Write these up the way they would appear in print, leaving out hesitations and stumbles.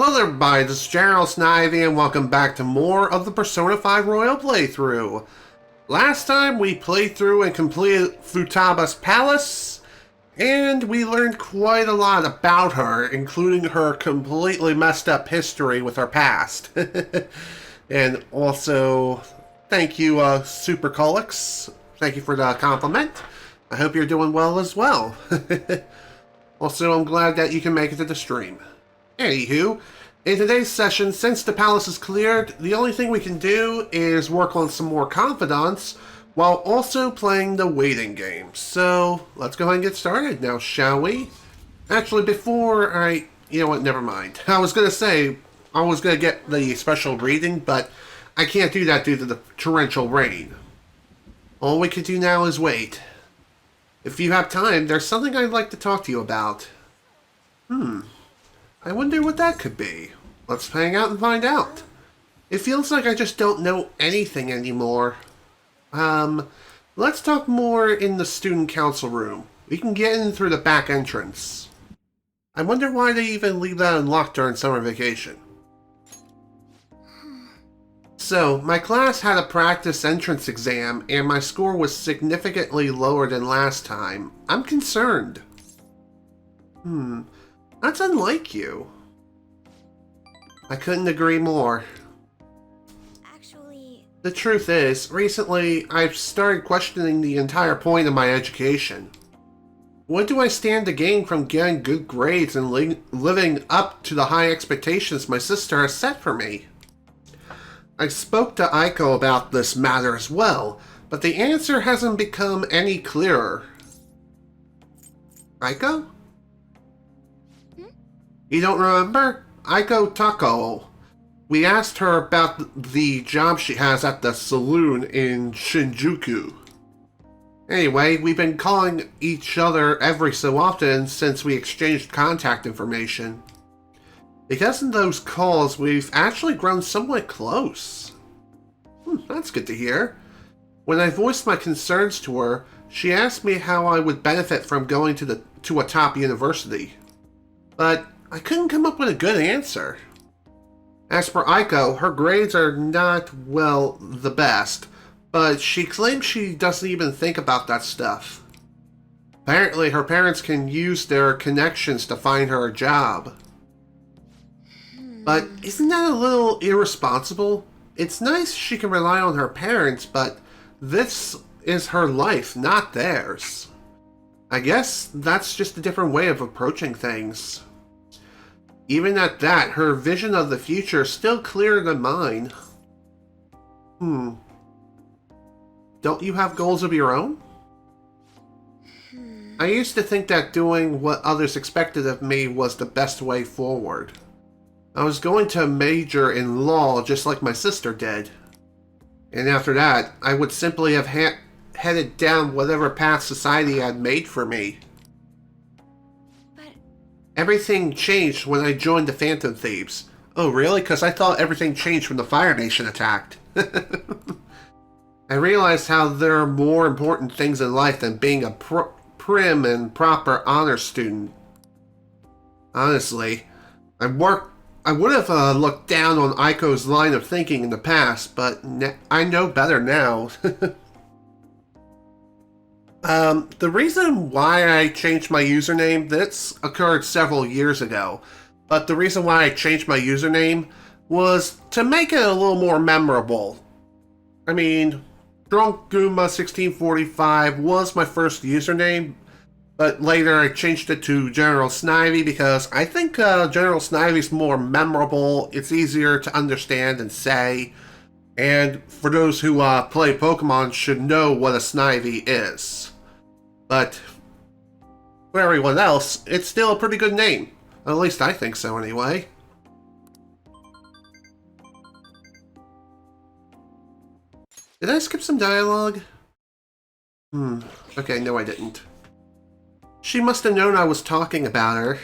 Hello there everybody, this is General Snivy and welcome back to more of the Persona 5 Royal playthrough. Last time we played through and completed Futaba's palace, and we learned quite a lot about her, including her completely messed up history with her past. And also, thank you Supercolix, thank you for the compliment. I hope you're doing well as well. Also, I'm glad that you can make it to the stream. Anywho, in today's session, since the palace is cleared, the only thing we can do is work on some more Confidants, while also playing the waiting game. So, let's go ahead and get started now, shall we? Actually, before you know what, never mind. I was gonna say, I was gonna get the special reading, but I can't do that due to the torrential rain. All we can do now is wait. If you have time, there's something I'd like to talk to you about. I wonder what that could be. Let's hang out and find out. It feels like I just don't know anything anymore. Let's talk more in the student council room. We can get in through the back entrance. I wonder why they even leave that unlocked during summer vacation. So, my class had a practice entrance exam, and my score was significantly lower than last time. I'm concerned. That's unlike you. I couldn't agree more. Actually... The truth is, recently, I've started questioning the entire point of my education. What do I stand to gain from getting good grades and living up to the high expectations my sister has set for me? I spoke to Aiko about this matter as well, but the answer hasn't become any clearer. Aiko? You don't remember? Aiko Tako. We asked her about the job she has at the saloon in Shinjuku. Anyway, we've been calling each other every so often since we exchanged contact information. Because of those calls, we've actually grown somewhat close. That's good to hear. When I voiced my concerns to her, she asked me how I would benefit from going to a top university. But I couldn't come up with a good answer. As for Aiko, her grades are not, well, the best, but she claims she doesn't even think about that stuff. Apparently, her parents can use their connections to find her a job. But isn't that a little irresponsible? It's nice she can rely on her parents, but this is her life, not theirs. I guess that's just a different way of approaching things. Even at that, her vision of the future is still clearer than mine. Don't you have goals of your own? I used to think that doing what others expected of me was the best way forward. I was going to major in law just like my sister did. And after that, I would simply have headed down whatever path society had made for me. Everything changed when I joined the Phantom Thieves. Oh, really? Because I thought everything changed when the Fire Nation attacked. I realized how there are more important things in life than being a prim and proper honor student. Honestly, I would have looked down on Aiko's line of thinking in the past, but I know better now. The reason why I changed my username, this occurred several years ago, but the reason why I changed my username was to make it a little more memorable. I mean, Drunk Goomba 1645 was my first username, but later I changed it to General Snivy because I think General Snivy's more memorable, it's easier to understand and say, and for those who play Pokemon should know what a Snivy is. But for everyone else, it's still a pretty good name. At least I think so anyway. Did I skip some dialogue? Okay, no I didn't. She must have known I was talking about her.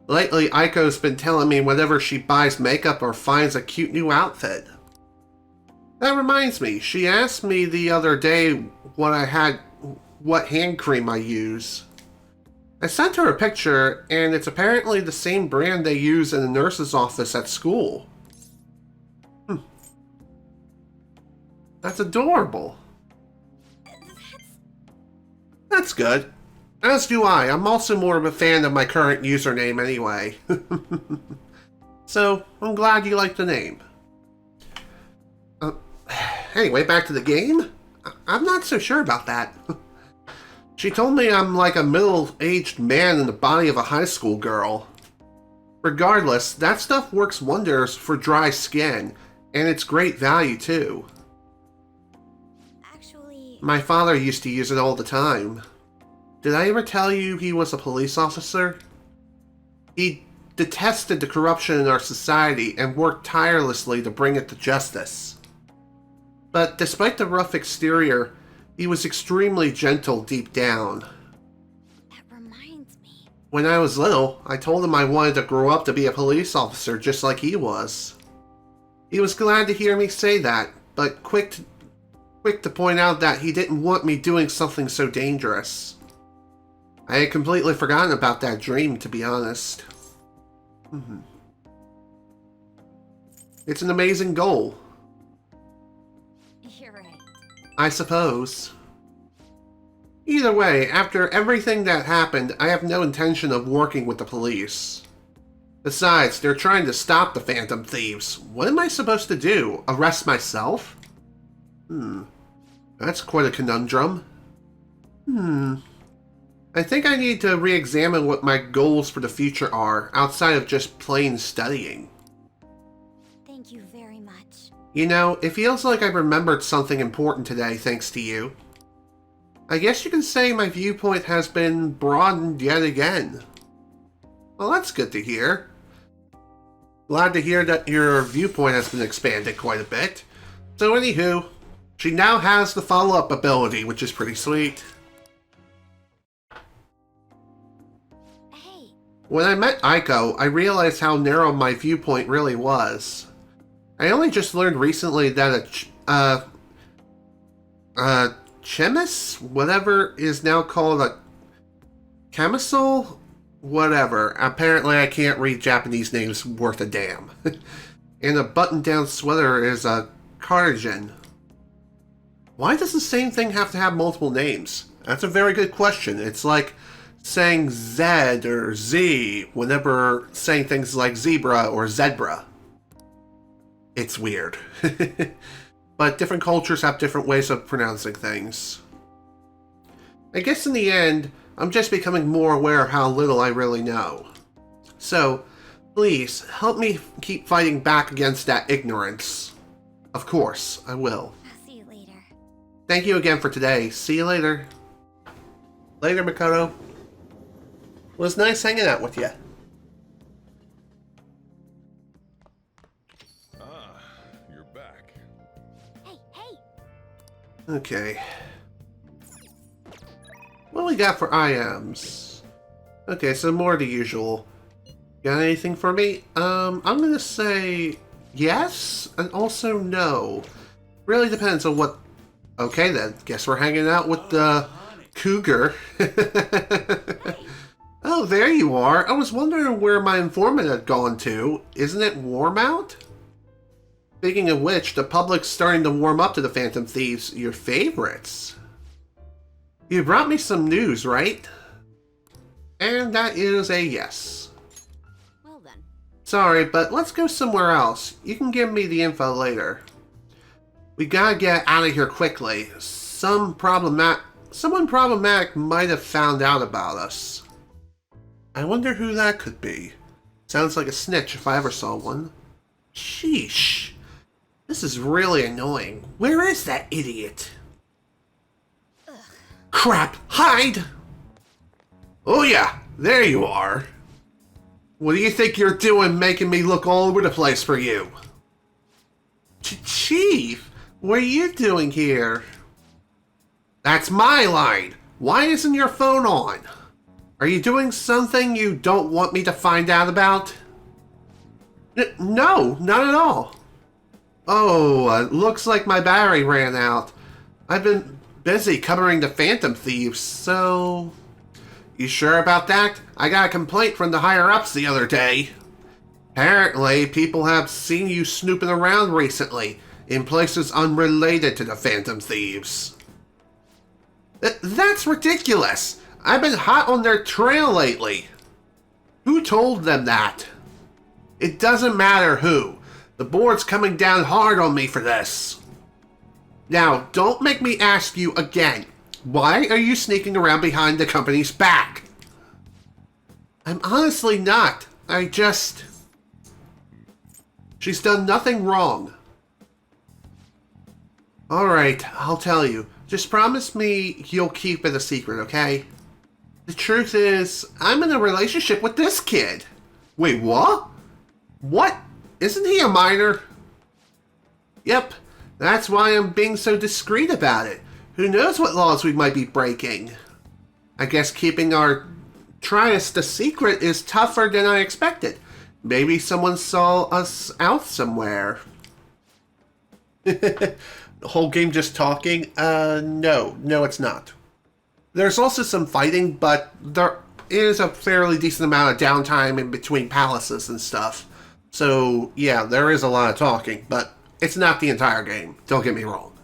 Lately, Aiko's been telling me whenever she buys makeup or finds a cute new outfit. That reminds me, she asked me the other day what hand cream I use. I sent her a picture, and it's apparently the same brand they use in the nurse's office at school. That's adorable. That's good. As do I. I'm also more of a fan of my current username anyway. So, I'm glad you like the name. Anyway, back to the game? I'm not so sure about that. She told me I'm like a middle-aged man in the body of a high school girl. Regardless, that stuff works wonders for dry skin, and it's great value too. Actually... My father used to use it all the time. Did I ever tell you he was a police officer? He detested the corruption in our society and worked tirelessly to bring it to justice. But despite the rough exterior, he was extremely gentle deep down. That reminds me. When I was little, I told him I wanted to grow up to be a police officer just like he was. He was glad to hear me say that, but quick to point out that he didn't want me doing something so dangerous. I had completely forgotten about that dream, to be honest. It's an amazing goal. You're right. I suppose. Either way, after everything that happened, I have no intention of working with the police. Besides, they're trying to stop the Phantom Thieves. What am I supposed to do? Arrest myself? That's quite a conundrum. I think I need to re-examine what my goals for the future are, outside of just plain studying. Thank you very much. You know, it feels like I remembered something important today thanks to you. I guess you can say my viewpoint has been broadened yet again. Well, that's good to hear. Glad to hear that your viewpoint has been expanded quite a bit. So anywho, she now has the follow-up ability, which is pretty sweet. When I met Aiko, I realized how narrow my viewpoint really was. I only just learned recently that a chemist, whatever is now called a chemicol, whatever. Apparently I can't read Japanese names worth a damn. And a button-down sweater is a cardigan. Why does the same thing have to have multiple names? That's a very good question. It's like saying Z or Z whenever saying things like zebra or zebra. It's weird. But different cultures have different ways of pronouncing things. I guess in the end, I'm just becoming more aware of how little I really know. So, please, help me keep fighting back against that ignorance. Of course, I will. I'll see you later. Thank you again for today. See you later. Later, Makoto. It was nice hanging out with you. Ah, you're back. Hey! Okay. What do we got for IMs? Okay, so more of the usual. Got anything for me? I'm gonna say yes, and also no. Really depends on what... Okay then, guess we're hanging out with the cougar. Oh, there you are. I was wondering where my informant had gone to. Isn't it warm out? Speaking of which, the public's starting to warm up to the Phantom Thieves, your favorites. You brought me some news, right? And that is a yes. Well then. Sorry, but let's go somewhere else. You can give me the info later. We gotta get out of here quickly. Someone problematic might have found out about us. I wonder who that could be. Sounds like a snitch if I ever saw one. Sheesh. This is really annoying. Where is that idiot? Ugh. Crap! Hide! Oh yeah, there you are. What do you think you're doing making me look all over the place for you? Chief, what are you doing here? That's my line. Why isn't your phone on? Are you doing something you don't want me to find out about? No, not at all. Oh, looks like my battery ran out. I've been busy covering the Phantom Thieves, so... You sure about that? I got a complaint from the higher-ups the other day. Apparently, people have seen you snooping around recently, in places unrelated to the Phantom Thieves. That's ridiculous! I've been hot on their trail lately. Who told them that? It doesn't matter who. The board's coming down hard on me for this. Now, don't make me ask you again. Why are you sneaking around behind the company's back? I'm honestly not. She's done nothing wrong. Alright, I'll tell you. Just promise me you'll keep it a secret, okay? The truth is, I'm in a relationship with this kid. Wait, what? What? Isn't he a minor? Yep, that's why I'm being so discreet about it. Who knows what laws we might be breaking? I guess keeping our tryst a secret is tougher than I expected. Maybe someone saw us out somewhere. The whole game just talking? No, it's not. There's also some fighting, but there is a fairly decent amount of downtime in between palaces and stuff. So, yeah, there is a lot of talking, but it's not the entire game. Don't get me wrong.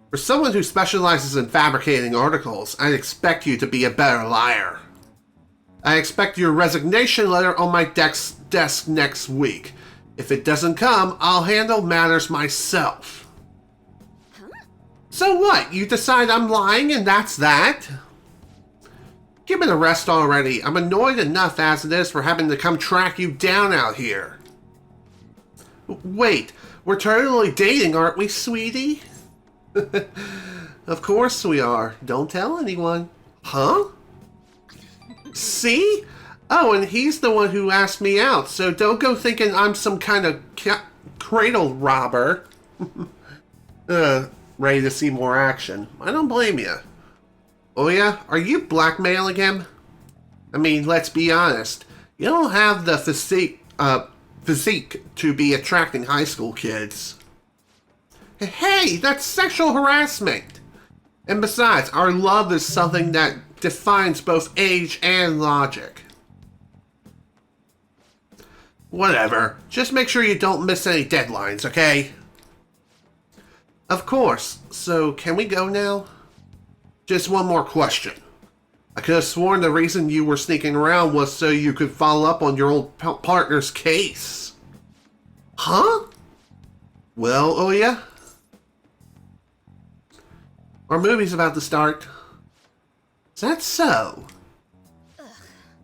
For someone who specializes in fabricating articles, I'd expect you to be a better liar. I expect your resignation letter on my desk next week. If it doesn't come, I'll handle matters myself. Huh? So what? You decide I'm lying and that's that? Give me the rest already. I'm annoyed enough as it is for having to come track you down out here. Wait, we're totally dating, aren't we, sweetie? Of course we are. Don't tell anyone. Huh? See? Oh, and he's the one who asked me out, so don't go thinking I'm some kind of cradle robber. Ready to see more action. I don't blame you. Oh yeah? Are you blackmailing him? I mean, let's be honest. You don't have the physique to be attracting high school kids. Hey, that's sexual harassment! And besides, our love is something that defines both age and logic. Whatever. Just make sure you don't miss any deadlines, okay? Of course. So, can we go now? Just one more question. I could have sworn the reason you were sneaking around was so you could follow up on your old partner's case. Huh? Well, oh yeah? Our movie's about to start. Is that so? Ugh.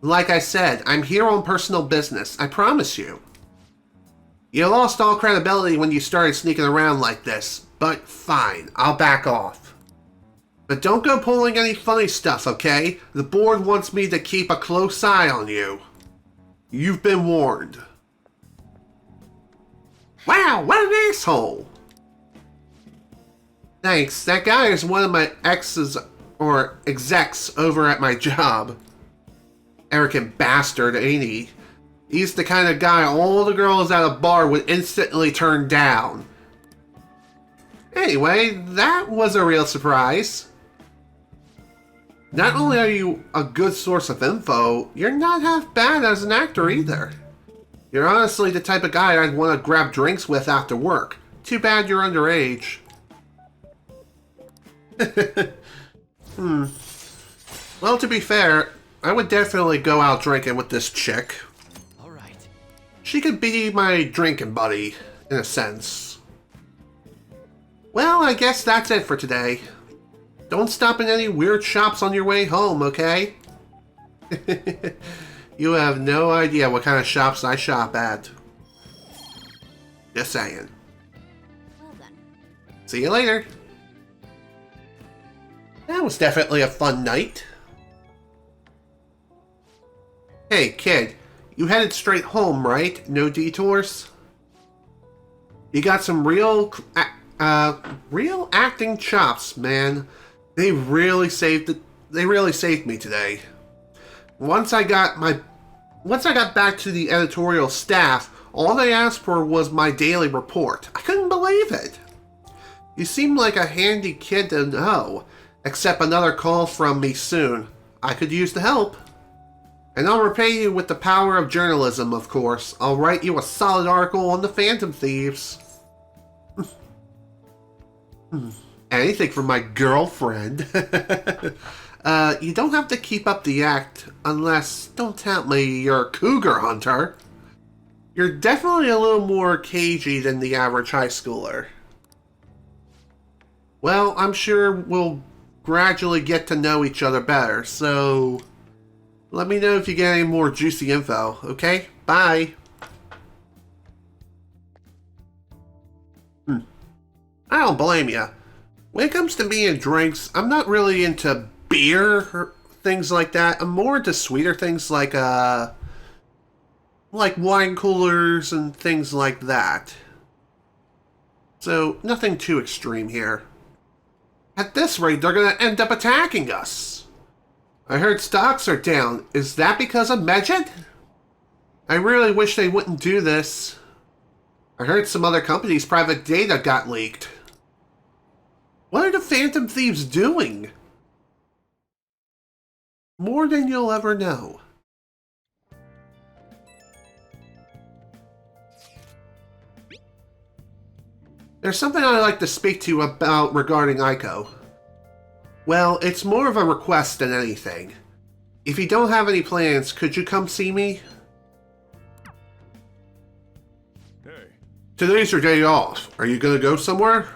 Like I said, I'm here on personal business, I promise you. You lost all credibility when you started sneaking around like this, but fine, I'll back off. But don't go pulling any funny stuff, okay? The board wants me to keep a close eye on you. You've been warned. Wow, what an asshole! Thanks, that guy is one of my exes or execs over at my job. Arrogant bastard, ain't he? He's the kind of guy all the girls at a bar would instantly turn down. Anyway, that was a real surprise. Not only are you a good source of info, you're not half bad as an actor either. You're honestly the type of guy I'd want to grab drinks with after work. Too bad you're underage. Well, to be fair, I would definitely go out drinking with this chick. Alright. She could be my drinking buddy, in a sense. Well, I guess that's it for today. Don't stop in any weird shops on your way home, okay? You have no idea what kind of shops I shop at. Just saying. Well then. See you later. That was definitely a fun night. Hey, kid. You headed straight home, right? No detours? You got some real acting chops, man. They really saved me today. Once I got back to the editorial staff, all they asked for was my daily report. I couldn't believe it. You seem like a handy kid to know. Accept another call from me soon. I could use the help. And I'll repay you with the power of journalism, of course. I'll write you a solid article on the Phantom Thieves. Anything for my girlfriend. You don't have to keep up the act unless, don't tell me, you're a cougar hunter. You're definitely a little more cagey than the average high schooler. Well, I'm sure we'll gradually get to know each other better, so let me know if you get any more juicy info, okay? Bye. I don't blame you. When it comes to me and drinks, I'm not really into beer or things like that. I'm more into sweeter things like wine coolers and things like that. So, nothing too extreme here. At this rate, they're gonna end up attacking us. I heard stocks are down. Is that because of Medjed? I really wish they wouldn't do this. I heard some other companies' private data got leaked. What are the Phantom Thieves doing? More than you'll ever know. There's something I'd like to speak to you about regarding Aiko. Well, it's more of a request than anything. If you don't have any plans, could you come see me? Hey. Today's your day off. Are you gonna go somewhere?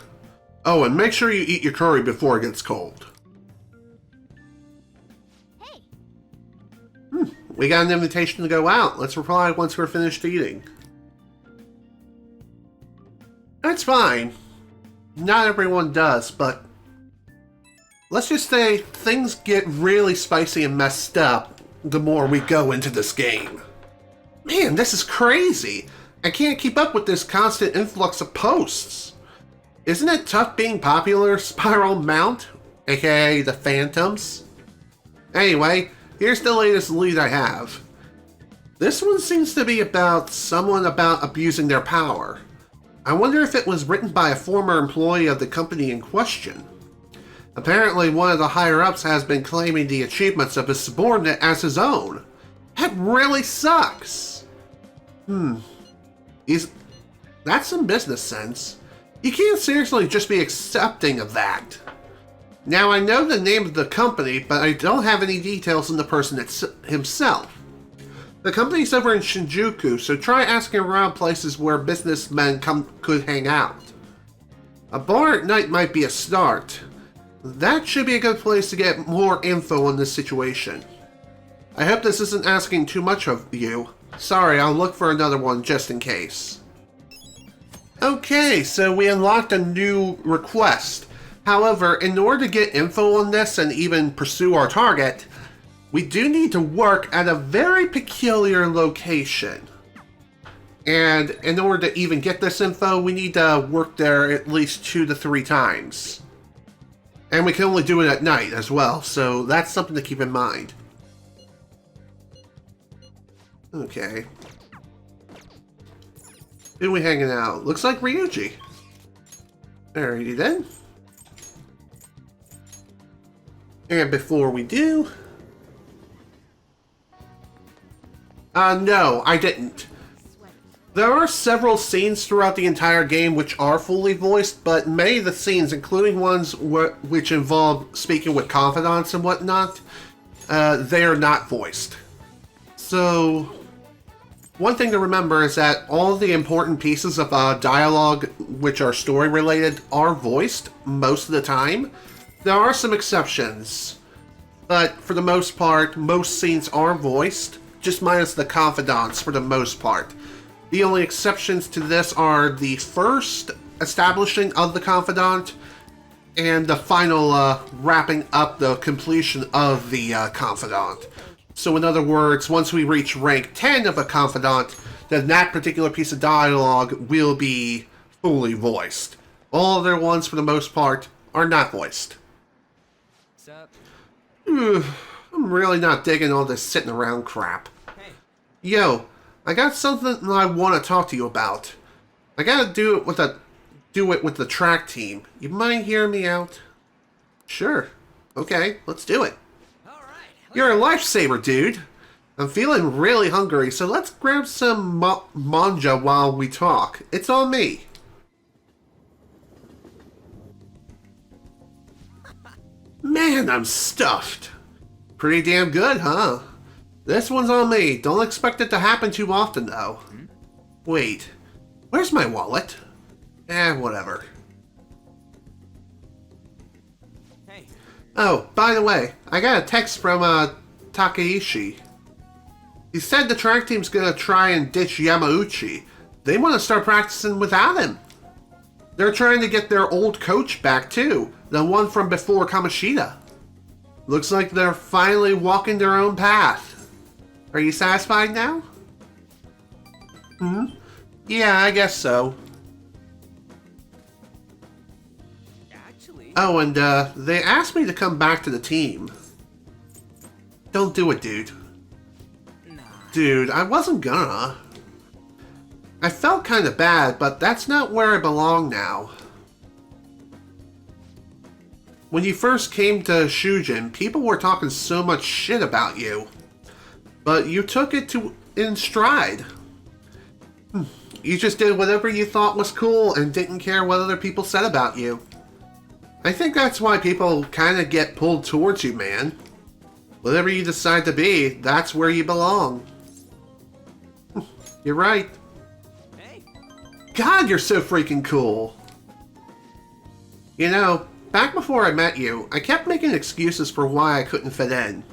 Oh, and make sure you eat your curry before it gets cold. Hey. We got an invitation to go out. Let's reply once we're finished eating. That's fine. Not everyone does, but let's just say things get really spicy and messed up the more we go into this game. Man, this is crazy. I can't keep up with this constant influx of posts. Isn't it tough being popular, Spiral Mount, aka the Phantoms? Anyway, here's the latest lead I have. This one seems to be about someone abusing their power. I wonder if it was written by a former employee of the company in question. Apparently, one of the higher-ups has been claiming the achievements of his subordinate as his own. That really sucks. That's some business sense. You can't seriously just be accepting of that. Now, I know the name of the company, but I don't have any details on the person himself. The company's over in Shinjuku, so try asking around places where businessmen could hang out. A bar at night might be a start. That should be a good place to get more info on this situation. I hope this isn't asking too much of you. Sorry, I'll look for another one just in case. Okay, so we unlocked a new request. However, in order to get info on this and even pursue our target, we do need to work at a very peculiar location. And in order to even get this info, we need to work there at least 2 to 3 times. And we can only do it at night as well, so that's something to keep in mind. Okay. Who are we hanging out? Looks like Ryuji. Alrighty then. And before we do... no, I didn't. There are several scenes throughout the entire game which are fully voiced, but many of the scenes, including ones which involve speaking with confidants and whatnot, they are not voiced. So, one thing to remember is that all the important pieces of dialogue which are story related are voiced most of the time. There are some exceptions, but for the most part, most scenes are voiced, just minus the confidants for the most part. The only exceptions to this are the first establishing of the confidant and the final wrapping up the completion of the confidant. So in other words, once we reach rank 10 of a confidant, then that particular piece of dialogue will be fully voiced. All other ones, for the most part, are not voiced. I'm really not digging all this sitting around crap. Hey. Yo, I got something I want to talk to you about. I gotta do it with the track team. You mind hearing me out? Sure. Okay, let's do it. All right, You're a lifesaver, dude. I'm feeling really hungry, so let's grab some manja while we talk. It's on me. Man, I'm stuffed. Pretty damn good, huh? This one's on me. Don't expect it to happen too often, though. Wait, where's my wallet? Whatever. Hey. Oh, by the way, I got a text from, Takeishi. He said the track team's gonna try and ditch Yamauchi. They want to start practicing without him. They're trying to get their old coach back, too. The one from before Kamoshida. Looks like they're finally walking their own path. Are you satisfied now? Yeah, I guess so. Actually. Oh, and they asked me to come back to the team. Don't do it, dude. Nah. Dude, I wasn't gonna. I felt kind of bad, but that's not where I belong now. When you first came to Shujin, people were talking so much shit about you. But you took it in stride. You just did whatever you thought was cool and didn't care what other people said about you. I think that's why people kind of get pulled towards you, man. Whatever you decide to be, that's where you belong. You're right. Hey. God, you're so freaking cool. You know, back before I met you, I kept making excuses for why I couldn't fit in.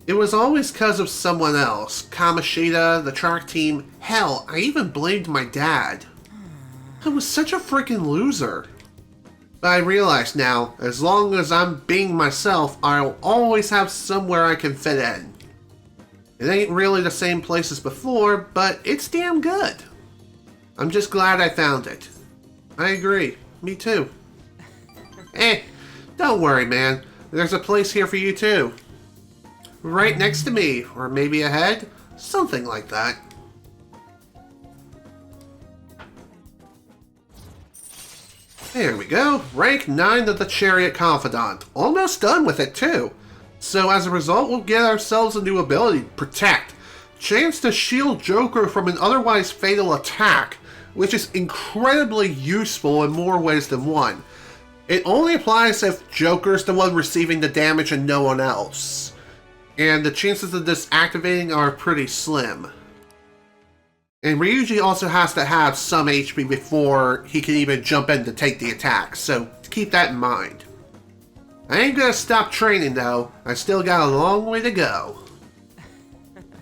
It was always because of someone else. Kamoshida, the track team, hell, I even blamed my dad. I was such a freaking loser. But I realize now, as long as I'm being myself, I'll always have somewhere I can fit in. It ain't really the same place as before, but it's damn good. I'm just glad I found it. I agree. Me too. Don't worry, man. There's a place here for you too. Right next to me, or maybe ahead. Something like that. There we go. Rank 9 of the Chariot Confidant. Almost done with it too. So as a result, we'll get ourselves a new ability, Protect. Chance to shield Joker from an otherwise fatal attack, which is incredibly useful in more ways than one. It only applies if Joker's the one receiving the damage and no one else. And the chances of this activating are pretty slim. And Ryuji also has to have some HP before he can even jump in to take the attack, so keep that in mind. I ain't gonna stop training though, I still got a long way to go.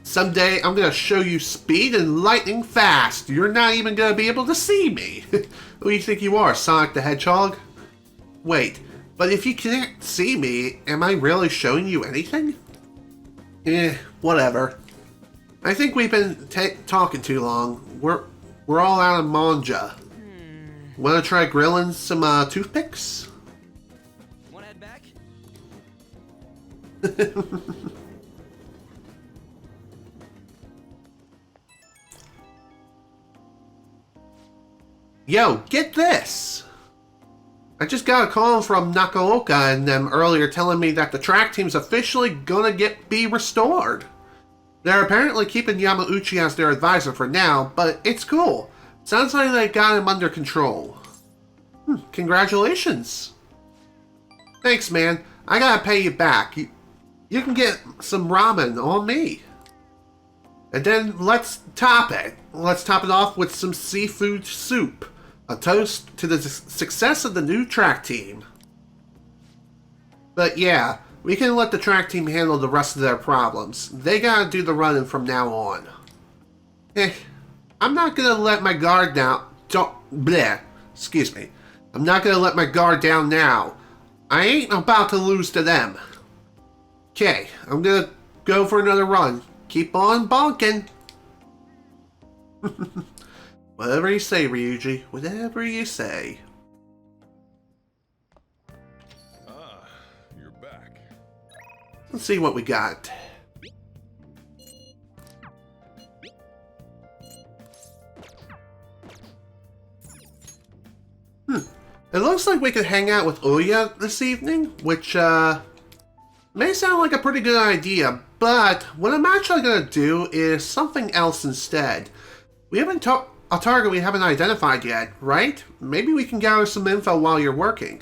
Someday I'm gonna show you speed and lightning fast, you're not even gonna be able to see me. Who do you think you are, Sonic the Hedgehog? Wait, but if you can't see me, am I really showing you anything? Whatever. I think we've been talking too long. We're all out of manja. Wanna try grilling some toothpicks? Wanna head back? Yo, get this! I just got a call from Nakaoka and them earlier telling me that the track team's officially gonna be restored. They're apparently keeping Yamauchi as their advisor for now, but it's cool. Sounds like they got him under control. Congratulations. Thanks, man. I gotta pay you back. You can get some ramen on me. And then let's top it. Let's top it off with some seafood soup. A toast to the success of the new track team. But yeah, we can let the track team handle the rest of their problems. They gotta do the running from now on. I'm not gonna let my guard down. Excuse me. I'm not gonna let my guard down now. I ain't about to lose to them. Okay, I'm gonna go for another run. Keep on bonking. Whatever you say, Ryuji. Whatever you say. Ah, you're back. Let's see what we got. It looks like we could hang out with Ouya this evening, which, May sound like a pretty good idea, but what I'm actually going to do is something else instead. We haven't a target we haven't identified yet, right? Maybe we can gather some info while you're working.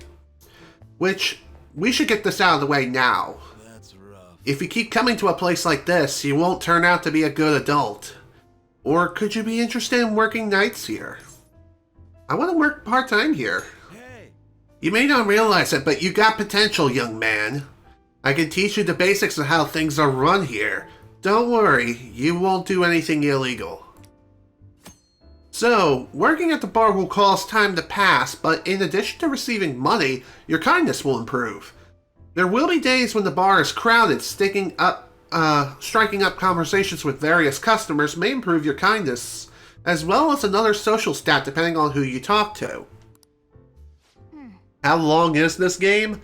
Which, we should get this out of the way now. That's rough. If you keep coming to a place like this, you won't turn out to be a good adult. Or could you be interested in working nights here? I want to work part-time here. Hey! You may not realize it, but you got potential, young man. I can teach you the basics of how things are run here. Don't worry, you won't do anything illegal. So, working at the bar will cause time to pass, but in addition to receiving money, your kindness will improve. There will be days when the bar is crowded, striking up conversations with various customers may improve your kindness, as well as another social stat depending on who you talk to. How long is this game?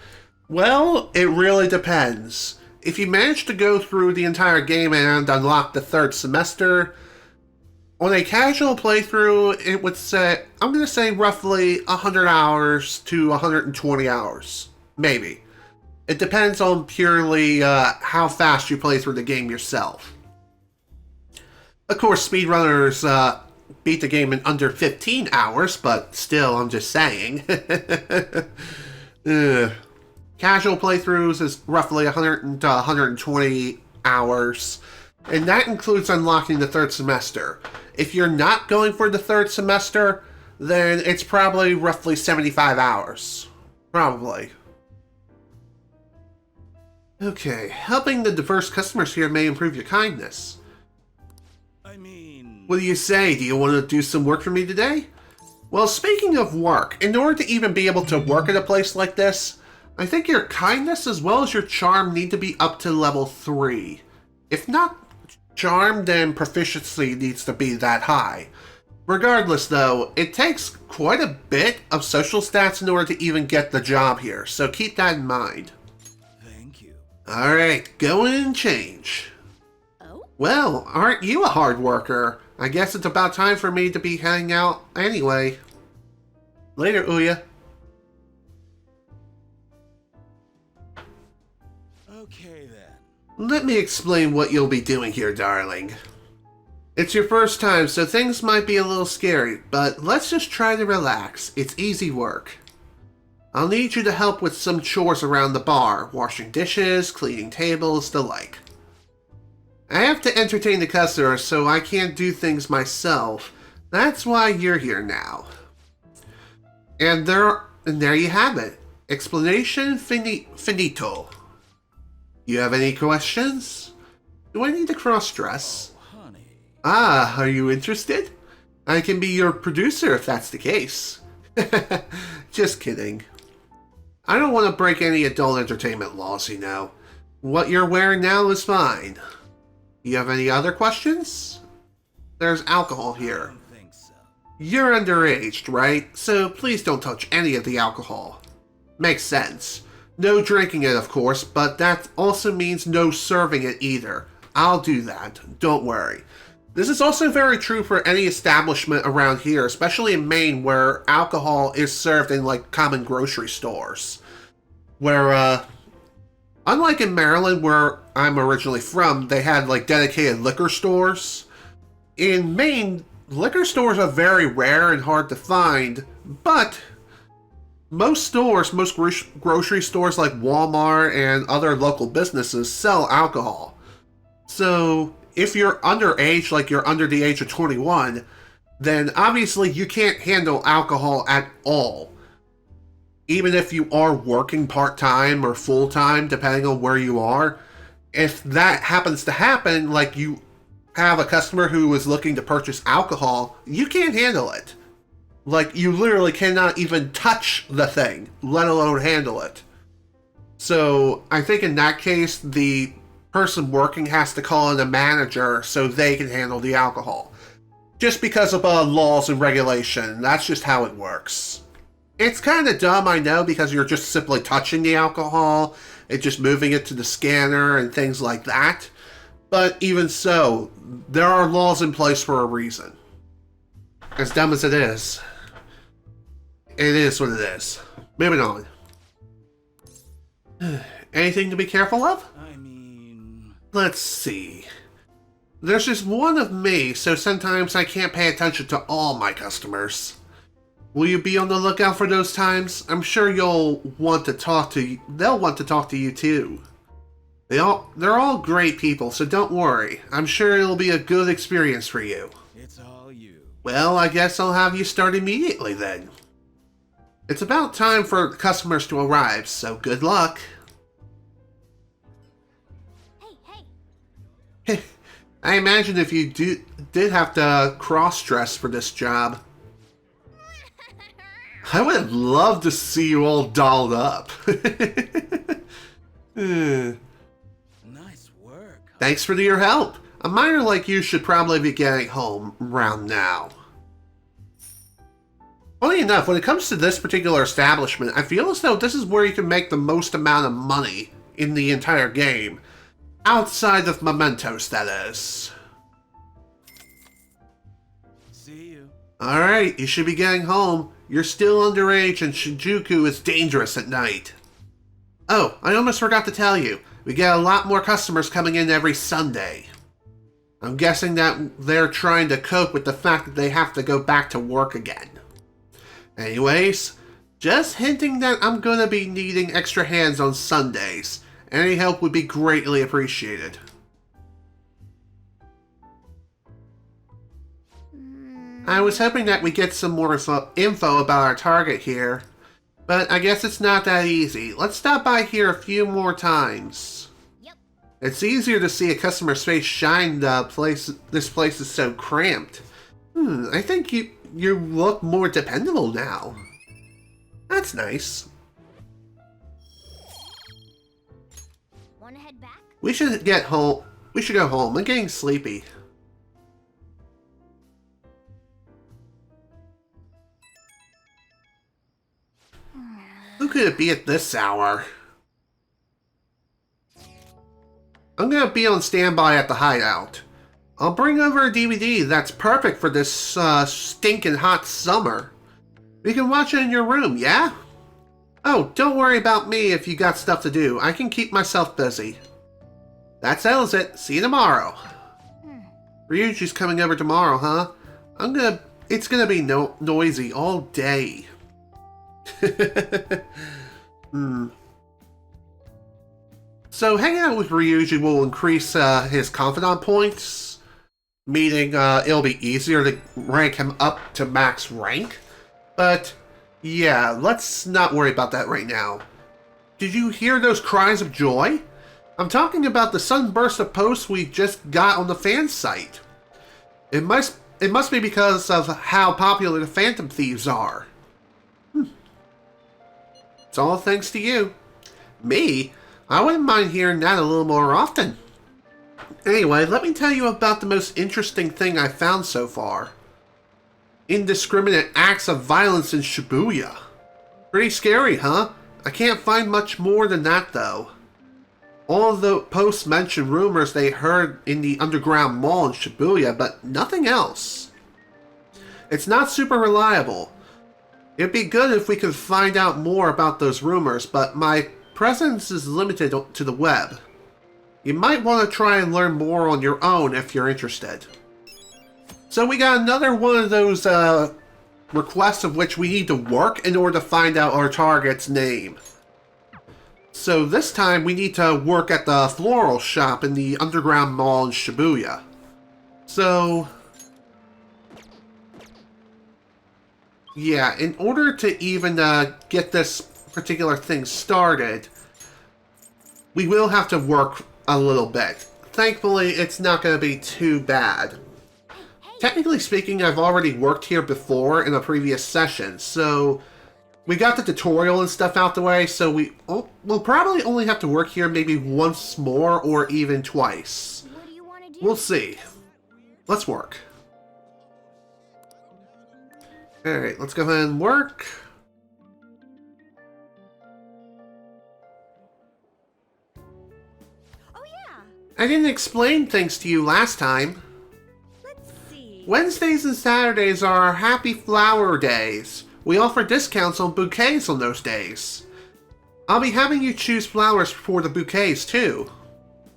Well, it really depends. If you manage to go through the entire game and unlock the third semester, on a casual playthrough, it would say, I'm going to say roughly 100 hours to 120 hours. Maybe. It depends on purely how fast you play through the game yourself. Of course, speedrunners beat the game in under 15 hours, but still, I'm just saying. Casual playthroughs is roughly 100 to 120 hours, and that includes unlocking the third semester. If you're not going for the third semester, then it's probably roughly 75 hours. Probably. Okay, helping the diverse customers here may improve your kindness. I mean... What do you say? Do you want to do some work for me today? Well, speaking of work, in order to even be able to work at a place like this, I think your kindness as well as your charm need to be up to level 3. If not charm, then proficiency needs to be that high. Regardless though, it takes quite a bit of social stats in order to even get the job here, so keep that in mind. Thank you. Alright, go in and change. Oh? Well, aren't you a hard worker? I guess it's about time for me to be heading out anyway. Later, Ouya. Okay then. Let me explain what you'll be doing here, darling. It's your first time, so things might be a little scary, but let's just try to relax. It's easy work. I'll need you to help with some chores around the bar, washing dishes, cleaning tables, the like. I have to entertain the customers, so I can't do things myself. That's why you're here now. And there you have it. Explanation finito. You have any questions? Do I need to cross-dress? Oh, honey. Ah, are you interested? I can be your producer if that's the case. Just kidding. I don't want to break any adult entertainment laws, you know. What you're wearing now is fine. You have any other questions? There's alcohol I here. don't think so. You're underage, right? So please don't touch any of the alcohol. Makes sense. No drinking it, of course, but that also means no serving it either. I'll do that, don't worry. This is also very true for any establishment around here, especially in Maine where alcohol is served in like common grocery stores. Where, unlike in Maryland where I'm originally from, they had like dedicated liquor stores. In Maine, liquor stores are very rare and hard to find, but most stores, most grocery stores like Walmart and other local businesses sell alcohol. So if you're underage, like you're under the age of 21, then obviously you can't handle alcohol at all. Even if you are working part-time or full-time, depending on where you are, if that happens to happen, like you have a customer who is looking to purchase alcohol, you can't handle it. Like, you literally cannot even touch the thing, let alone handle it. So, I think in that case, the person working has to call in a manager so they can handle the alcohol. Just because of laws and regulation, that's just how it works. It's kind of dumb, I know, because you're just simply touching the alcohol, and just moving it to the scanner and things like that. But even so, there are laws in place for a reason. As dumb as it is what it is. Moving on. Anything to be careful of? I mean... Let's see. There's just one of me, so sometimes I can't pay attention to all my customers. Will you be on the lookout for those times? I'm sure they'll want to talk to you too. They're all great people, so don't worry. I'm sure it'll be a good experience for you. It's all you. Well, I guess I'll have you start immediately then. It's about time for customers to arrive, so good luck. Hey. I imagine if you did have to cross-dress for this job, I would have loved to see you all dolled up. Nice work. Thanks for your help. A miner like you should probably be getting home around now. Funny enough, when it comes to this particular establishment, I feel as though this is where you can make the most amount of money in the entire game. Outside of mementos, that is. See you. Alright, you should be getting home. You're still underage and Shinjuku is dangerous at night. Oh, I almost forgot to tell you. We get a lot more customers coming in every Sunday. I'm guessing that they're trying to cope with the fact that they have to go back to work again. Anyways, just hinting that I'm gonna be needing extra hands on Sundays. Any help would be greatly appreciated. I was hoping that we get some more info about our target here, but I guess it's not that easy. Let's stop by here a few more times. Yep. It's easier to see a customer's face shine. This place is so cramped. I think you look more dependable now. That's nice. Wanna head back? We should get home. We should go home. I'm getting sleepy. Who could it be at this hour? I'm gonna be on standby at the hideout. I'll bring over a DVD that's perfect for this stinking hot summer. We can watch it in your room, yeah? Oh, don't worry about me if you got stuff to do. I can keep myself busy. That settles it. See you tomorrow. Ryuji's coming over tomorrow, huh? It's gonna be noisy all day. So hanging out with Ryuji will increase his Confidant points, meaning it'll be easier to rank him up to max rank. But yeah, let's not worry about that right now. Did you hear those cries of joy? I'm talking about the sunburst of posts we just got on the fan site. It must be because of how popular the Phantom Thieves are. It's all thanks to you. Me? I wouldn't mind hearing that a little more often. Anyway, let me tell you about the most interesting thing I found so far. Indiscriminate acts of violence in Shibuya. Pretty scary, huh? I can't find much more than that, though. All of the posts mention rumors they heard in the underground mall in Shibuya, but nothing else. It's not super reliable. It'd be good if we could find out more about those rumors, but my presence is limited to the web. You might want to try and learn more on your own if you're interested. So we got another one of those requests of which we need to work in order to find out our target's name. So this time we need to work at the floral shop in the underground mall in Shibuya. So yeah, in order to even get this particular thing started, we will have to work a little bit. Thankfully, it's not going to be too bad. Technically speaking, I've already worked here before in a previous session, so we got the tutorial and stuff out the way, so we'll probably only have to work here maybe once more or even twice. What do you want to do? We'll see. Let's work. Alright, let's go ahead and work. Oh yeah. I didn't explain things to you last time. Let's see. Wednesdays and Saturdays are our happy flower days. We offer discounts on bouquets on those days. I'll be having you choose flowers for the bouquets too.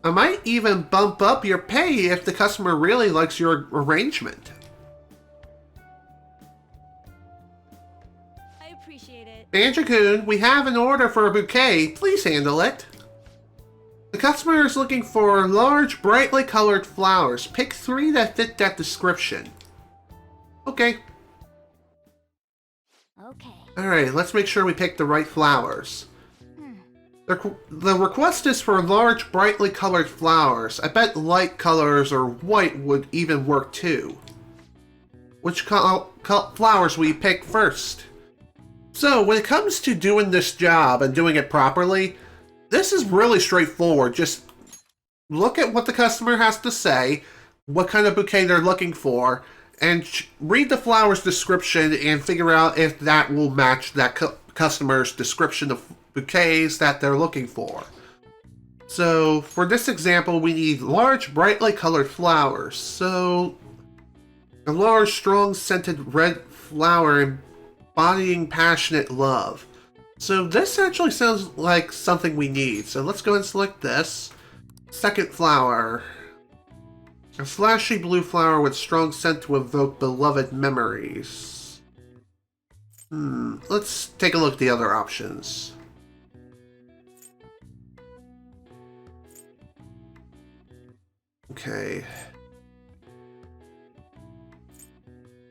I might even bump up your pay if the customer really likes your arrangement. I appreciate it. Banjo-kun, we have an order for a bouquet. Please handle it. The customer is looking for large, brightly colored flowers. Pick 3 that fit that description. Okay. Okay. Alright, let's make sure we pick the right flowers. The request is for large, brightly colored flowers. I bet light colors or white would even work too. Which flowers will you pick first? So, when it comes to doing this job and doing it properly, this is really straightforward. Just look at what the customer has to say, what kind of bouquet they're looking for, and read the flower's description and figure out if that will match that customer's description of bouquets that they're looking for. So, for this example, we need large, brightly colored flowers. So, a large, strong, scented red flower embodying passionate love. So, this actually sounds like something we need. So, let's go and select this. Second flower. A flashy blue flower with strong scent to evoke beloved memories. Let's take a look at the other options. Okay.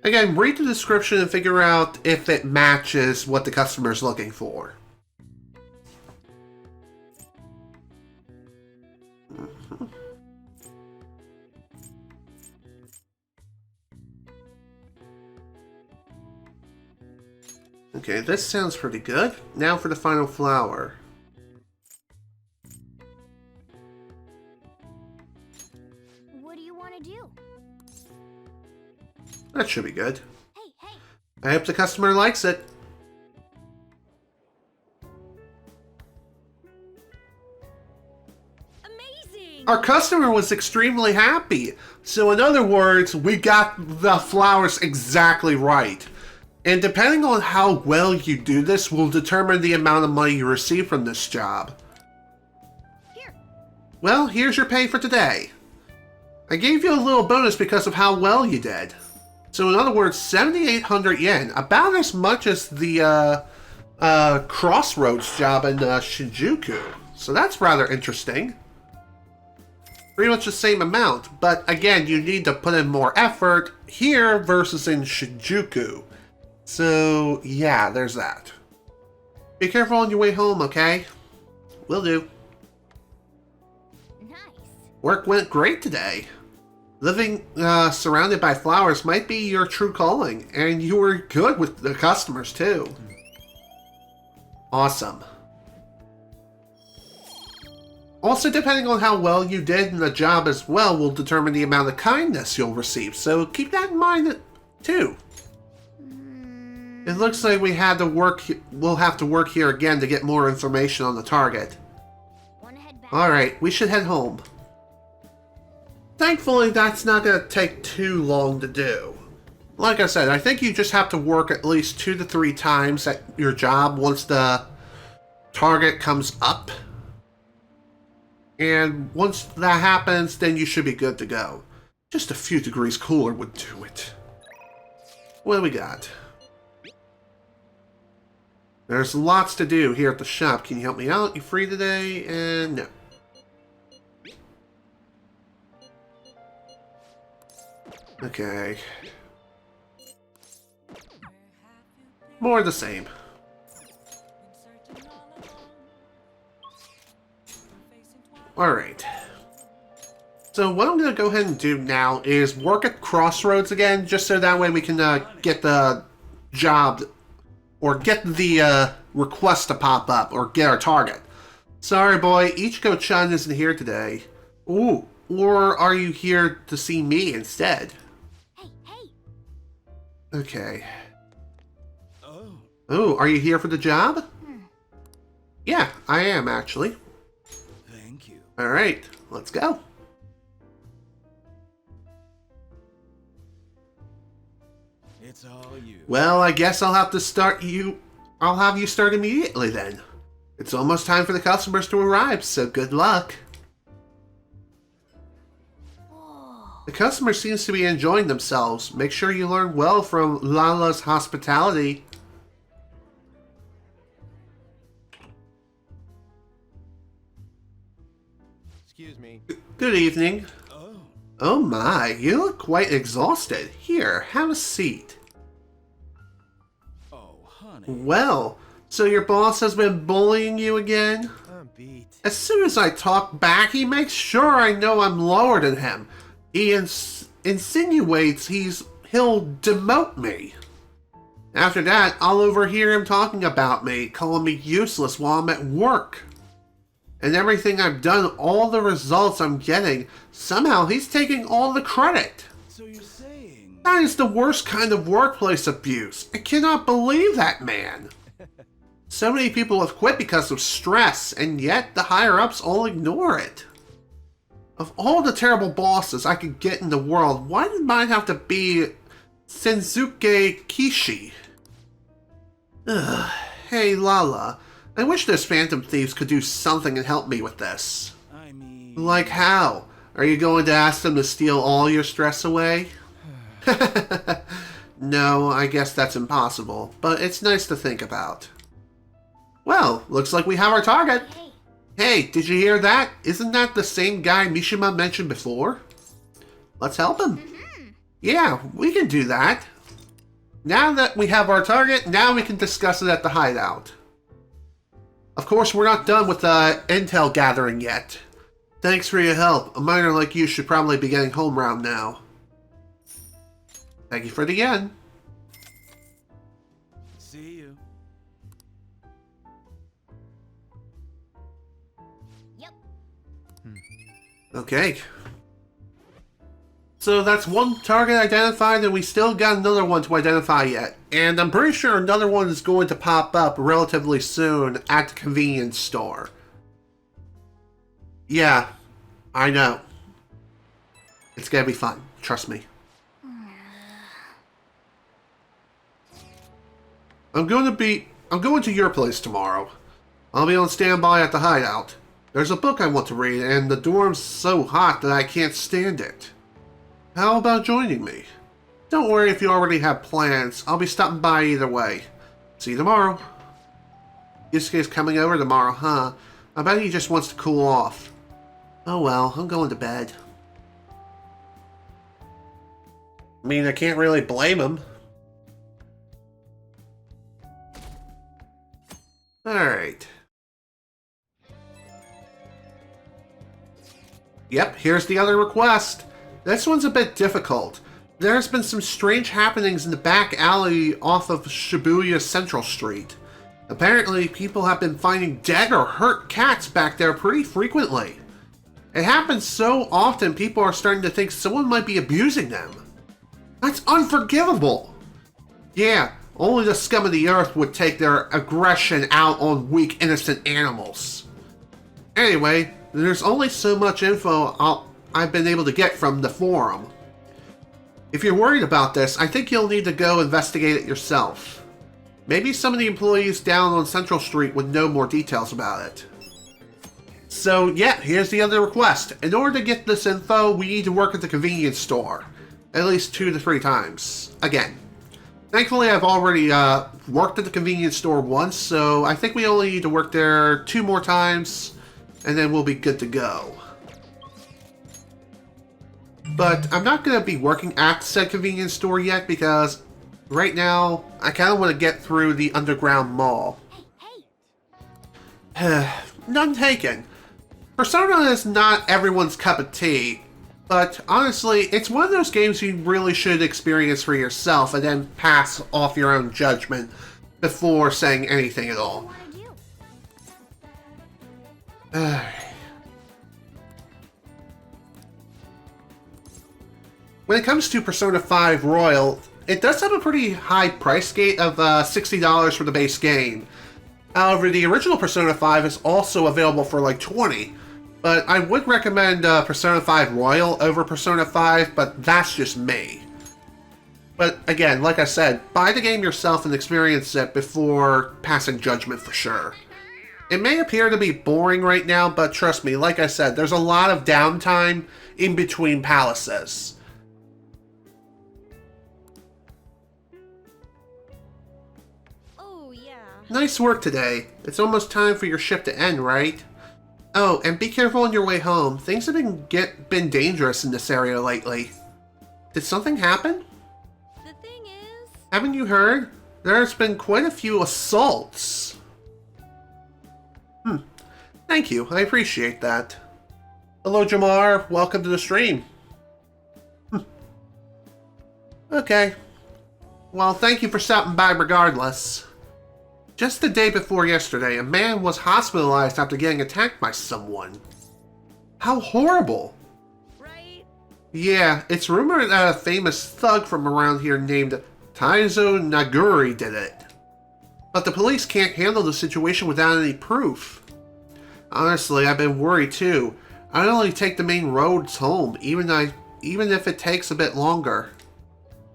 Again, read the description and figure out if it matches what the customer is looking for. Okay, this sounds pretty good. Now for the final flower. What do you want to do? That should be good. Hey. I hope the customer likes it. Amazing! Our customer was extremely happy. So in other words, we got the flowers exactly right. And depending on how well you do this will determine the amount of money you receive from this job. Here. Well, here's your pay for today. I gave you a little bonus because of how well you did. So in other words, 7,800 yen, about as much as the Crossroads job in Shinjuku. So that's rather interesting. Pretty much the same amount, but again, you need to put in more effort here versus in Shinjuku. So yeah, there's that. Be careful on your way home, okay? Will do. Nice. Work went great today. Living surrounded by flowers might be your true calling, and you were good with the customers too. Awesome. Also, depending on how well you did in the job as well will determine the amount of kindness you'll receive, so keep that in mind too. It looks like we'll have to work here again to get more information on the target. Want to head back? Alright, we should head home. Thankfully, that's not going to take too long to do. Like I said, I think you just have to work at least 2 to 3 times at your job once the target comes up. And once that happens, then you should be good to go. Just a few degrees cooler would do it. What do we got? There's lots to do here at the shop. Can you help me out? You free today? And no. Okay. More of the same. Alright. So what I'm going to go ahead and do now is work at Crossroads again, just so that way we can get the job, or get the request to pop up, or get our target. Sorry boy, Ichiko-chan isn't here today. Ooh, or are you here to see me instead? Hey. Okay. Oh, Oh, are you here for the job? Yeah, I am actually. thank you. Alright, let's go. It's all you. Well, I guess I'll have you start immediately then. It's almost time for the customers to arrive, so good luck. Whoa. The customer seems to be enjoying themselves. Make sure you learn well from Lala's hospitality. Excuse me. Good evening. Oh. Oh my, you look quite exhausted. Here, have a seat. Oh, honey. Well, so your boss has been bullying you again? I'm beat. As soon as I talk back, he makes sure I know I'm lower than him. He insinuates he'll demote me. After that, I'll overhear him talking about me, calling me useless while I'm at work. And everything I've done, all the results I'm getting, somehow he's taking all the credit. So you're saying... That is the worst kind of workplace abuse. I cannot believe that man. So many people have quit because of stress, and yet the higher-ups all ignore it. Of all the terrible bosses I could get in the world, why did mine have to be Sensuke Kishi? Ugh. Hey, Lala. I wish those phantom thieves could do something and help me with this. I mean... Like how? Are you going to ask them to steal all your stress away? No, I guess that's impossible, but it's nice to think about. Well, looks like we have our target. Hey. Hey, did you hear that? Isn't that the same guy Mishima mentioned before? Let's help him. Yeah, we can do that. Now that we have our target, now we can discuss it at the hideout. Of course, we're not done with the intel gathering yet. Thanks for your help. A miner like you should probably be getting home round now. Thank you for the yen. See you. Yep. Okay. So that's one target identified, and we still got another one to identify yet. And I'm pretty sure another one is going to pop up relatively soon at the convenience store. Yeah, I know. It's gonna be fun. Trust me. I'm going to your place tomorrow. I'll be on standby at the hideout. There's a book I want to read, and the dorm's so hot that I can't stand it. How about joining me? Don't worry if you already have plans. I'll be stopping by either way. See you tomorrow. Yusuke's coming over tomorrow, huh? I bet he just wants to cool off. Oh well, I'm going to bed. I mean, I can't really blame him. Alright. Yep, here's the other request. This one's a bit difficult. There's been some strange happenings in the back alley off of Shibuya Central Street. Apparently, people have been finding dead or hurt cats back there pretty frequently. It happens so often, people are starting to think someone might be abusing them. That's unforgivable! Yeah, only the scum of the earth would take their aggression out on weak, innocent animals. Anyway, there's only so much info I've been able to get from the forum. If you're worried about this, I think you'll need to go investigate it yourself. Maybe some of the employees down on Central Street would know more details about it. So yeah, here's the other request. In order to get this info, we need to work at the convenience store. At least 2 to 3 times. Again. Thankfully, I've already worked at the convenience store once, so I think we only need to work there 2 more times, and then we'll be good to go. But I'm not going to be working at said convenience store yet because right now I kind of want to get through the underground mall. Hey. None taken. Persona is not everyone's cup of tea, but honestly, it's one of those games you really should experience for yourself and then pass off your own judgment before saying anything at all. What do you wanna do? When it comes to Persona 5 Royal, it does have a pretty high price gate of $60 for the base game. However, the original Persona 5 is also available for like $20. But I would recommend Persona 5 Royal over Persona 5, but that's just me. But again, like I said, buy the game yourself and experience it before passing judgment for sure. It may appear to be boring right now, but trust me, like I said, there's a lot of downtime in between palaces. Oh, yeah. Nice work today. It's almost time for your shift to end, right? Oh, and be careful on your way home. Things have been dangerous in this area lately. Did something happen? The thing is... Haven't you heard? There's been quite a few assaults. Thank you. I appreciate that. Hello, Jamar. Welcome to the stream. Okay. Well, thank you for stopping by regardless. Just the day before yesterday, a man was hospitalized after getting attacked by someone. How horrible. Right? Yeah, it's rumored that a famous thug from around here named Taizo Naguri did it. But the police can't handle the situation without any proof. Honestly, I've been worried too. I'd only take the main roads home, even if it takes a bit longer.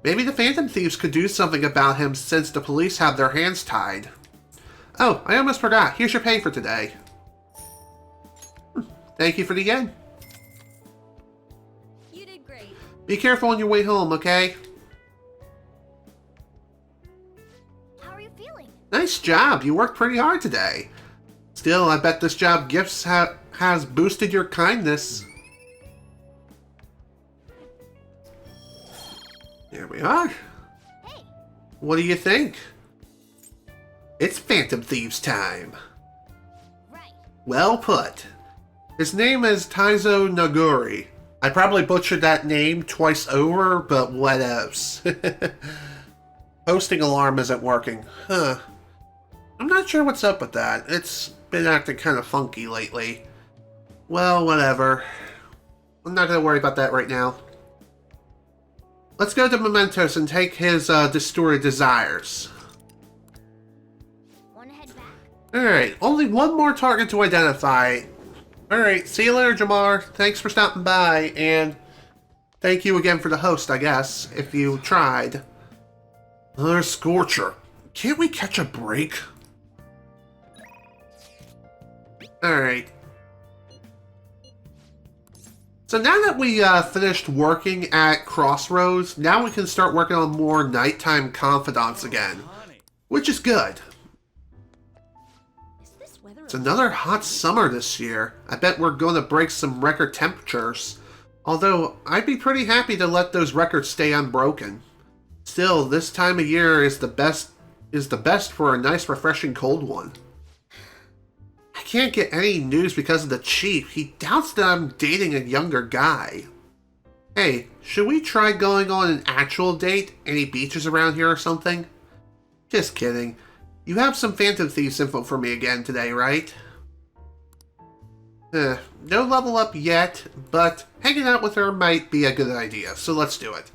Maybe the Phantom Thieves could do something about him since the police have their hands tied. Oh, I almost forgot. Here's your pay for today. Thank you for the yen. You did great. Be careful on your way home, okay? How are you feeling? Nice job. You worked pretty hard today. Still, I bet this job gifts has boosted your kindness. There we are. Hey, What do you think? It's Phantom Thieves time. right. Well put. His name is Taizo Naguri. I probably butchered that name twice over, but what else? Posting alarm isn't working. Huh. I'm not sure what's up with that. It's been acting kind of funky lately. Well, whatever. I'm not going to worry about that right now. Let's go to Mementos and take his distorted desires. Wanna head back? Alright, only one more target to identify. Alright, see you later, Jamar. Thanks for stopping by, and thank you again for the host, I guess, if you tried. Scorcher. Can't we catch a break? Alright. So now that we finished working at Crossroads, now we can start working on more nighttime confidants again, Honey. which is good. Is this weather It's another hot summer this year. I bet we're going to break some record temperatures. Although, I'd be pretty happy to let those records stay unbroken. Still, this time of year is the best for a nice refreshing cold one. I can't get any news because of the chief. He doubts that I'm dating a younger guy. Hey, should we try going on an actual date? Any beaches around here or something? Just kidding. You have some Phantom Thieves info for me again today, right? No level up yet, but hanging out with her might be a good idea, so let's do it.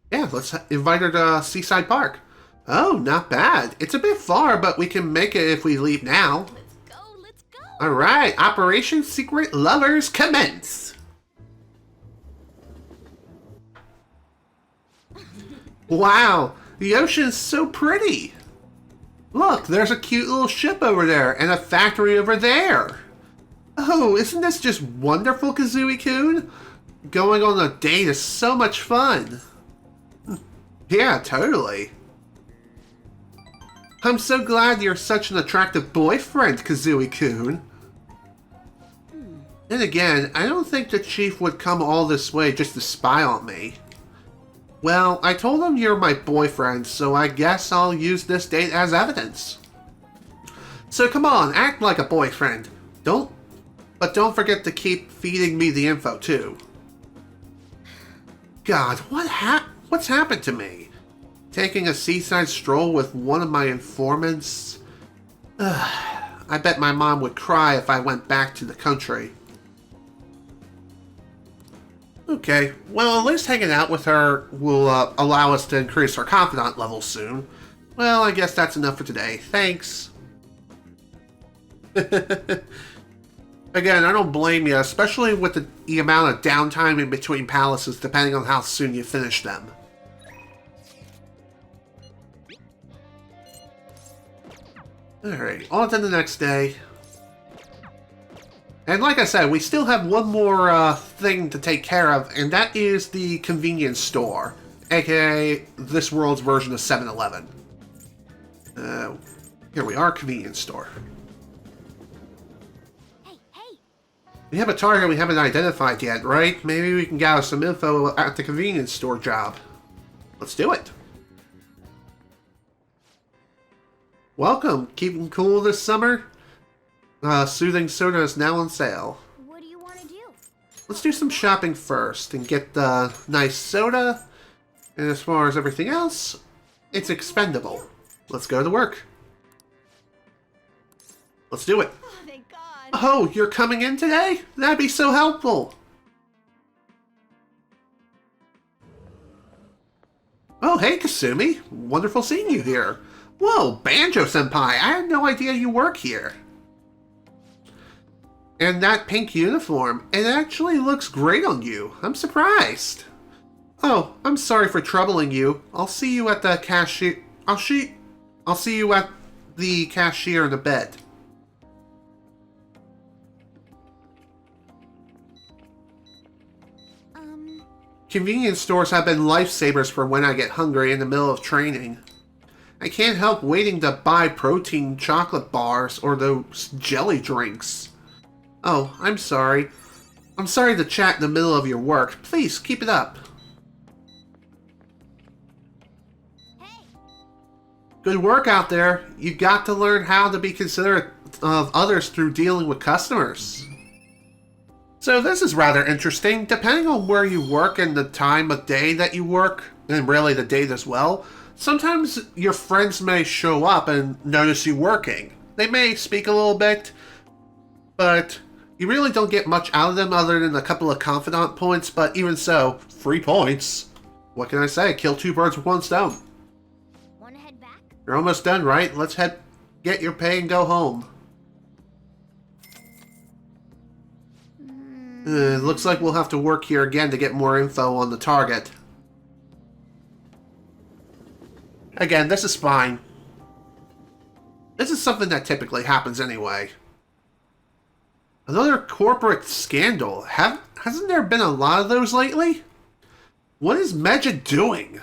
Yeah, let's invite her to Seaside Park. Oh, not bad. It's a bit far, but we can make it if we leave now. Let's go! Alright, Operation Secret Lovers commence! Wow, the ocean's so pretty! Look, there's a cute little ship over there, and a factory over there! Oh, isn't this just wonderful, Kazooie-kun? Going on a date is so much fun! Yeah, totally. I'm so glad you're such an attractive boyfriend, Kazooie-kun. Then again, I don't think the chief would come all this way just to spy on me. Well, I told him you're my boyfriend, so I guess I'll use this date as evidence. So come on, act like a boyfriend. But don't forget to keep feeding me the info too. God, what's happened to me? Taking a seaside stroll with one of my informants? I bet my mom would cry if I went back to the country. Okay, well, at least hanging out with her will allow us to increase our confidant level soon. Well, I guess that's enough for today. Thanks. Again, I don't blame you, especially with the amount of downtime in between palaces, depending on how soon you finish them. Alright, on to the next day. And like I said, we still have one more thing to take care of, and that is the convenience store, aka this world's version of 7-Eleven. Here we are, convenience store. Hey, hey! We have a target we haven't identified yet, right? Maybe we can gather some info at the convenience store job. Let's do it. Welcome. Keeping cool this summer? Soothing soda is now on sale. What do you want to do? Let's do some shopping first and get the nice soda. And as far as everything else, it's expendable. Let's go to work. Let's do it. Oh, thank God. Oh, you're coming in today? That'd be so helpful. Oh, hey, Kasumi. Wonderful seeing you here. Whoa, Banjo-senpai. I had no idea you work here. And that pink uniform, it actually looks great on you. I'm surprised. Oh, I'm sorry for troubling you. I'll see you at the cashier. I'll see you at the cashier in a bit. Convenience stores have been lifesavers for when I get hungry in the middle of training. I can't help waiting to buy protein chocolate bars or those jelly drinks. Oh, I'm sorry. I'm sorry to chat in the middle of your work. Please, keep it up. Hey! Good work out there. You got to learn how to be considerate of others through dealing with customers. So this is rather interesting. Depending on where you work and the time of day that you work, and really the date as well, sometimes your friends may show up and notice you working. They may speak a little bit, but you really don't get much out of them other than a couple of confidant points, but even so, free points. What can I say? Kill two birds with one stone. Want to head back? You're almost done, right? Let's get your pay and go home. Looks like we'll have to work here again to get more info on the target. Again, this is fine. This is something that typically happens anyway. Another corporate scandal. Hasn't there been a lot of those lately? What is Meja doing?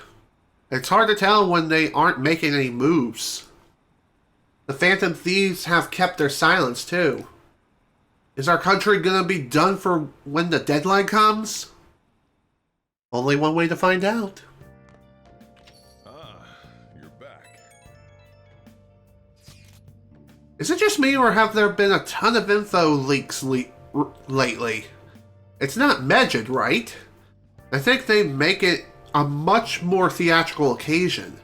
It's hard to tell when they aren't making any moves. The Phantom Thieves have kept their silence too. Is our country gonna be done for when the deadline comes? Only one way to find out. You're back. Is it just me, or have there been a ton of info leaks lately? It's not Megid, right? I think they make it a much more theatrical occasion.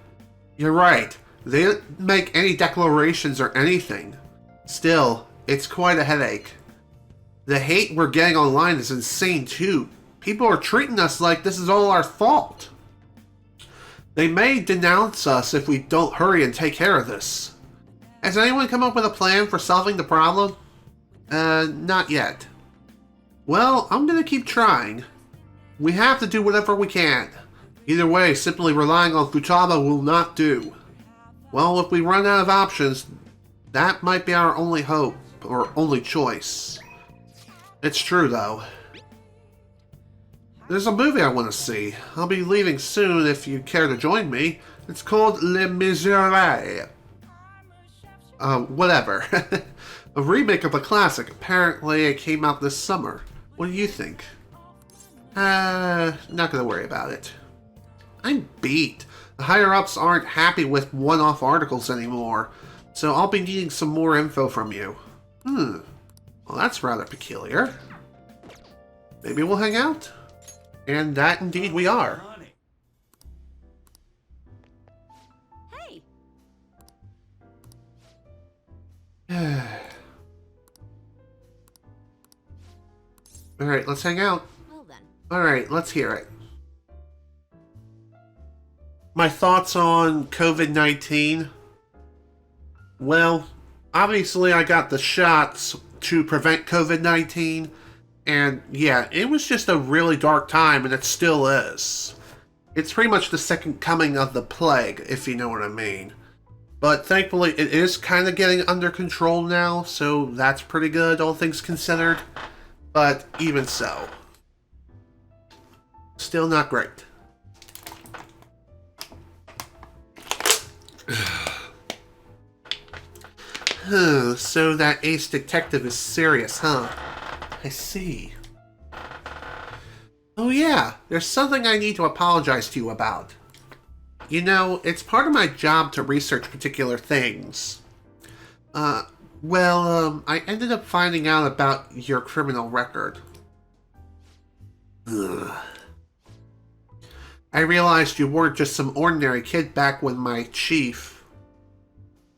You're right. They didn't make any declarations or anything. Still, it's quite a headache. The hate we're getting online is insane too. People are treating us like this is all our fault. They may denounce us if we don't hurry and take care of this. Has anyone come up with a plan for solving the problem? Not yet. Well, I'm gonna keep trying. We have to do whatever we can. Either way, simply relying on Futaba will not do. Well, if we run out of options, that might be our only hope, or only choice. It's true, though. There's a movie I want to see. I'll be leaving soon if you care to join me. It's called Les Miserables. Whatever. A remake of a classic. Apparently it came out this summer. What do you think? Not gonna worry about it. I'm beat. The higher-ups aren't happy with one-off articles anymore, so I'll be needing some more info from you. Well, that's rather peculiar. Maybe we'll hang out? And that indeed we are. Hey! Alright, let's hang out. Well then. Alright, let's hear it. My thoughts on COVID-19? Well, obviously I got the shots to prevent COVID-19, and yeah, it was just a really dark time, and it still is. It's pretty much the second coming of the plague, if you know what I mean. But thankfully, it is kind of getting under control now, so that's pretty good, all things considered. But even so, still not great. So that ace detective is serious, huh? I see. Oh yeah, there's something I need to apologize to you about. You know, it's part of my job to research particular things. I ended up finding out about your criminal record. Ugh. I realized you weren't just some ordinary kid back when my chief.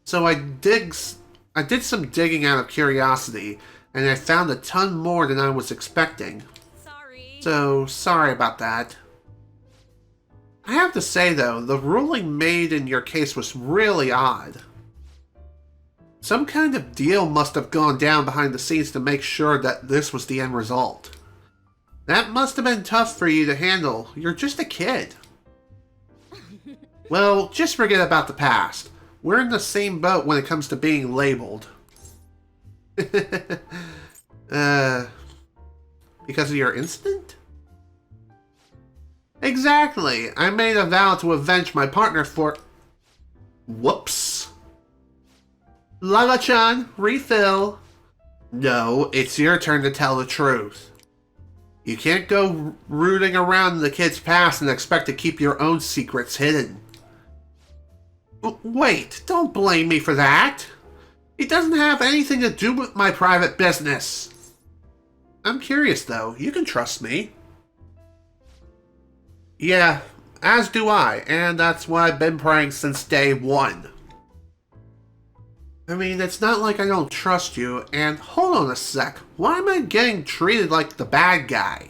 So I did some digging out of curiosity, and I found a ton more than I was expecting. Sorry. So, sorry about that. I have to say, though, the ruling made in your case was really odd. Some kind of deal must have gone down behind the scenes to make sure that this was the end result. That must have been tough for you to handle. You're just a kid. Well, just forget about the past. We're in the same boat when it comes to being labeled. Because of your incident? Exactly. I made a vow to avenge my partner for... Whoops. Lala-chan, refill. No, it's your turn to tell the truth. You can't go rooting around the kid's past and expect to keep your own secrets hidden. Wait, don't blame me for that. It doesn't have anything to do with my private business. I'm curious, though. You can trust me. Yeah, as do I, and that's what I've been praying since day one. I mean, it's not like I don't trust you, and hold on a sec, why am I getting treated like the bad guy?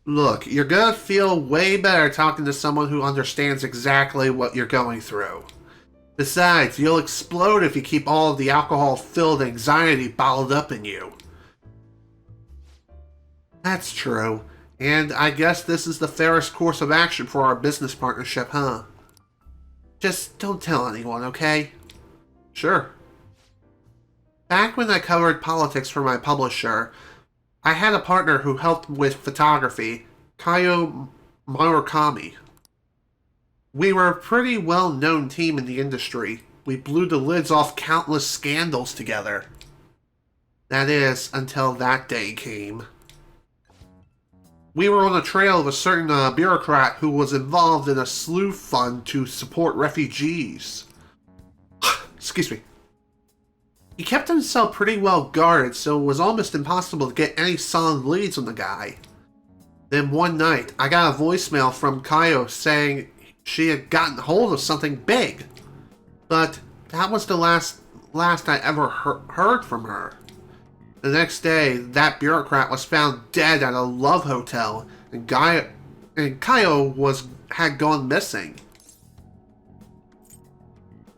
Look, you're gonna feel way better talking to someone who understands exactly what you're going through. Besides, you'll explode if you keep all of the alcohol-filled anxiety bottled up in you. That's true. And I guess this is the fairest course of action for our business partnership, huh? Just don't tell anyone, okay? Sure. Back when I covered politics for my publisher, I had a partner who helped with photography, Kaio Murakami. We were a pretty well-known team in the industry. We blew the lids off countless scandals together. That is, until that day came. We were on the trail of a certain bureaucrat who was involved in a sleuth fund to support refugees. Excuse me. He kept himself pretty well guarded, so it was almost impossible to get any solid leads on the guy. Then one night, I got a voicemail from Kaio saying she had gotten hold of something big. But that was the last I ever heard from her. The next day, that bureaucrat was found dead at a love hotel, and Kaio had gone missing.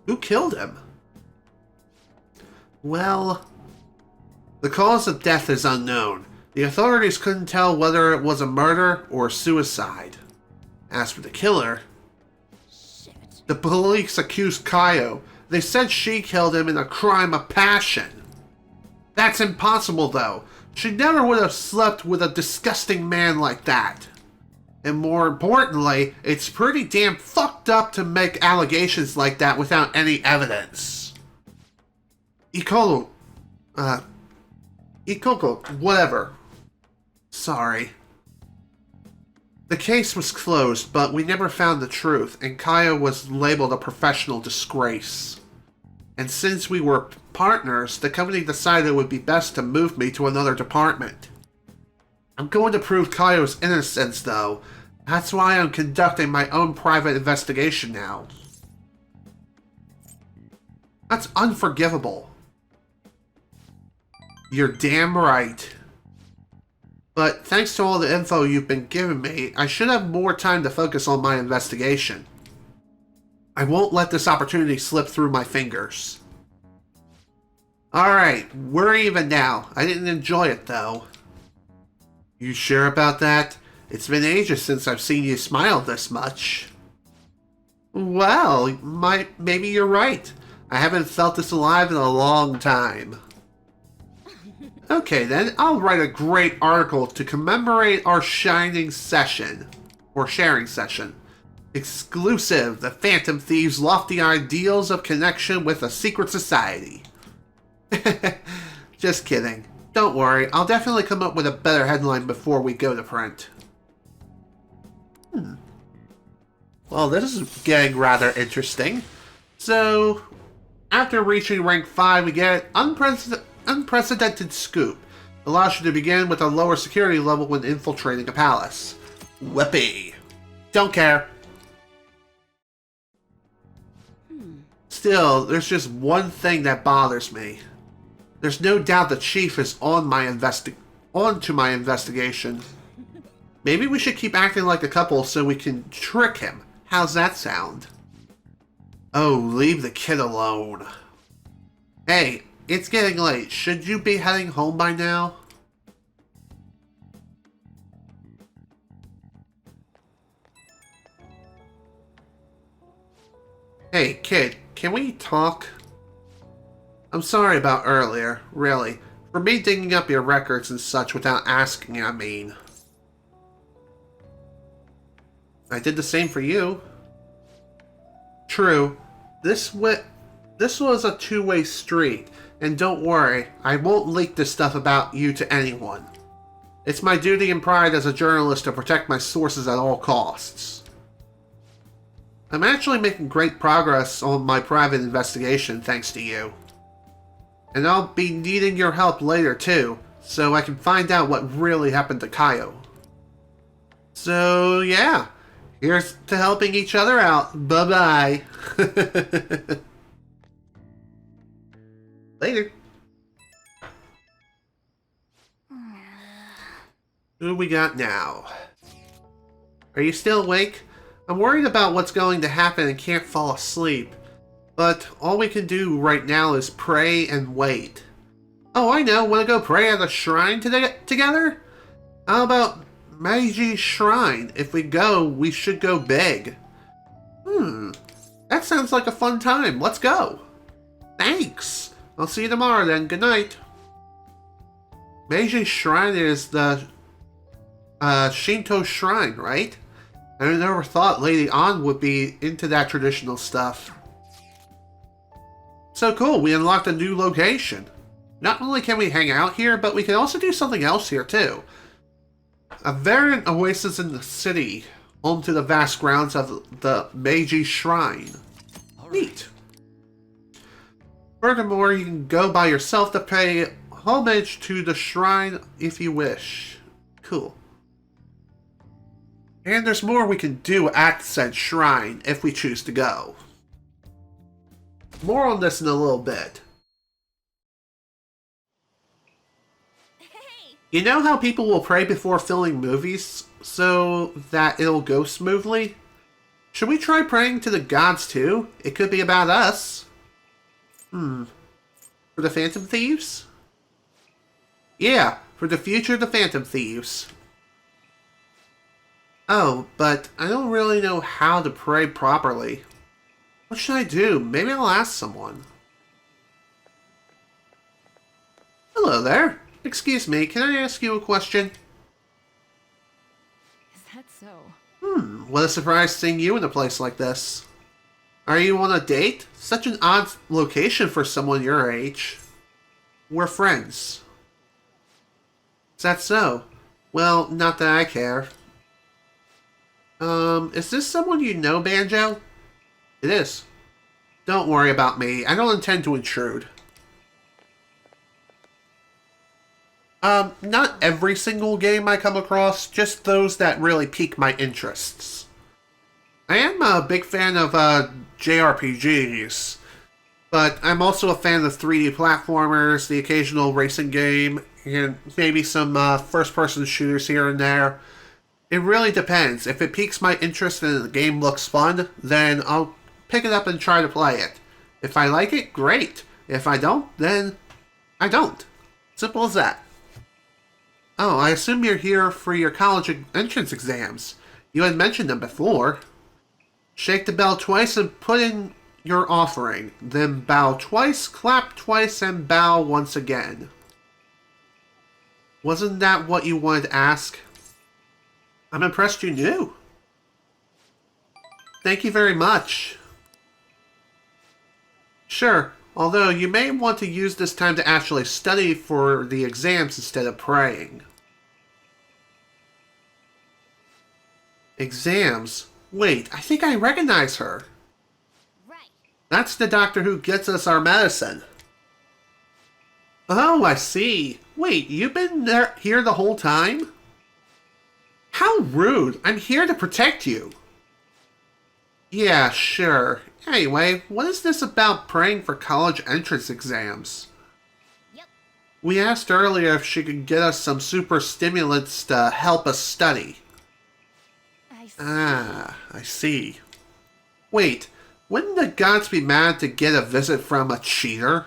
Who killed him? Well, the cause of death is unknown. The authorities couldn't tell whether it was a murder or suicide. As for the killer, Shit. the police accused Kaio. They said she killed him in a crime of passion. That's impossible, though. She never would have slept with a disgusting man like that. And more importantly, it's pretty damn fucked up to make allegations like that without any evidence. Ikoko, whatever. Sorry. The case was closed, but we never found the truth, and Kaio was labeled a professional disgrace. And since we were partners, the company decided it would be best to move me to another department. I'm going to prove Kaio's innocence, though. That's why I'm conducting my own private investigation now. That's unforgivable. You're damn right. But thanks to all the info you've been giving me, I should have more time to focus on my investigation. I won't let this opportunity slip through my fingers. Alright, we're even now. I didn't enjoy it, though. You sure about that? It's been ages since I've seen you smile this much. Well, maybe you're right. I haven't felt this alive in a long time. Okay then, I'll write a great article to commemorate our shining session. Or sharing session. Exclusive, the Phantom Thieves' lofty ideals of connection with a secret society. Just kidding. Don't worry, I'll definitely come up with a better headline before we go to print. Well, this is getting rather interesting. So, after reaching rank 5, we get unprecedented scoop. Allows you to begin with a lower security level when infiltrating a palace. Whippy. Don't care. Still, there's just one thing that bothers me. There's no doubt the chief is on to my investigation. Maybe we should keep acting like a couple so we can trick him. How's that sound? Oh, leave the kid alone. Hey, it's getting late. Should you be heading home by now? Hey, kid, can we talk? I'm sorry about earlier, really. For me digging up your records and such without asking, I mean. I did the same for you. True. This was a two-way street, and don't worry, I won't leak this stuff about you to anyone. It's my duty and pride as a journalist to protect my sources at all costs. I'm actually making great progress on my private investigation thanks to you. And I'll be needing your help later too, so I can find out what really happened to Kaio. So yeah, here's to helping each other out. Bye-bye. Later. Who we got now? Are you still awake? I'm worried about what's going to happen and can't fall asleep. But all we can do right now is pray and wait. Oh, I know. Want to go pray at a shrine together? How about Beijing Shrine? If we go, we should go big. That sounds like a fun time. Let's go. Thanks. I'll see you tomorrow then. Good night. Beijing Shrine is the Shinto shrine, right? I never thought Lady An would be into that traditional stuff. So cool, we unlocked a new location. Not only can we hang out here, but we can also do something else here too. A variant oasis in the city, home to the vast grounds of the Beijing Shrine. Neat. Furthermore, you can go by yourself to pay homage to the shrine if you wish. Cool. And there's more we can do at said shrine if we choose to go. More on this in a little bit. Hey! You know how people will pray before filming movies so that it'll go smoothly? Should we try praying to the gods too? It could be about us. For the Phantom Thieves? Yeah, for the future of the Phantom Thieves. Oh, but I don't really know how to pray properly. What should I do? Maybe I'll ask someone. Hello there. Excuse me, can I ask you a question? Is that so? What a surprise seeing you in a place like this. Are you on a date? Such an odd location for someone your age. We're friends. Is that so? Well, not that I care. Is this someone you know, Banjo? It is. Don't worry about me. I don't intend to intrude. Not every single game I come across, just those that really pique my interests. I am a big fan of, JRPGs, but I'm also a fan of 3D platformers, the occasional racing game, and maybe some, first-person shooters here and there. It really depends. If it piques my interest and the game looks fun, then I'll pick it up and try to play it. If I like it, great. If I don't, then I don't. Simple as that. Oh, I assume you're here for your college entrance exams. You had mentioned them before. Shake the bell twice and put in your offering. Then bow twice, clap twice, and bow once again. Wasn't that what you wanted to ask? I'm impressed you knew. Thank you very much. Sure, although you may want to use this time to actually study for the exams instead of praying. Exams? Wait, I think I recognize her. Right. That's the doctor who gets us our medicine. Oh, I see. Wait, you've been here the whole time? How rude. I'm here to protect you. Yeah, sure. Anyway, what is this about praying for college entrance exams? Yep. We asked earlier if she could get us some super stimulants to help us study. I see. Ah, I see. Wait, wouldn't the gods be mad to get a visit from a cheater?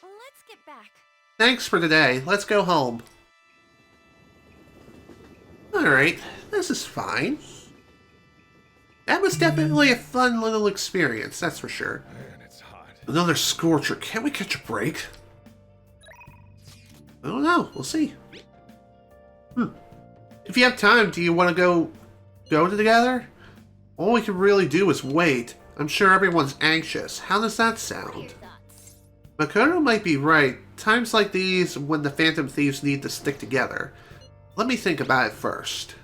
Let's get back. Thanks for today. Let's go home. Alright, this is fine. That was definitely a fun little experience, that's for sure. Man, it's hot. Another scorcher. Can't we catch a break? I don't know. We'll see. If you have time, do you want to go together? All we can really do is wait. I'm sure everyone's anxious. How does that What are your sound? thoughts? Makoto might be right. Times like these, when the Phantom Thieves need to stick together. Let me think about it first.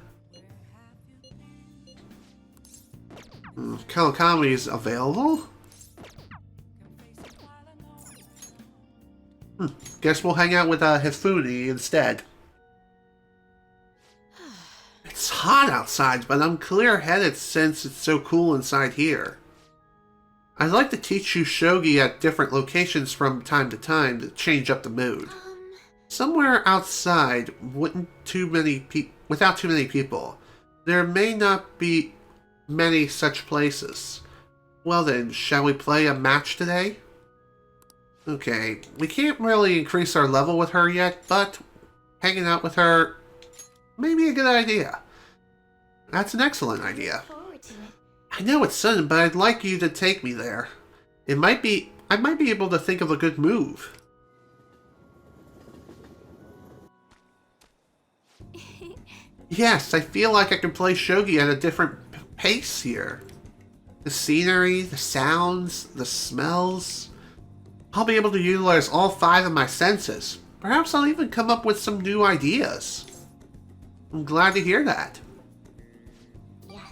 Kawakami is available? Guess we'll hang out with Hifune instead. It's hot outside, but I'm clear-headed since it's so cool inside here. I'd like to teach you shogi at different locations from time to time to change up the mood. Somewhere outside, without too many people. There may not be many such places. Well then, shall we play a match today? Okay, we can't really increase our level with her yet, but hanging out with her may be a good idea. That's an excellent idea. Forward to it. I know it's sudden, but I'd like you to take me there. I might be able to think of a good move. Yes, I feel like I can play shogi at a different pace here. The scenery, the sounds, the smells. I'll be able to utilize all 5 of my senses. Perhaps I'll even come up with some new ideas. I'm glad to hear that. Yes.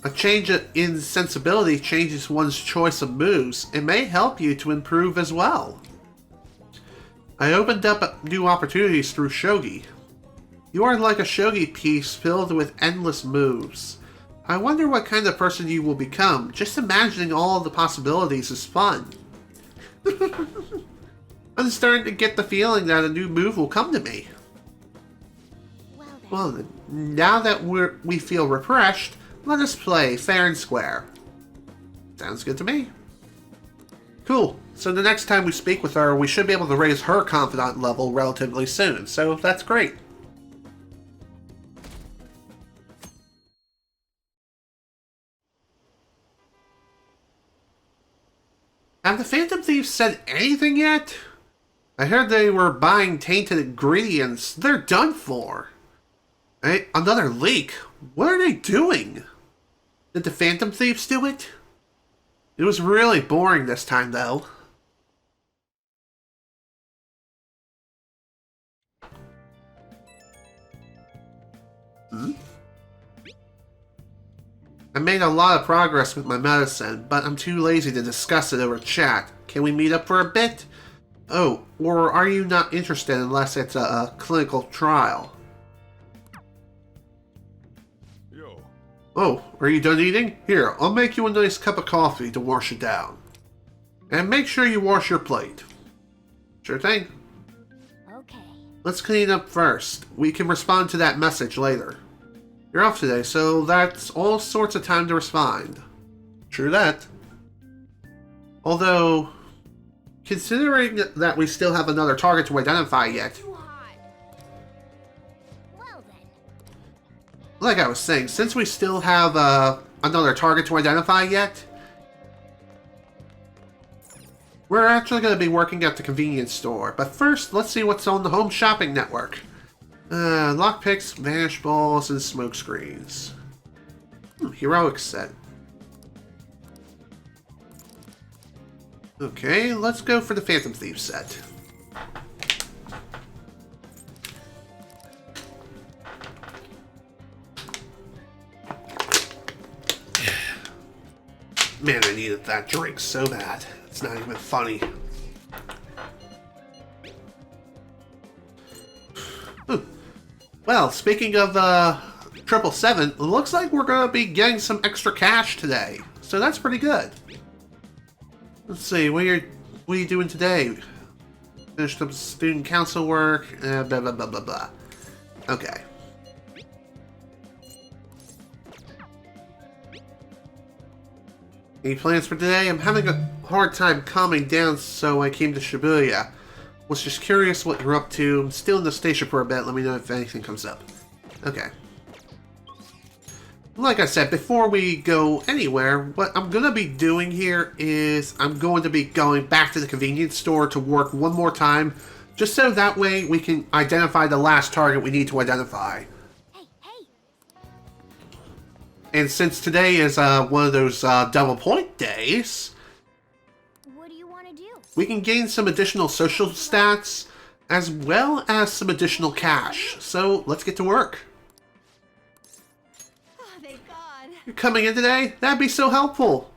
A change in sensibility changes one's choice of moves. It may help you to improve as well. I opened up new opportunities through shogi. You are like a shogi piece filled with endless moves. I wonder what kind of person you will become. Just imagining all the possibilities is fun. I'm starting to get the feeling that a new move will come to me. Well then. Well then, now that we feel refreshed, let us play fair and square. Sounds good to me. Cool. So the next time we speak with her, we should be able to raise her confidant level relatively soon. So that's great. Have the Phantom Thieves said anything yet? I heard they were buying tainted ingredients. They're done for. Hey, another leak? What are they doing? Did the Phantom Thieves do it? It was really boring this time, though. I made a lot of progress with my medicine, but I'm too lazy to discuss it over chat. Can we meet up for a bit? Oh, or are you not interested unless it's a clinical trial? Yo, Oh, are you done eating? Here, I'll make you a nice cup of coffee to wash it down. And make sure you wash your plate. Sure thing. Okay. Let's clean up first. We can respond to that message later. You're off today, so that's all sorts of time to respond. True that. Although, considering that we still have another target to identify yet, Too hot. Well then. like I was saying, since we still have another target to identify yet. We're actually going to be working at the convenience store, but first, let's see what's on the home shopping network. Lockpicks, vanish balls, and smoke screens. Heroic set. Okay, let's go for the Phantom Thief set. Man, I needed that drink so bad. It's not even funny. Well, speaking of 777, it looks like we're going to be getting some extra cash today. So that's pretty good. Let's see, what are you doing today? Finished some student council work, blah, blah, blah, blah, blah. Okay. Any plans for today? I'm having a hard time calming down, so I came to Shibuya. Was just curious what you're up to. I'm still in the station for a bit. Let me know if anything comes up. Okay. Like I said, before we go anywhere, what I'm going to be doing here is I'm going to be going back to the convenience store to work one more time, just so that way we can identify the last target we need to identify. And since today is one of those double point days, What do you want to do? we can gain some additional social stats as well as some additional cash. So let's get to work. Oh, thank God. You're coming in today? That'd be so helpful.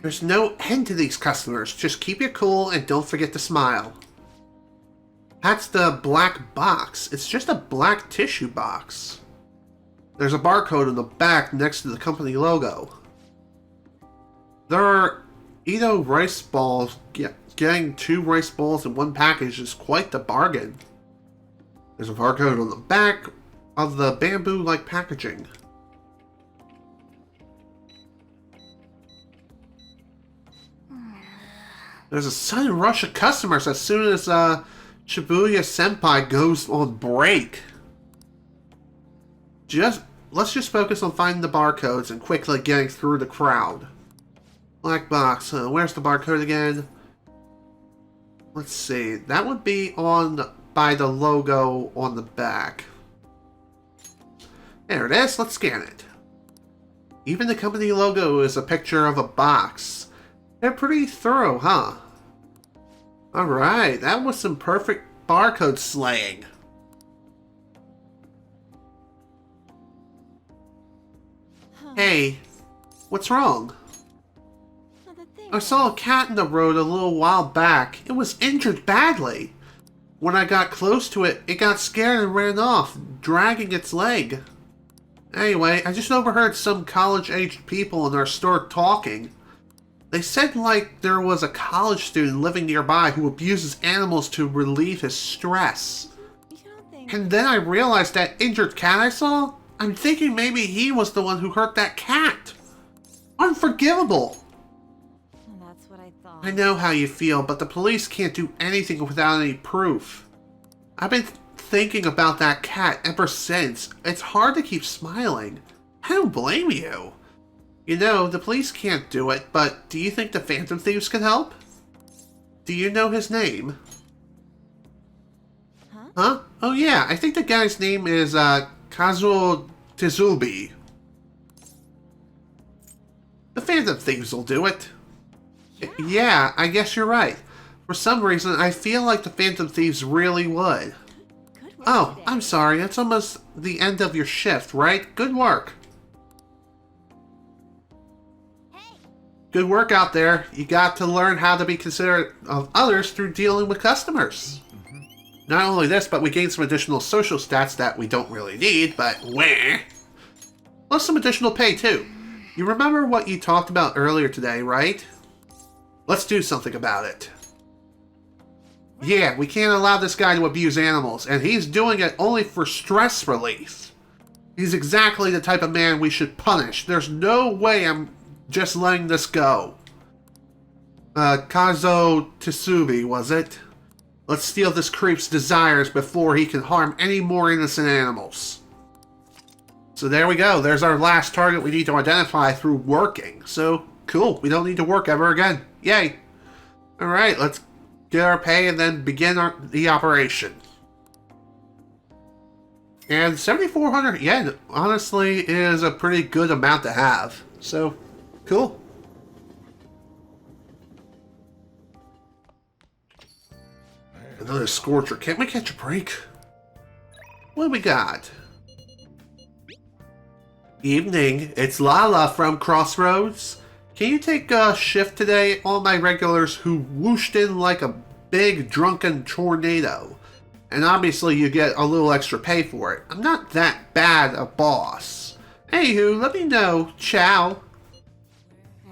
There's no end to these customers. Just keep your cool and don't forget to smile. That's the black box. It's just a black tissue box. There's a barcode on the back next to the company logo. There are Edo rice balls. Getting 2 rice balls in one package is quite the bargain. There's a barcode on the back of the bamboo-like packaging. There's a sudden rush of customers as soon as Shibuya Senpai goes on break. Let's just focus on finding the barcodes and quickly getting through the crowd. Black box. Where's the barcode again? Let's see. That would be by the logo on the back. There it is. Let's scan it. Even the company logo is a picture of a box. They're pretty thorough, huh? Alright, that was some perfect barcode slaying. Hey, what's wrong? I saw a cat in the road a little while back. It was injured badly. When I got close to it, it got scared and ran off, dragging its leg. Anyway, I just overheard some college-aged people in our store talking. They said like there was a college student living nearby who abuses animals to relieve his stress. And then I realized that injured cat I saw? I'm thinking maybe he was the one who hurt that cat. Unforgivable. That's what I thought. I know how you feel, but the police can't do anything without any proof. I've been thinking about that cat ever since. It's hard to keep smiling. I don't blame you. You know, the police can't do it, but do you think the Phantom Thieves can help? Do you know his name? Huh? Oh yeah, I think the guy's name is Kazuo Tezubi. The Phantom Thieves will do it. Yeah, I guess you're right. For some reason, I feel like the Phantom Thieves really would. Oh, I'm sorry. It's almost the end of your shift, right? Good work. Good work out there. You got to learn how to be considerate of others through dealing with customers. Not only this, but we gained some additional social stats that we don't really need, but weh. Plus some additional pay too. You remember what you talked about earlier today, right? Let's do something about it. Yeah, we can't allow this guy to abuse animals, and he's doing it only for stress relief. He's exactly the type of man we should punish. There's no way I'm just letting this go. Kazo Tsubi, was it? Let's steal this creep's desires before he can harm any more innocent animals. So there we go. There's our last target we need to identify through working. So, cool. We don't need to work ever again. Yay. Alright, let's get our pay and then begin the operation. And 7,400 yen, honestly, is a pretty good amount to have. So, cool. Another Scorcher. Can't we catch a break? What do we got? Evening. It's Lala from Crossroads. Can you take a shift today? All my regulars who whooshed in like a big drunken tornado. And obviously you get a little extra pay for it. I'm not that bad a boss. Anywho, let me know. Ciao.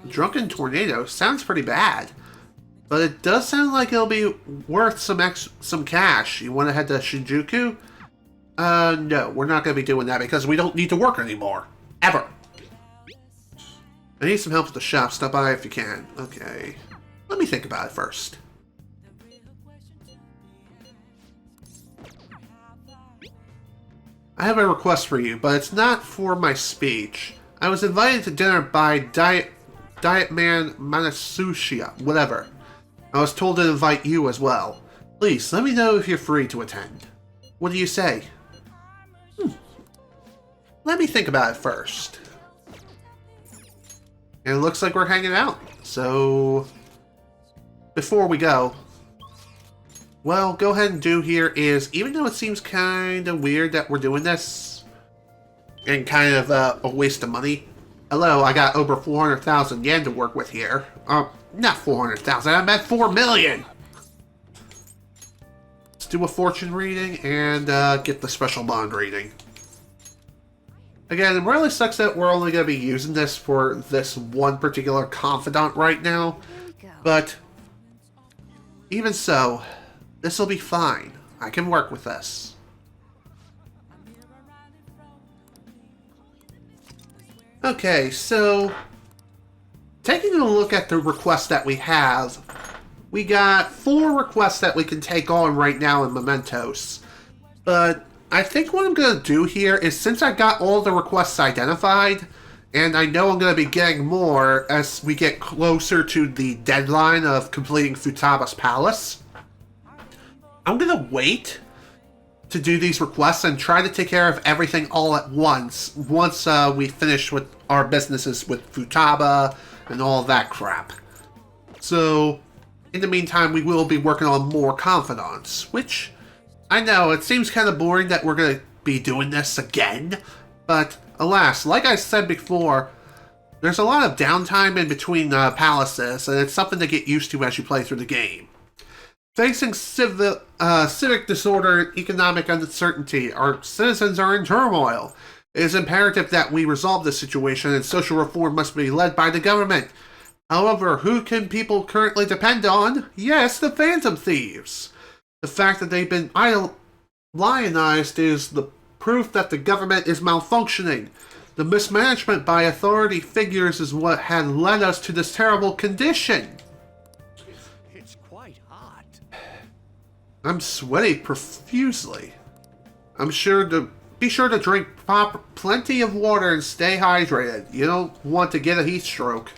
Drunken tornado sounds pretty bad. But it does sound like it'll be worth some cash. You want to head to Shinjuku? No, we're not going to be doing that because we don't need to work anymore. Ever. I need some help at the shop. Stop by if you can. Okay. Let me think about it first. I have a request for you, but it's not for my speech. I was invited to dinner by Diet Man Manasushia, whatever. I was told to invite you as well. Please, let me know if you're free to attend. What do you say? Let me think about it first. And it looks like we're hanging out. So, before we go, well, go ahead and do here is, even though it seems kind of weird that we're doing this, and kind of a waste of money. Hello, I got over 400,000 yen to work with here. Not 400,000, I meant 4 million! Let's do a fortune reading and get the special bond reading. Again, it really sucks that we're only going to be using this for this one particular confidant right now. But, even so, this will be fine. I can work with this. Okay, so taking a look at the requests that we have, we got 4 requests that we can take on right now in Mementos. But I think what I'm going to do here is, since I got all the requests identified, and I know I'm going to be getting more as we get closer to the deadline of completing Futaba's Palace, I'm going to wait to do these requests and try to take care of everything all at once we finish with our businesses with Futaba and all that crap. So, in the meantime, we will be working on more Confidants, which, I know, it seems kind of boring that we're going to be doing this again, but alas, like I said before, there's a lot of downtime in between palaces, and it's something to get used to as you play through the game. Facing civic disorder and economic uncertainty, our citizens are in turmoil. It is imperative that we resolve this situation, and social reform must be led by the government. However, who can people currently depend on? Yes, the Phantom Thieves. The fact that they've been lionized is the proof that the government is malfunctioning. The mismanagement by authority figures is what had led us to this terrible condition. It's quite hot. I'm sweating profusely. Be sure to drink plenty of water and stay hydrated. You don't want to get a heat stroke.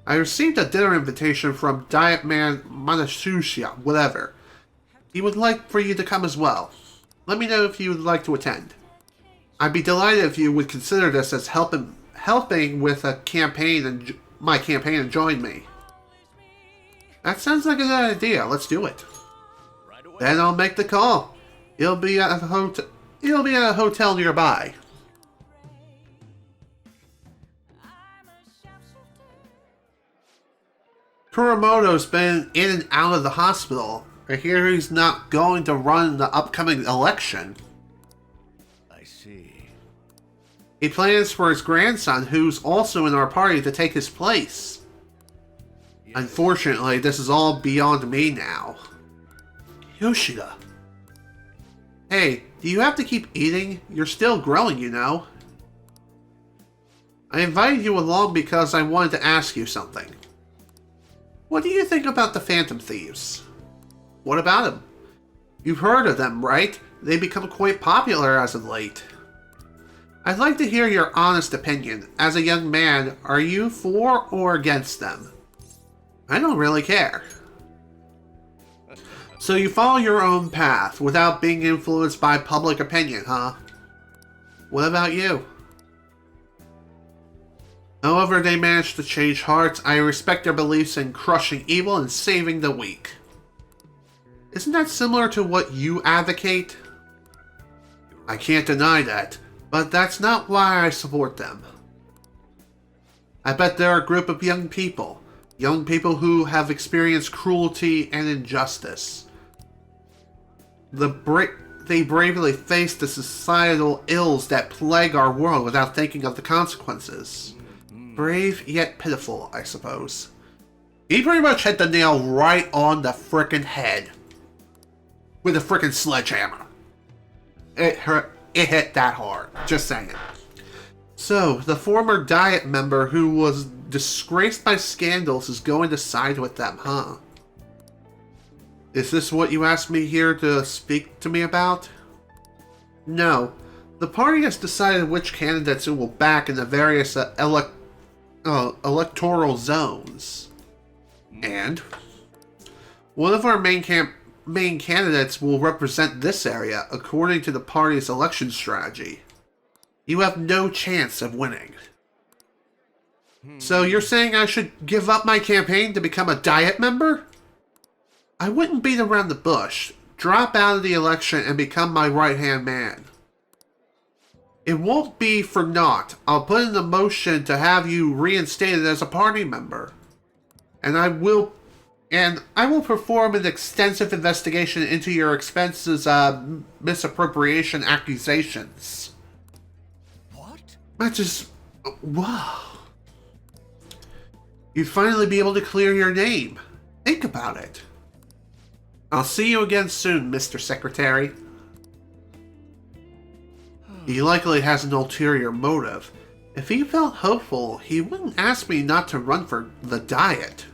I received a dinner invitation from Diet Man Manasushia, whatever. He would like for you to come as well. Let me know if you would like to attend. I'd be delighted if you would consider this as helping with a campaign and my campaign and join me. That sounds like a good idea. Let's do it. Right away. Then I'll make the call. It'll be at a hotel nearby. Kuramoto's been in and out of the hospital. I hear he's not going to run the upcoming election. I see. He plans for his grandson, who's also in our party, to take his place. Yes. Unfortunately, this is all beyond me now. Yoshida. Hey, do you have to keep eating? You're still growing, you know. I invited you along because I wanted to ask you something. What do you think about the Phantom Thieves? What about them? You've heard of them, right? They become quite popular as of late. I'd like to hear your honest opinion. As a young man, are you for or against them? I don't really care. So you follow your own path without being influenced by public opinion, huh? What about you? However they manage to change hearts, I respect their beliefs in crushing evil and saving the weak. Isn't that similar to what you advocate? I can't deny that, but that's not why I support them. I bet they're a group of young people who have experienced cruelty and injustice. They bravely face the societal ills that plague our world without thinking of the consequences. Brave yet pitiful, I suppose. He pretty much hit the nail right on the frickin' head. With a frickin' sledgehammer. It hit that hard. Just saying. So, the former Diet member who was disgraced by scandals is going to side with them, huh? Is this what you asked me here to speak to me about? No. The party has decided which candidates it will back in the various electoral zones. And one of our main candidates will represent this area according to the party's election strategy. You have no chance of winning. So you're saying I should give up my campaign to become a Diet member? I wouldn't beat around the bush. Drop out of the election and become my right-hand man. It won't be for naught. I'll put in a motion to have you reinstated as a party member. And I will perform an extensive investigation into your expenses, misappropriation accusations. What? That just... wow. You'd finally be able to clear your name. Think about it. I'll see you again soon, Mr. Secretary. He likely has an ulterior motive. If he felt hopeful, he wouldn't ask me not to run for the Diet.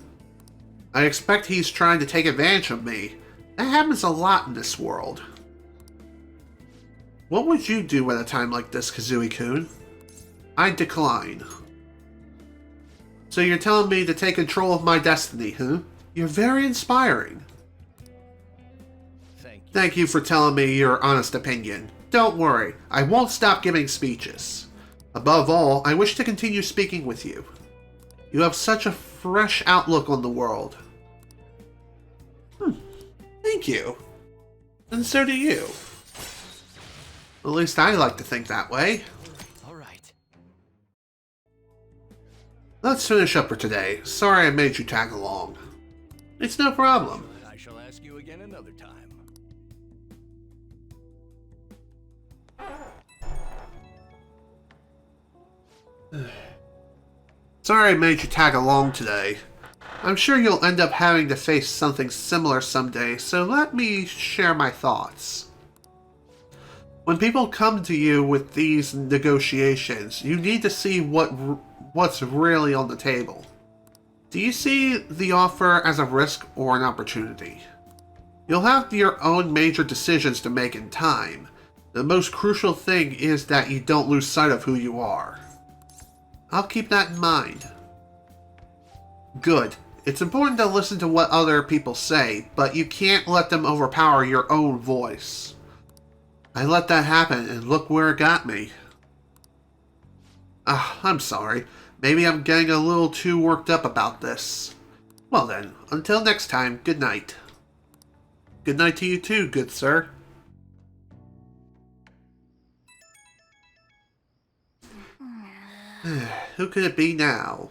I expect he's trying to take advantage of me. That happens a lot in this world. What would you do at a time like this, Kazooie-kun? I'd decline. So you're telling me to take control of my destiny, huh? You're very inspiring. Thank you for telling me your honest opinion. Don't worry, I won't stop giving speeches. Above all, I wish to continue speaking with you. You have such a fresh outlook on the world. Thank you. And so do you. At least I like to think that way. All right. Let's finish up for today. Sorry I made you tag along. It's no problem. I shall ask you again another time. Sorry I made you tag along today. I'm sure you'll end up having to face something similar someday, so let me share my thoughts. When people come to you with these negotiations, you need to see what's really on the table. Do you see the offer as a risk or an opportunity? You'll have your own major decisions to make in time. The most crucial thing is that you don't lose sight of who you are. I'll keep that in mind. Good. It's important to listen to what other people say, but you can't let them overpower your own voice. I let that happen, and look where it got me. I'm sorry. Maybe I'm getting a little too worked up about this. Well then, until next time, good night. Good night to you too, good sir. Who could it be now?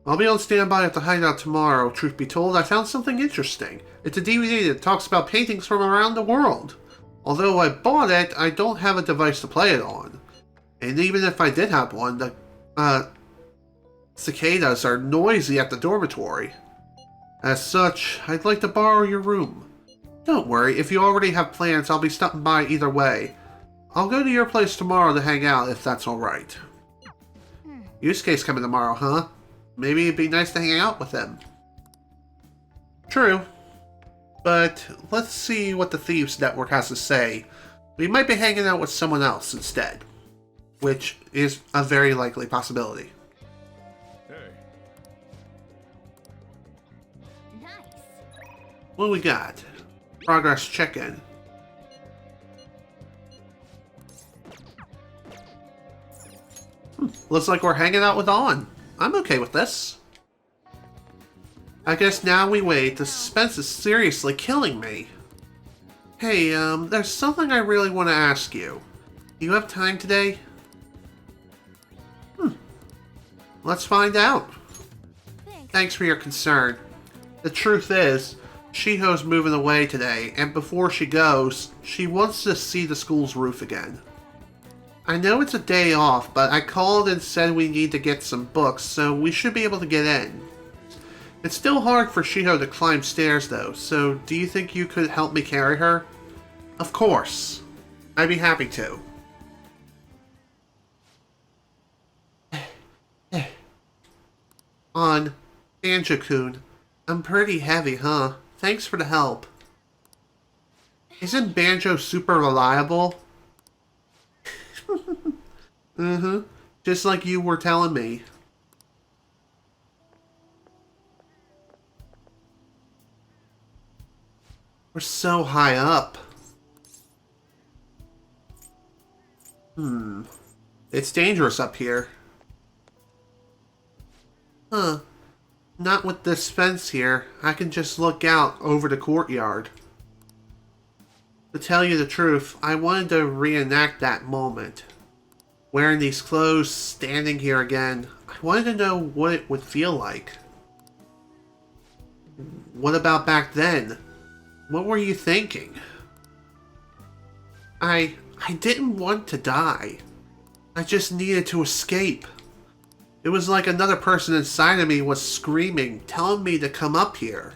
I'll be on standby at the hideout tomorrow. Truth be told, I found something interesting. It's a DVD that talks about paintings from around the world. Although I bought it, I don't have a device to play it on. And even if I did have one, the cicadas are noisy at the dormitory. As such, I'd like to borrow your room. Don't worry, if you already have plans, I'll be stopping by either way. I'll go to your place tomorrow to hang out, if that's alright. Yusuke's coming tomorrow, huh? Maybe it'd be nice to hang out with him. True. But let's see what the Thieves Network has to say. We might be hanging out with someone else instead, which is a very likely possibility. Hey. Nice. What do we got? Progress check-in. Looks like we're hanging out with On. I'm okay with this. I guess now we wait. The suspense is seriously killing me. Hey, there's something I really want to ask you. Do you have time today? Let's find out. Thanks for your concern. The truth is, Shiho's moving away today, and before she goes, she wants to see the school's roof again. I know it's a day off, but I called and said we need to get some books, so we should be able to get in. It's still hard for Shiho to climb stairs though, so do you think you could help me carry her? Of course. I'd be happy to. On Banjo-kun, I'm pretty heavy, huh? Thanks for the help. Isn't Banjo super reliable? Just like you were telling me. We're so high up. It's dangerous up here. Huh. Not with this fence here. I can just look out over the courtyard. To tell you the truth, I wanted to reenact that moment. Wearing these clothes, standing here again. I wanted to know what it would feel like. What about back then? What were you thinking? I didn't want to die. I just needed to escape. It was like another person inside of me was screaming, telling me to come up here.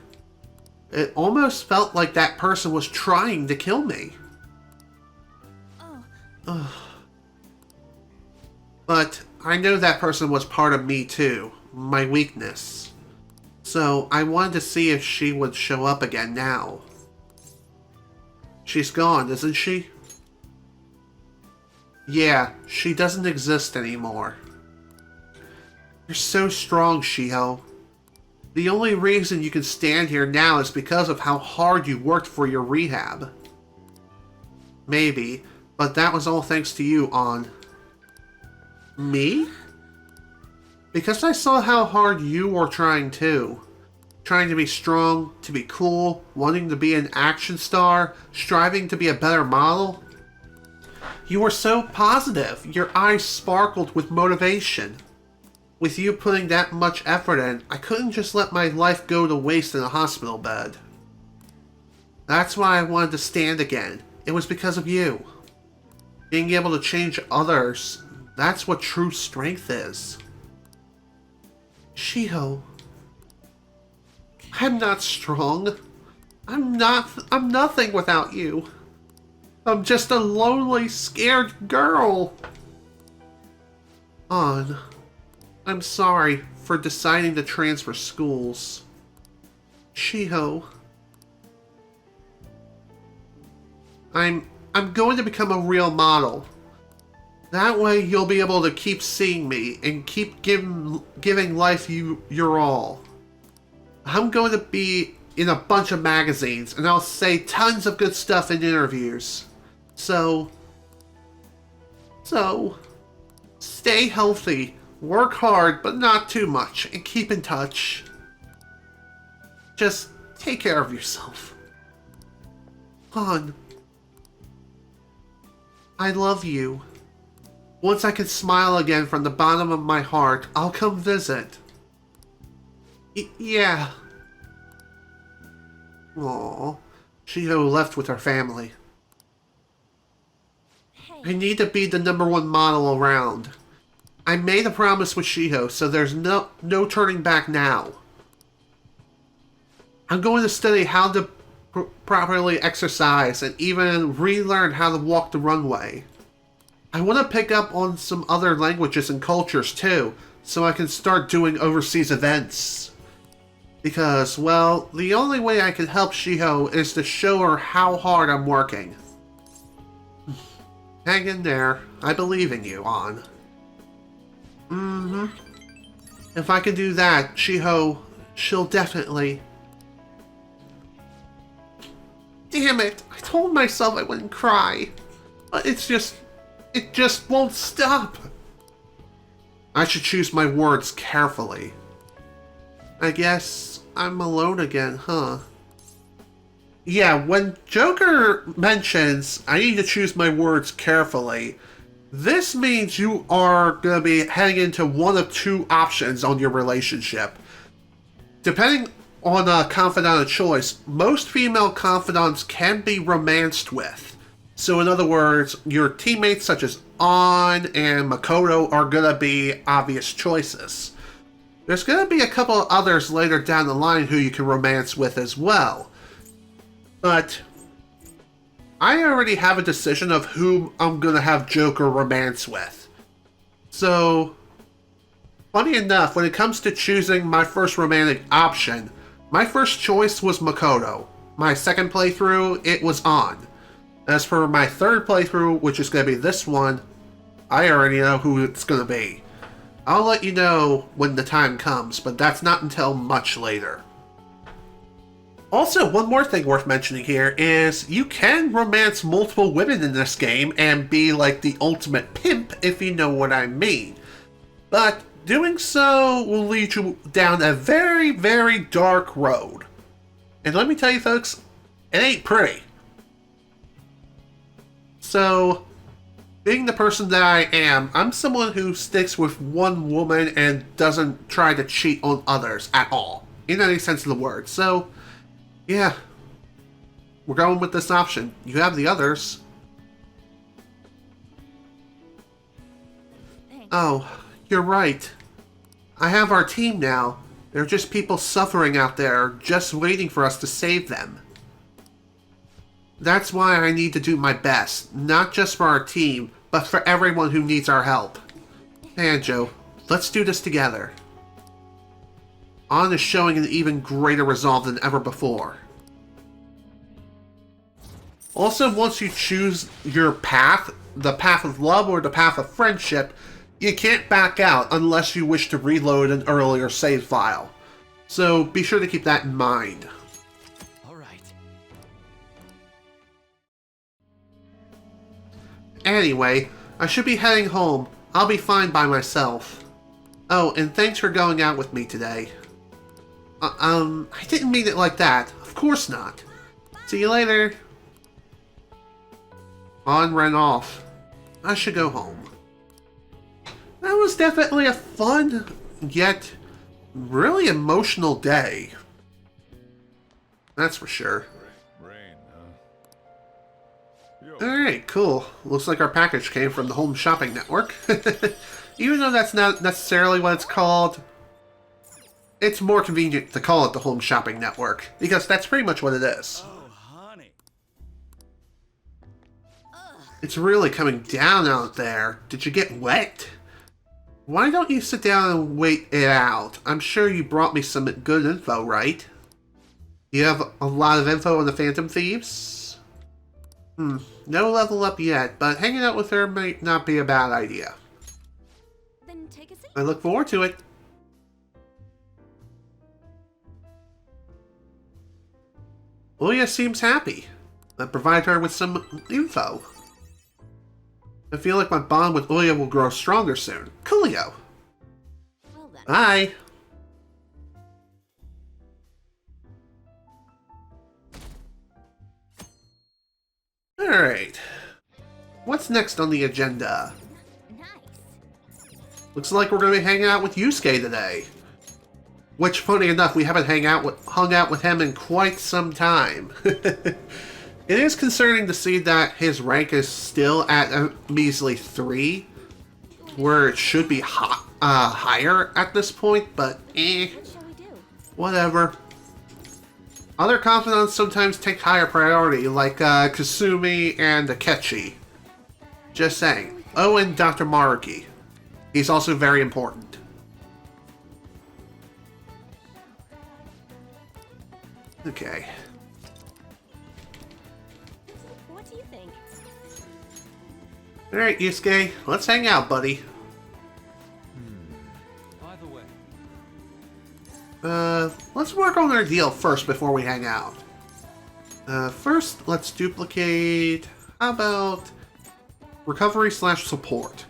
It almost felt like that person was trying to kill me. But I know that person was part of me too, my weakness. So I wanted to see if she would show up again now. She's gone, isn't she? Yeah, she doesn't exist anymore. You're so strong, Shiho. The only reason you can stand here now is because of how hard you worked for your rehab. Maybe, but that was all thanks to you, On. Me? Because I saw how hard you were trying too. Trying to be strong, to be cool, wanting to be an action star, striving to be a better model. You were so positive. Your eyes sparkled with motivation. With you putting that much effort in, I couldn't just let my life go to waste in a hospital bed. That's why I wanted to stand again. It was because of you. Being able to change others, that's what true strength is. Shiho. I'm not strong. I'm nothing without you. I'm just a lonely, scared girl. On. I'm sorry for deciding to transfer schools. Shiho. I'm going to become a real model. That way you'll be able to keep seeing me and keep giving life your all. I'm going to be in a bunch of magazines and I'll say tons of good stuff in interviews. So, stay healthy, work hard, but not too much, and keep in touch. Just take care of yourself. Han, I love you. Once I can smile again from the bottom of my heart, I'll come visit. Yeah. Aww. Shiho left with her family. I need to be the #1 model around. I made a promise with Shiho, so there's no turning back now. I'm going to study how to properly exercise and even relearn how to walk the runway. I want to pick up on some other languages and cultures too, so I can start doing overseas events. Because, well, the only way I can help Shiho is to show her how hard I'm working. Hang in there. I believe in you, An. If I can do that, Shiho, she'll definitely... Damn it! I told myself I wouldn't cry. But it just won't stop. I should choose my words carefully. I guess I'm alone again, huh? Yeah, when Joker mentions I need to choose my words carefully, this means you are going to be heading into one of two options on your relationship. Depending on a confidant of choice, most female confidants can be romanced with. So in other words, your teammates such as An and Makoto are going to be obvious choices. There's going to be a couple of others later down the line who you can romance with as well. But I already have a decision of whom I'm going to have Joker romance with. So, funny enough, when it comes to choosing my first romantic option, my first choice was Makoto. My second playthrough, it was An. As for my third playthrough, which is going to be this one, I already know who it's going to be. I'll let you know when the time comes, but that's not until much later. Also, one more thing worth mentioning here is you can romance multiple women in this game and be like the ultimate pimp, if you know what I mean. But doing so will lead you down a very, very dark road. And let me tell you folks, it ain't pretty. So, being the person that I am, I'm someone who sticks with one woman and doesn't try to cheat on others at all, in any sense of the word. So, yeah, we're going with this option. You have the others. Thanks. Oh, you're right. I have our team now. They're just people suffering out there, just waiting for us to save them. That's why I need to do my best, not just for our team, but for everyone who needs our help. Banjo, let's do this together. An is showing an even greater resolve than ever before. Also, once you choose your path, the path of love or the path of friendship, you can't back out unless you wish to reload an earlier save file. So be sure to keep that in mind. All right. Anyway, I should be heading home. I'll be fine by myself. Oh, and thanks for going out with me today. I didn't mean it like that. Of course not. See you later. An ran off. I should go home. That was definitely a fun, yet really emotional day. That's for sure. Rain, huh? Yo. Alright, cool. Looks like our package came from the Home Shopping Network. Even though that's not necessarily what it's called, it's more convenient to call it the Home Shopping Network, because that's pretty much what it is. Oh, honey. It's really coming down out there. Did you get wet? Why don't you sit down and wait it out? I'm sure you brought me some good info, right? You have a lot of info on the Phantom Thieves? No level up yet, but hanging out with her might not be a bad idea. Then take a seat. I look forward to it. Uya seems happy. I provide her with some info. I feel like my bond with Uya will grow stronger soon. Coolio. Well then. Bye. Alright. What's next on the agenda? Nice. Looks like we're going to be hanging out with Yusuke today. Which, funny enough, we haven't hung out with him in quite some time. It is concerning to see that his rank is still at a measly 3, where it should be higher at this point, but What shall we do? whatever. Other confidants sometimes take higher priority, like Kasumi and Akechi. Just saying. Oh, and Dr. Maruki. He's also very important. Okay. What do you think? Alright, Yusuke, let's hang out, buddy. By the way, Let's work on our deal first before we hang out. First, let's duplicate... How about... recovery / support.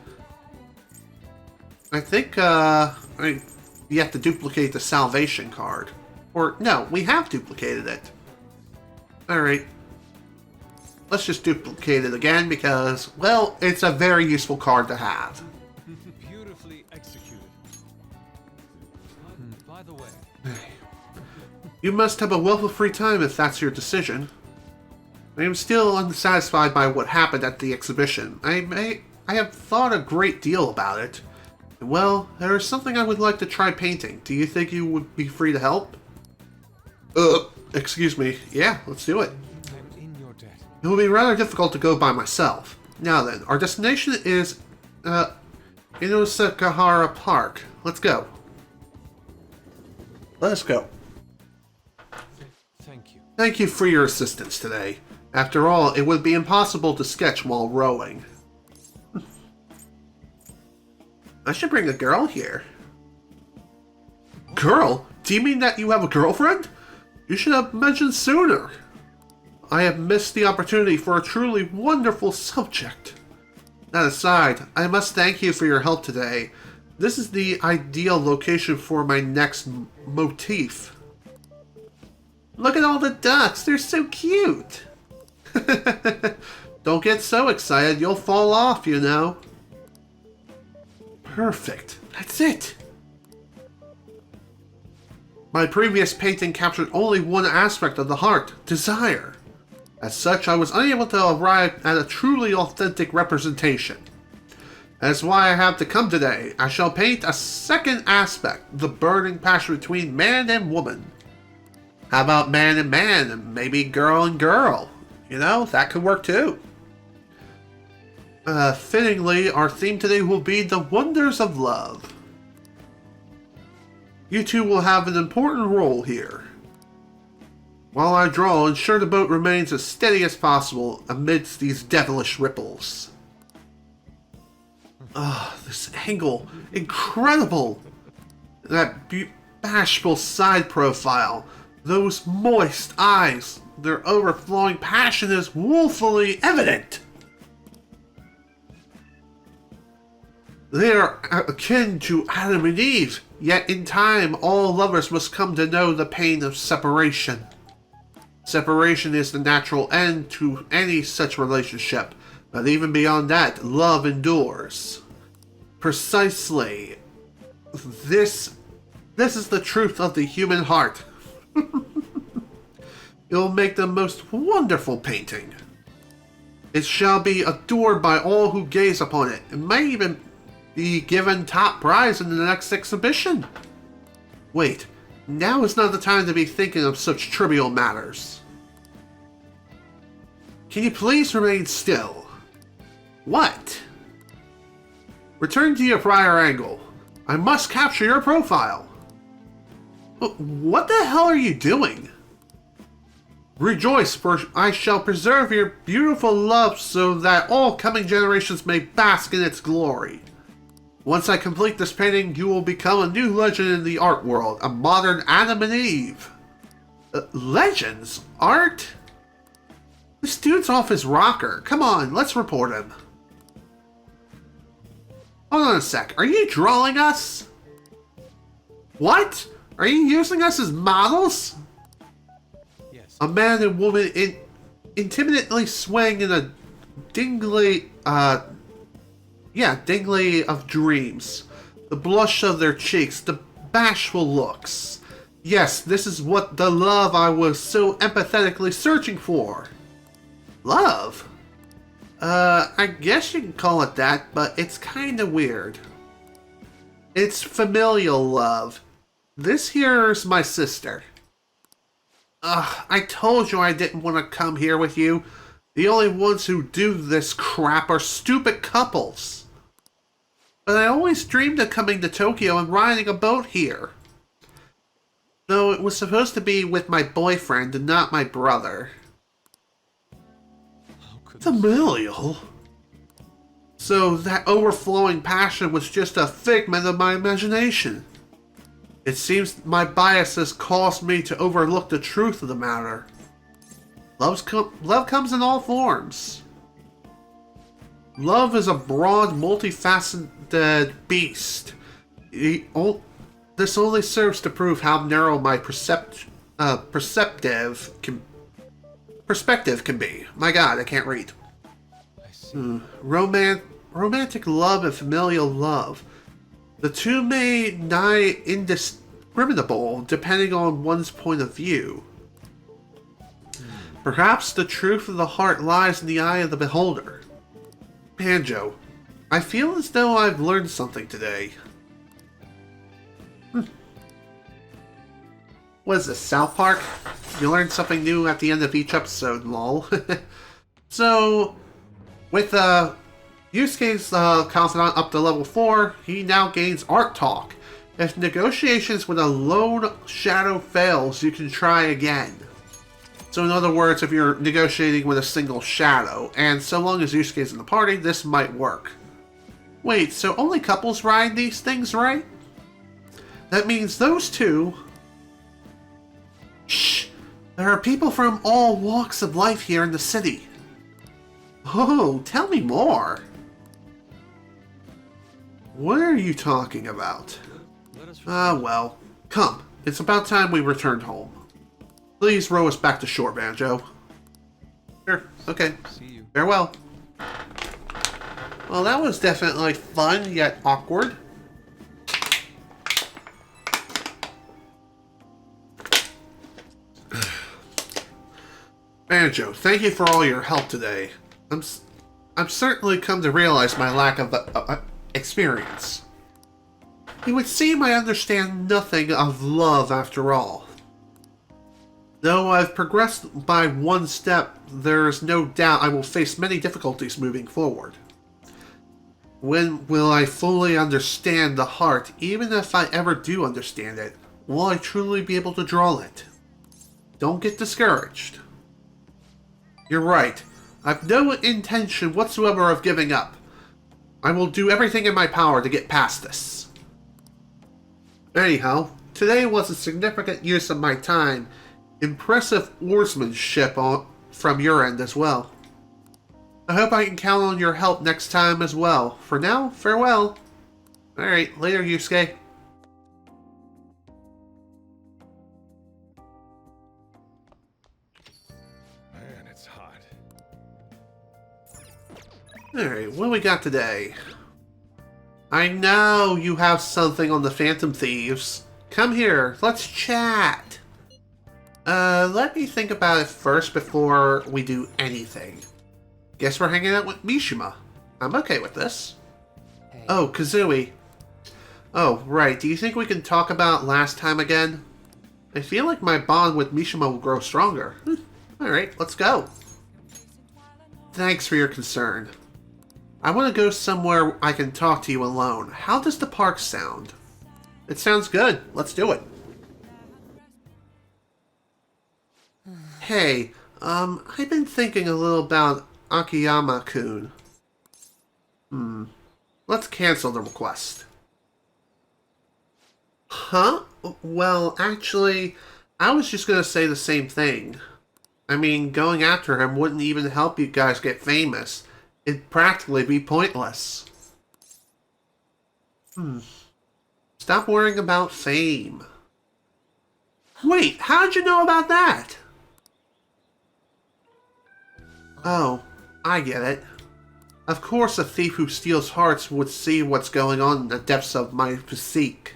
I think, you have to duplicate the salvation card. Or, no, we have duplicated it. Alright. Let's just duplicate it again because, well, it's a very useful card to have. beautifully executed. By the way, You must have a wealth of free time if that's your decision. I am still unsatisfied by what happened at the exhibition. I have thought a great deal about it. Well, there is something I would like to try painting. Do you think you would be free to help? Excuse me. Yeah, let's do it. I'm in your debt. It will be rather difficult to go by myself. Now then, our destination is, Inosakahara Park. Let's go. Let's go. Thank you. Thank you for your assistance today. After all, it would be impossible to sketch while rowing. I should bring a girl here. Girl? Do you mean that you have a girlfriend? You should have mentioned sooner. I have missed the opportunity for a truly wonderful subject. That aside, I must thank you for your help today. This is the ideal location for my next motif. Look at all the ducks, they're so cute. Don't get so excited, you'll fall off, you know. Perfect, that's it. My previous painting captured only one aspect of the heart, desire. As such, I was unable to arrive at a truly authentic representation. That's why I have to come today. I shall paint a second aspect, the burning passion between man and woman. How about man and man, and maybe girl and girl? You know, that could work too. Fittingly, our theme today will be the wonders of love. You two will have an important role here. While I draw, ensure the boat remains as steady as possible amidst these devilish ripples. This angle, incredible! That bashful side profile, those moist eyes, their overflowing passion is woefully evident. They are akin to Adam and Eve, yet in time all lovers must come to know the pain of separation. Separation is the natural end to any such relationship, but even beyond that, love endures. Precisely. This is the truth of the human heart. It will make the most wonderful painting. It shall be adored by all who gaze upon it. It may even be given top prize in the next exhibition. Wait, now is not the time to be thinking of such trivial matters. Can you please remain still? What? Return to your prior angle. I must capture your profile. What the hell are you doing? Rejoice, for I shall preserve your beautiful love so that all coming generations may bask in its glory. Once I complete this painting, you will become a new legend in the art world, a modern Adam and Eve. Legends? Art? This dude's off his rocker. Come on, let's report him. Hold on a sec. Are you drawing us? What? Are you using us as models? Yes. A man and woman intimately swaying in a dingley of dreams. The blush of their cheeks, the bashful looks. Yes, this is what the love I was so empathetically searching for. Love? I guess you can call it that, but it's kinda weird. It's familial love. This here's my sister. I told you I didn't want to come here with you. The only ones who do this crap are stupid couples. But I always dreamed of coming to Tokyo and riding a boat here. Though it was supposed to be with my boyfriend and not my brother. How could Familial? So that overflowing passion was just a figment of my imagination. It seems my biases caused me to overlook the truth of the matter. Love comes in all forms. Love is a broad, multifaceted beast. This only serves to prove how narrow my perspective can be. My God, I can't read. I see. Romantic love and familial love. The two may nigh indiscriminable depending on one's point of view. Perhaps the truth of the heart lies in the eye of the beholder. Banjo, I feel as though I've learned something today. What is this, South Park? You learn something new at the end of each episode, lol. So, with Yusuke's Confidant up to level 4, he now gains Art Talk. If negotiations with a lone shadow fails, you can try again. So in other words, if you're negotiating with a single shadow, and so long as Yusuke's in the party, this might work. Wait, so only couples ride these things, right? That means those two... Shh! There are people from all walks of life here in the city. Oh, tell me more. What are you talking about? Let us Well. Come, it's about time we returned home. Please row us back to shore, Banjo. Sure, okay. see you. Farewell. Well, that was definitely fun, yet awkward. Banjo, thank you for all your help today. I've certainly come to realize my lack of experience. It would seem I understand nothing of love after all. Though I've progressed by one step, there is no doubt I will face many difficulties moving forward. When will I fully understand the heart, even if I ever do understand it? Will I truly be able to draw it? Don't get discouraged. You're right. I've no intention whatsoever of giving up. I will do everything in my power to get past this. Anyhow, today was a significant use of my time. Impressive oarsmanship from your end as well. I hope I can count on your help next time as well. For now, farewell. Alright, later, Yusuke. Man, it's hot. Alright, what do we got today? I know you have something on the Phantom Thieves. Come here, let's chat. Let me think about it first before we do anything. Guess we're hanging out with Mishima. I'm okay with this. Hey. Oh, Kazooie. Oh, right. Do you think we can talk about last time again? I feel like my bond with Mishima will grow stronger. Alright, let's go. Thanks for your concern. I want to go somewhere I can talk to you alone. How does the park sound? It sounds good. Let's do it. Hey, I've been thinking a little about Akiyama-kun. Let's cancel the request. Huh? Well, actually, I was just gonna say the same thing. I mean, going after him wouldn't even help you guys get famous. It'd practically be pointless. Stop worrying about fame. Wait, how'd you know about that? Oh, I get it. Of course a thief who steals hearts would see what's going on in the depths of my physique.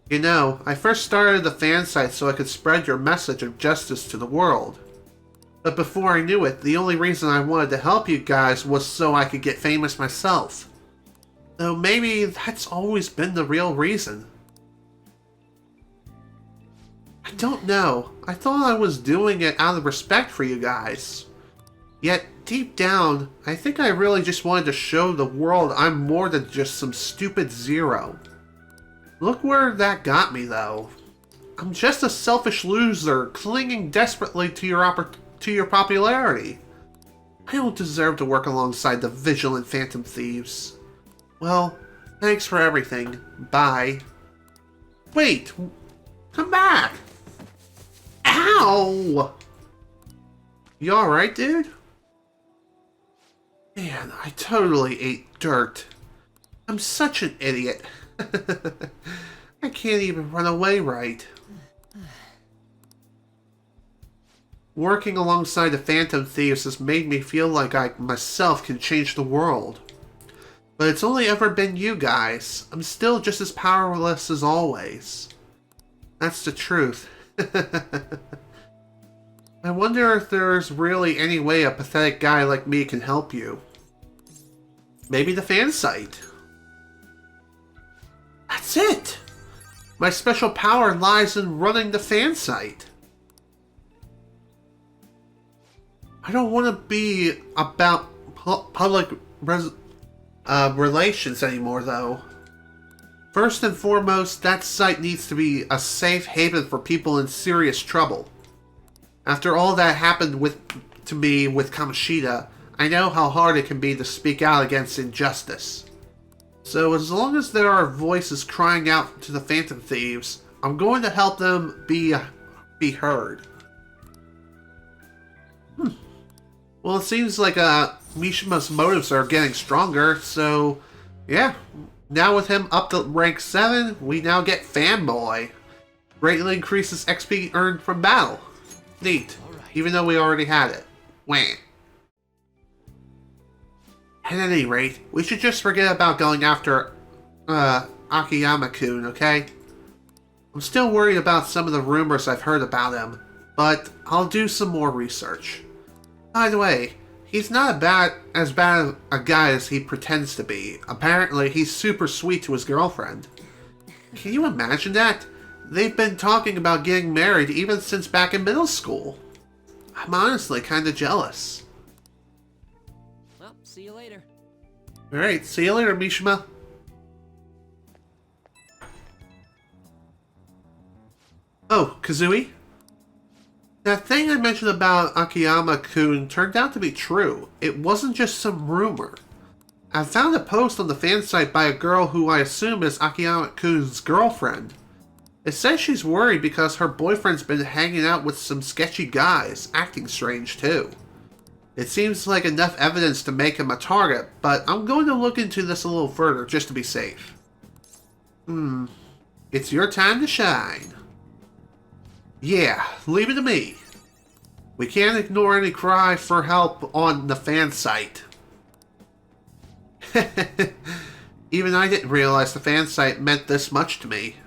You know, I first started the fan site so I could spread your message of justice to the world. But before I knew it, the only reason I wanted to help you guys was so I could get famous myself. Though maybe that's always been the real reason. I don't know. I thought I was doing it out of respect for you guys. Yet, deep down, I think I really just wanted to show the world I'm more than just some stupid zero. Look where that got me, though. I'm just a selfish loser clinging desperately to your popularity. I don't deserve to work alongside the vigilant phantom thieves. Well, thanks for everything. Bye. Wait! Come back! Ow! You alright, dude? Man, I totally ate dirt. I'm such an idiot. I can't even run away right. Working alongside the Phantom Thieves has made me feel like I myself can change the world. But it's only ever been you guys. I'm still just as powerless as always. That's the truth. I wonder if there's really any way a pathetic guy like me can help you. Maybe the fan site. That's it! My special power lies in running the fan site. I don't want to be about public relations anymore, though. First and foremost, that site needs to be a safe haven for people in serious trouble. After all that happened to me with Kamoshida, I know how hard it can be to speak out against injustice. So as long as there are voices crying out to the Phantom Thieves, I'm going to help them be heard. Well, it seems like Mishima's motives are getting stronger, so yeah. Now with him up to rank 7, we now get Fanboy. Greatly increases XP earned from battle. Neat. Even though we already had it. Wah. At any rate, we should just forget about going after Akiyama-kun, okay? I'm still worried about some of the rumors I've heard about him, but I'll do some more research. By the way, he's not as bad a guy as he pretends to be. Apparently, he's super sweet to his girlfriend. Can you imagine that? They've been talking about getting married even since back in middle school. I'm honestly kinda jealous. Well, see you later. Alright, see you later, Mishima. Oh, Kazooie? That thing I mentioned about Akiyama-kun turned out to be true. It wasn't just some rumor. I found a post on the fan site by a girl who I assume is Akiyama-kun's girlfriend. It says she's worried because her boyfriend's been hanging out with some sketchy guys, acting strange too. It seems like enough evidence to make him a target, but I'm going to look into this a little further just to be safe. It's your time to shine. Yeah, leave it to me. We can't ignore any cry for help on the fan site. Even I didn't realize the fan site meant this much to me.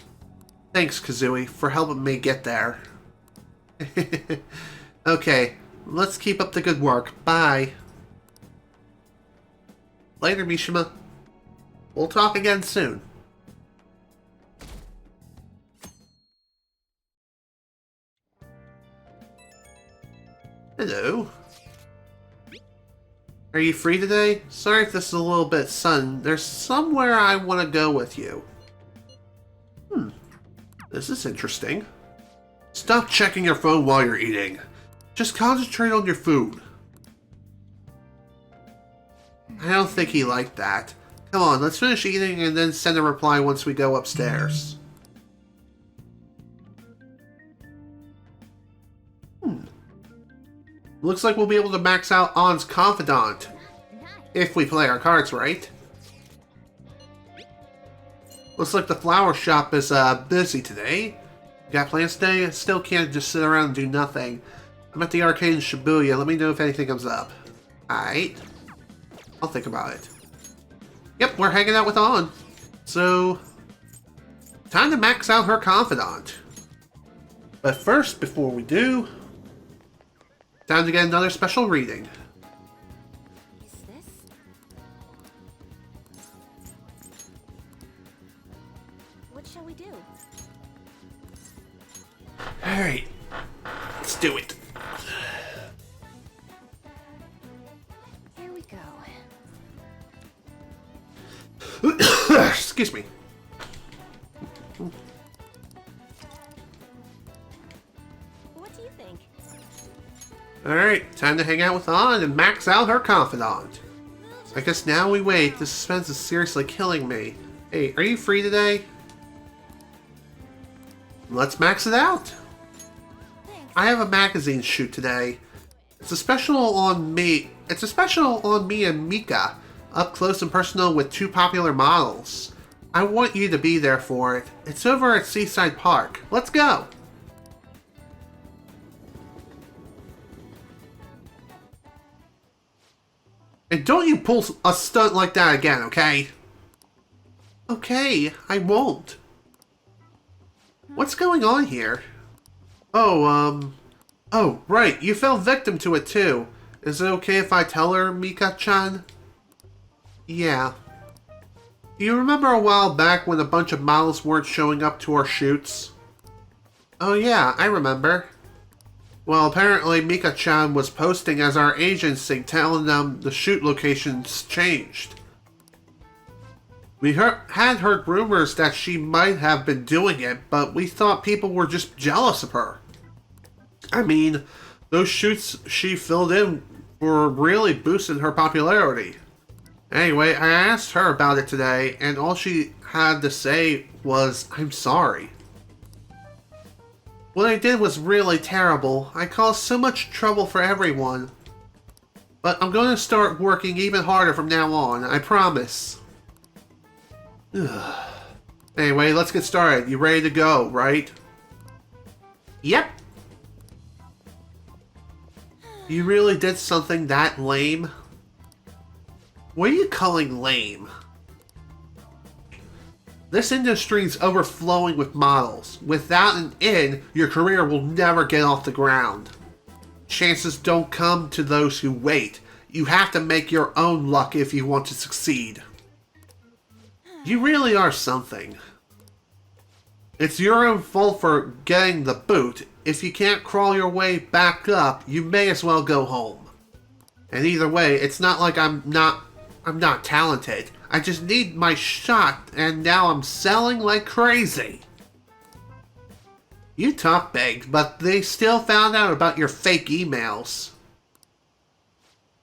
Thanks, Kazooie, for helping me get there. Okay, let's keep up the good work. Bye. Later, Mishima. We'll talk again soon. Hello. Are you free today? Sorry if this is a little bit sudden. There's somewhere I want to go with you. This is interesting. Stop checking your phone while you're eating. Just concentrate on your food. I don't think he liked that. Come on, let's finish eating and then send a reply once we go upstairs. Looks like we'll be able to max out On's Confidant. If we play our cards right. Looks like the flower shop is busy today. Got plans today? I still can't just sit around and do nothing. I'm at the arcade in Shibuya. Let me know if anything comes up. Alright. I'll think about it. Yep, we're hanging out with On. So, time to max out her Confidant. But first, before we do, time to get another special reading. Is this? What shall we do? Alright, let's do it. Here we go. Excuse me. Alright, time to hang out with Ann and max out her Confidant. I guess now we wait. The suspense is seriously killing me. Hey, are you free today? Let's max it out. Thanks. I have a magazine shoot today. It's a special on me. It's a special on me and Mika, up close and personal with 2 popular models. I want you to be there for it. It's over at Seaside Park. Let's go. And don't you pull a stunt like that again, okay? Okay, I won't. What's going on here? Oh, right, you fell victim to it too. Is it okay if I tell her, Mika-chan? Yeah. You remember a while back when a bunch of models weren't showing up to our shoots? Oh yeah, I remember. Well, apparently Mika-chan was posting as our agency telling them the shoot locations changed. We had heard rumors that she might have been doing it, but we thought people were just jealous of her. I mean, those shoots she filled in were really boosting her popularity. Anyway, I asked her about it today, and all she had to say was, "I'm sorry." What I did was really terrible. I caused so much trouble for everyone. But I'm going to start working even harder from now on, I promise. Anyway, let's get started. You ready to go, right? Yep. You really did something that lame? What are you calling lame? This industry's overflowing with models. Without an in, your career will never get off the ground. Chances don't come to those who wait. You have to make your own luck if you want to succeed. You really are something. It's your own fault for getting the boot. If you can't crawl your way back up, you may as well go home. And either way, it's not like I'm not talented. I just need my shot, and now I'm selling like crazy. You talk big, but they still found out about your fake emails.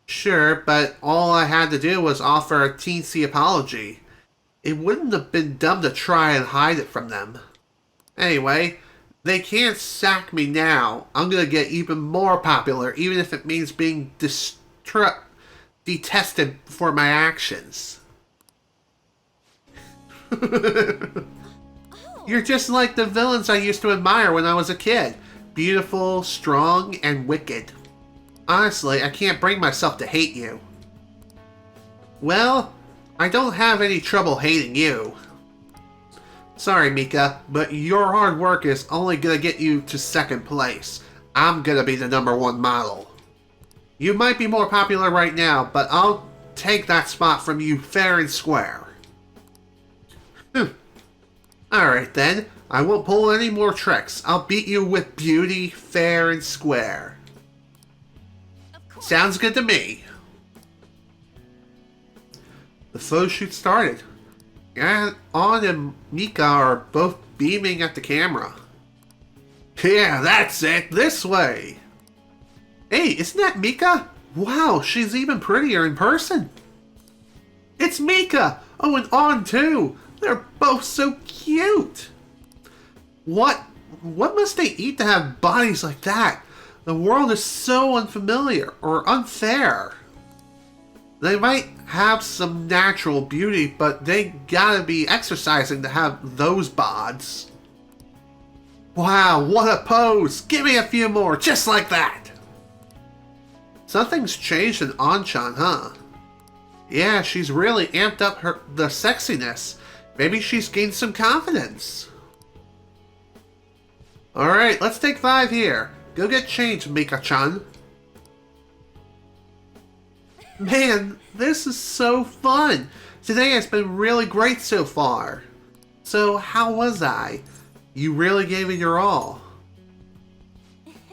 Sure, but all I had to do was offer a teensy apology. It wouldn't have been dumb to try and hide it from them. Anyway, they can't sack me now. I'm gonna get even more popular, even if it means being detested for my actions. You're just like the villains I used to admire when I was a kid. Beautiful, strong, and wicked. Honestly, I can't bring myself to hate you. Well, I don't have any trouble hating you. Sorry, Mika, but your hard work is only gonna get you to 2nd place. I'm gonna be the #1 model. You might be more popular right now, but I'll take that spot from you fair and square. Alright then, I won't pull any more tricks. I'll beat you with beauty, fair and square. Sounds good to me. The photo shoot started. And Ann and Mika are both beaming at the camera. Yeah, that's it. This way. Hey, isn't that Mika? Wow, she's even prettier in person. It's Mika! Oh, and Ann too. They're both so cute. What must they eat to have bodies like that? The world is so unfamiliar or unfair. They might have some natural beauty, but they gotta be exercising to have those bods. Wow, what a pose! Give me a few more, just like that! Something's changed in An-chan, huh? Yeah, she's really amped up the sexiness. Maybe she's gained some confidence. Alright, let's take 5 here. Go get changed, Mika-chan. Man, this is so fun! Today has been really great so far. So, how was I? You really gave it your all.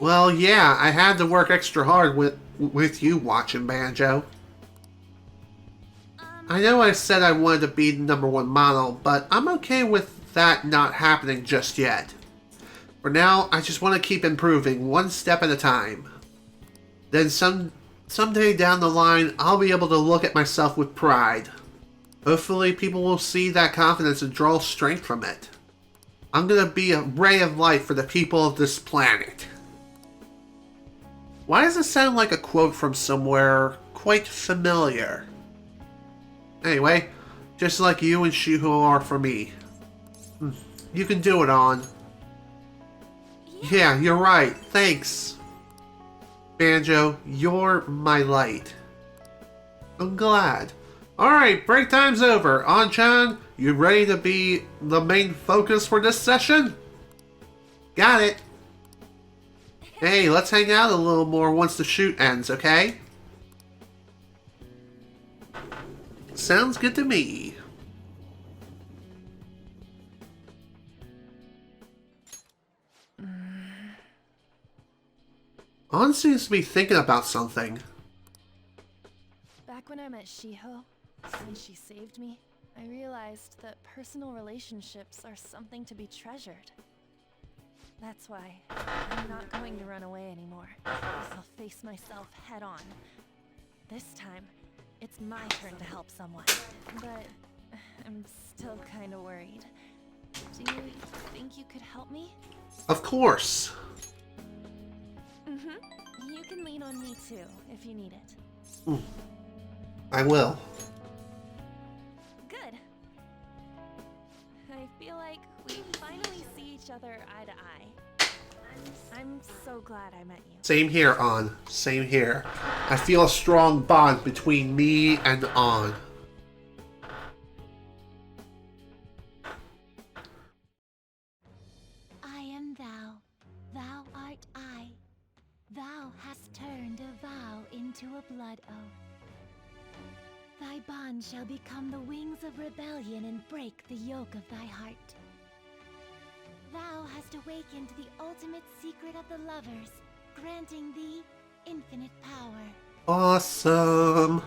Well, yeah, I had to work extra hard with you watching, Banjo. I know I said I wanted to be the #1 model, but I'm okay with that not happening just yet. For now, I just want to keep improving one step at a time. then someday down the line, I'll be able to look at myself with pride. Hopefully, people will see that confidence and draw strength from it. I'm gonna be a ray of light for the people of this planet. Why does it sound like a quote from somewhere quite familiar? Anyway, just like you and Shiho are for me. You can do it, On. Yeah, you're right. Thanks. Banjo, you're my light. I'm glad. Alright, break time's over. On-chan, you ready to be the main focus for this session? Got it. Hey, let's hang out a little more once the shoot ends, okay? Sounds good to me. On seems to be thinking about something. Back when I met Shiho, when she saved me, I realized that personal relationships are something to be treasured. That's why I'm not going to run away anymore. I'll face myself head on. This time, it's my turn to help someone. But I'm still kind of worried. Do you think you could help me? Of course. You can lean on me too, if you need it. I will. Good. I feel like we finally see each other eye to eye. I'm so glad I met you. Same here, On. Same here. I feel a strong bond between me and On. I am thou, thou art I. Thou hast turned a vow into a blood oath. Thy bond shall become the wings of rebellion and break the yoke of thy heart. Thou hast awakened the ultimate secret of the lovers, granting thee infinite power. Awesome.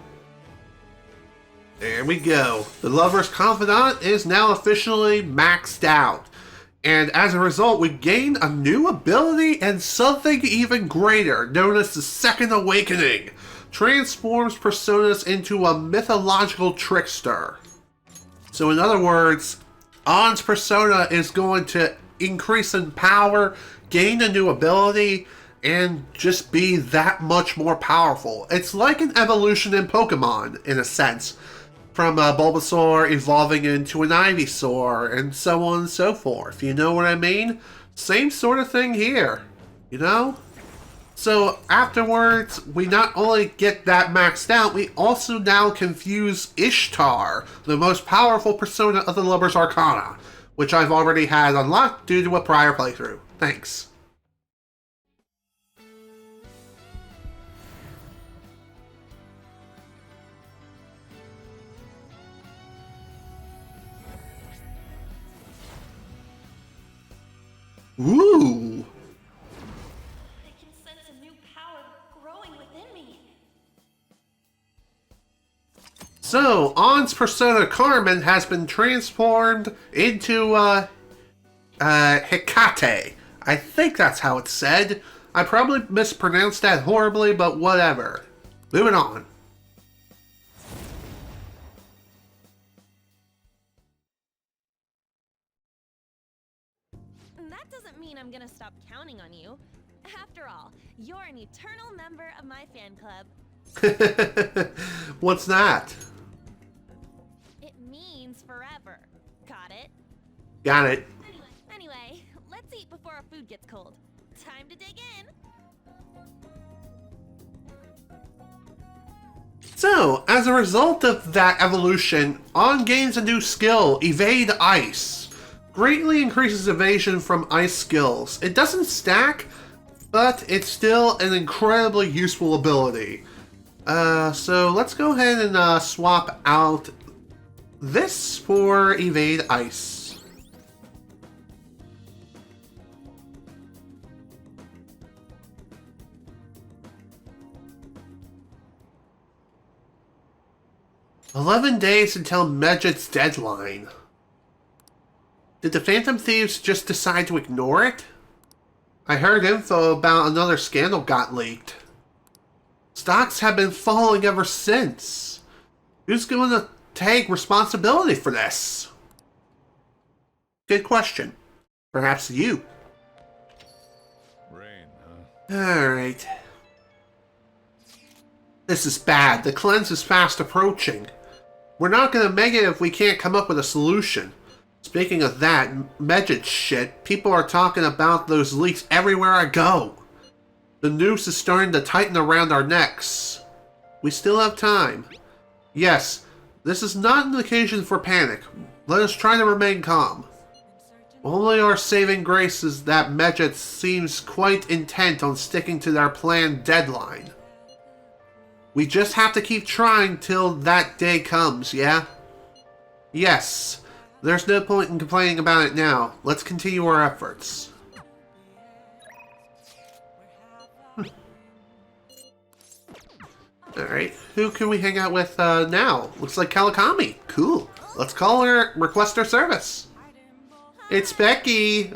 There we go. The Lover's Confidant is now officially maxed out. And as a result, we gain a new ability and something even greater, known as the Second Awakening. Transforms personas into a mythological trickster. So in other words, On's persona is going to increase in power, gain a new ability, and just be that much more powerful. It's like an evolution in Pokemon, in a sense. From a Bulbasaur evolving into an Ivysaur, and so on and so forth. You know what I mean? Same sort of thing here. You know? So afterwards, we not only get that maxed out, we also now confuse Ishtar, the most powerful persona of the Lover's Arcana, which I've already had unlocked due to a prior playthrough. Thanks. Ooh! I can sense a new power growing within me. So, On's persona Carmen has been transformed into, Hecate. I think that's how it's said. I probably mispronounced that horribly, but whatever. Moving on. That doesn't mean I'm gonna stop counting on you. After all, you're an eternal member of my fan club. What's that? It means forever. Got it? Got it. Anyway, let's eat before our food gets cold. Time to dig in. So, as a result of that evolution, On gains a new skill, Evade Ice. Greatly increases evasion from ice skills. It doesn't stack, but it's still an incredibly useful ability. So let's go ahead and swap out this for Evade Ice. "11 days until Medjet's deadline." Did the Phantom Thieves just decide to ignore it? I heard info about another scandal got leaked. Stocks have been falling ever since. Who's going to take responsibility for this? Good question. Perhaps you. Rain, huh? Alright. This is bad. The cleanse is fast approaching. We're not going to make it if we can't come up with a solution. Speaking of that, Medjed shit, people are talking about those leaks everywhere I go. The noose is starting to tighten around our necks. We still have time. Yes, this is not an occasion for panic. Let us try to remain calm. Only our saving grace is that Medjed seems quite intent on sticking to their planned deadline. We just have to keep trying till that day comes, yeah? Yes. There's no point in complaining about it now. Let's continue our efforts. Alright, who can we hang out with now? Looks like Kawakami. Cool. Let's call her, request her service. It's Becky.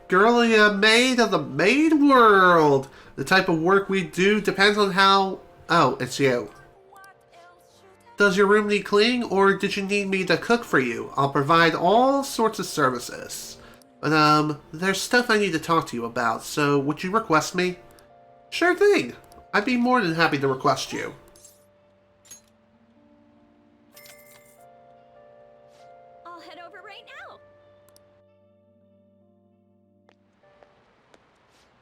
Girly maid of the maid world. The type of work we do depends on how... Oh, it's you. Does your room need cleaning, or did you need me to cook for you? I'll provide all sorts of services. But, there's stuff I need to talk to you about, so would you request me? Sure thing. I'd be more than happy to request you. I'll head over right now.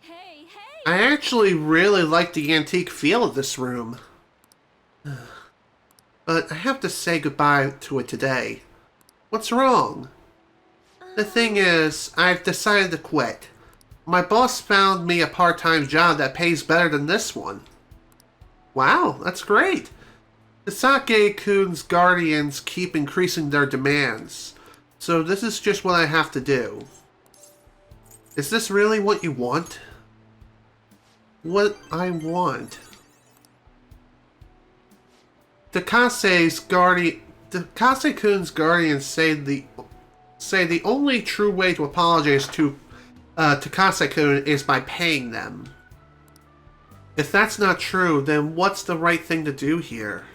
Hey, hey! I actually really like the antique feel of this room. But I have to say goodbye to it today. What's wrong? The thing is, I've decided to quit. My boss found me a part-time job that pays better than this one. Wow, that's great. The Sake-kun's guardians keep increasing their demands, so this is just what I have to do. Is this really what you want? What I want? Takase's guardian... Takase-kun's guardians say the only true way to apologize to Takase-kun is by paying them. If that's not true, then what's the right thing to do here?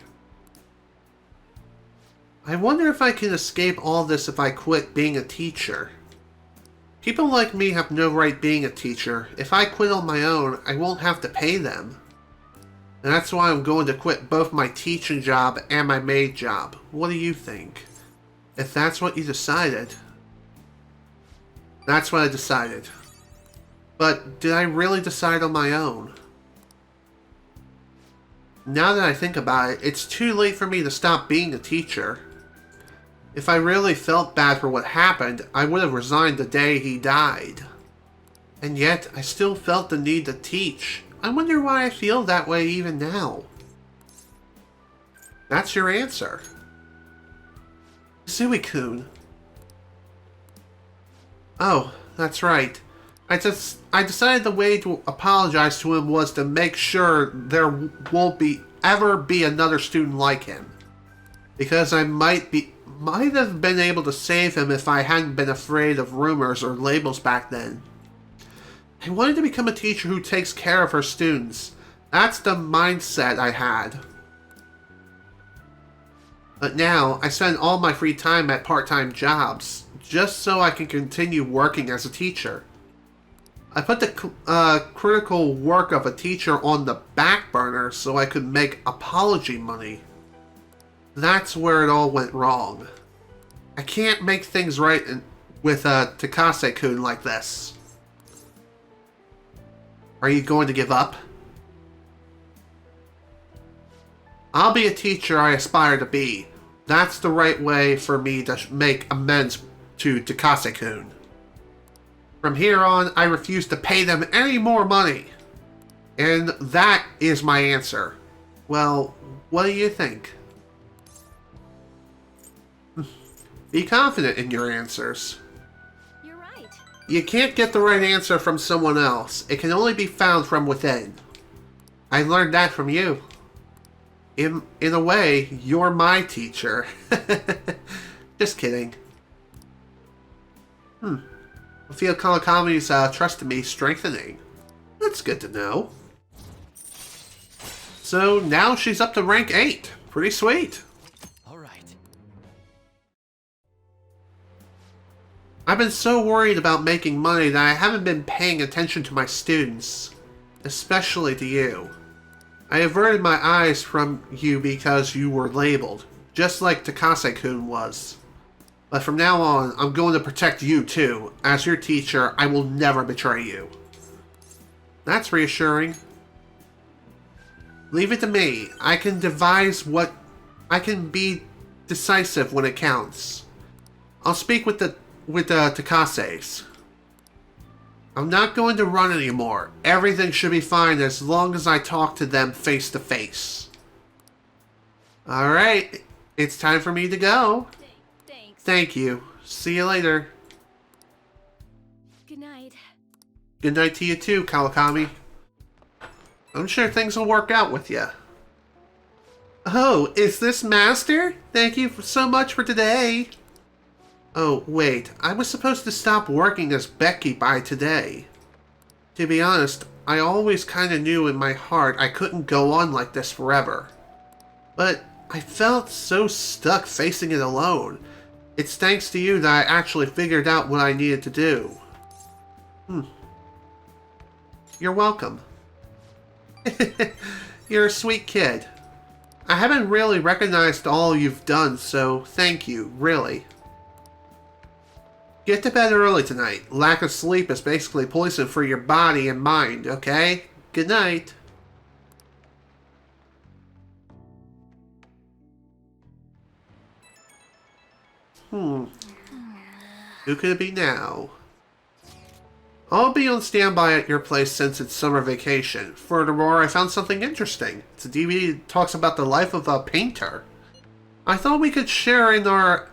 I wonder if I can escape all this if I quit being a teacher. People like me have no right being a teacher. If I quit on my own, I won't have to pay them. And that's why I'm going to quit both my teaching job and my maid job. What do you think? If that's what you decided... That's what I decided. But did I really decide on my own? Now that I think about it, it's too late for me to stop being a teacher. If I really felt bad for what happened, I would have resigned the day he died. And yet, I still felt the need to teach. I wonder why I feel that way even now. That's your answer. Zui-kun. Oh, that's right. I decided the way to apologize to him was to make sure there won't ever be another student like him. Because I might have been able to save him if I hadn't been afraid of rumors or labels back then. I wanted to become a teacher who takes care of her students. That's the mindset I had. But now, I spend all my free time at part-time jobs, just so I can continue working as a teacher. I put the critical work of a teacher on the back burner so I could make apology money. That's where it all went wrong. I can't make things right with Takase-kun like this. Are you going to give up? I'll be a teacher I aspire to be. That's the right way for me to make amends to Takase-kun. From here on, I refuse to pay them any more money. And that is my answer. Well, what do you think? Be confident in your answers. You're right. You can't get the right answer from someone else. It can only be found from within. I learned that from you. In a way, you're my teacher. Just kidding. I feel Kawakami's trust in me strengthening. That's good to know. So now she's up to rank 8. Pretty sweet. All right. I've been so worried about making money that I haven't been paying attention to my students. Especially to you. I averted my eyes from you because you were labeled, just like Takase-kun was. But from now on, I'm going to protect you too. As your teacher, I will never betray you. That's reassuring. Leave it to me. I can be decisive when it counts. I'll speak with the Takases. I'm not going to run anymore. Everything should be fine as long as I talk to them face to face. Alright, it's time for me to go. Thanks. Thank you. See you later. Good night. Good night to you too, Kawakami. I'm sure things will work out with you. Oh, is this Master? Thank you so much for today. Oh, wait. I was supposed to stop working as Becky by today. To be honest, I always kinda knew in my heart I couldn't go on like this forever. But I felt so stuck facing it alone. It's thanks to you that I actually figured out what I needed to do. You're welcome. You're a sweet kid. I haven't really recognized all you've done, so thank you, really. Get to bed early tonight. Lack of sleep is basically poison for your body and mind, okay? Good night. Who could it be now? I'll be on standby at your place since it's summer vacation. Furthermore, I found something interesting. It's a DVD that talks about the life of a painter. I thought we could share in our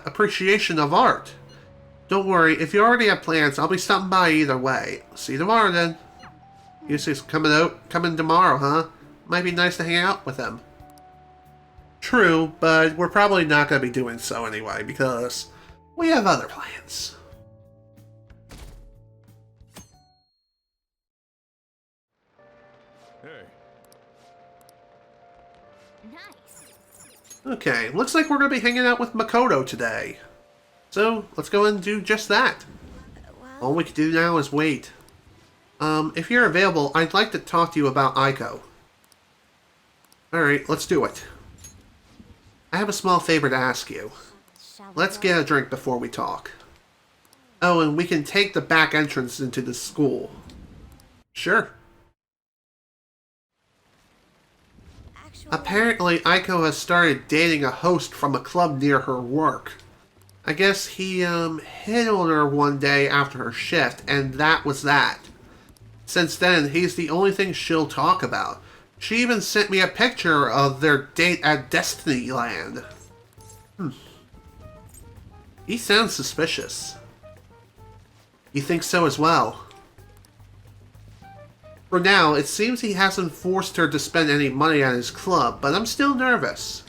appreciation of art. Don't worry, if you already have plans, I'll be stopping by either way. See you tomorrow then. Yusei's coming tomorrow, huh? Might be nice to hang out with him. True, but we're probably not going to be doing so anyway, because we have other plans. Hey. Nice. Okay, looks like we're going to be hanging out with Makoto today. So, let's go and do just that. All we can do now is wait. If you're available, I'd like to talk to you about Aiko. Alright, let's do it. I have a small favor to ask you. Let's get a drink before we talk. Oh, and we can take the back entrance into the school. Sure. Apparently, Aiko has started dating a host from a club near her work. I guess he, hit on her one day after her shift, and that was that. Since then, he's the only thing she'll talk about. She even sent me a picture of their date at Destinyland. He sounds suspicious. You think so as well? For now, it seems he hasn't forced her to spend any money at his club, but I'm still nervous.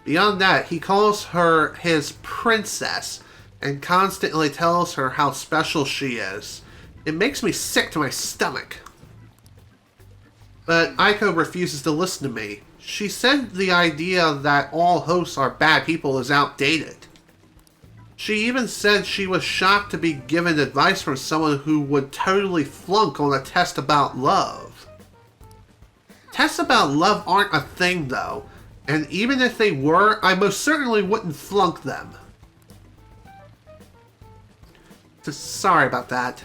Beyond that, he calls her his princess and constantly tells her how special she is. It makes me sick to my stomach. But Aiko refuses to listen to me. She said the idea that all hosts are bad people is outdated. She even said she was shocked to be given advice from someone who would totally flunk on a test about love. Tests about love aren't a thing though, and even if they were, I most certainly wouldn't flunk them. Sorry about that.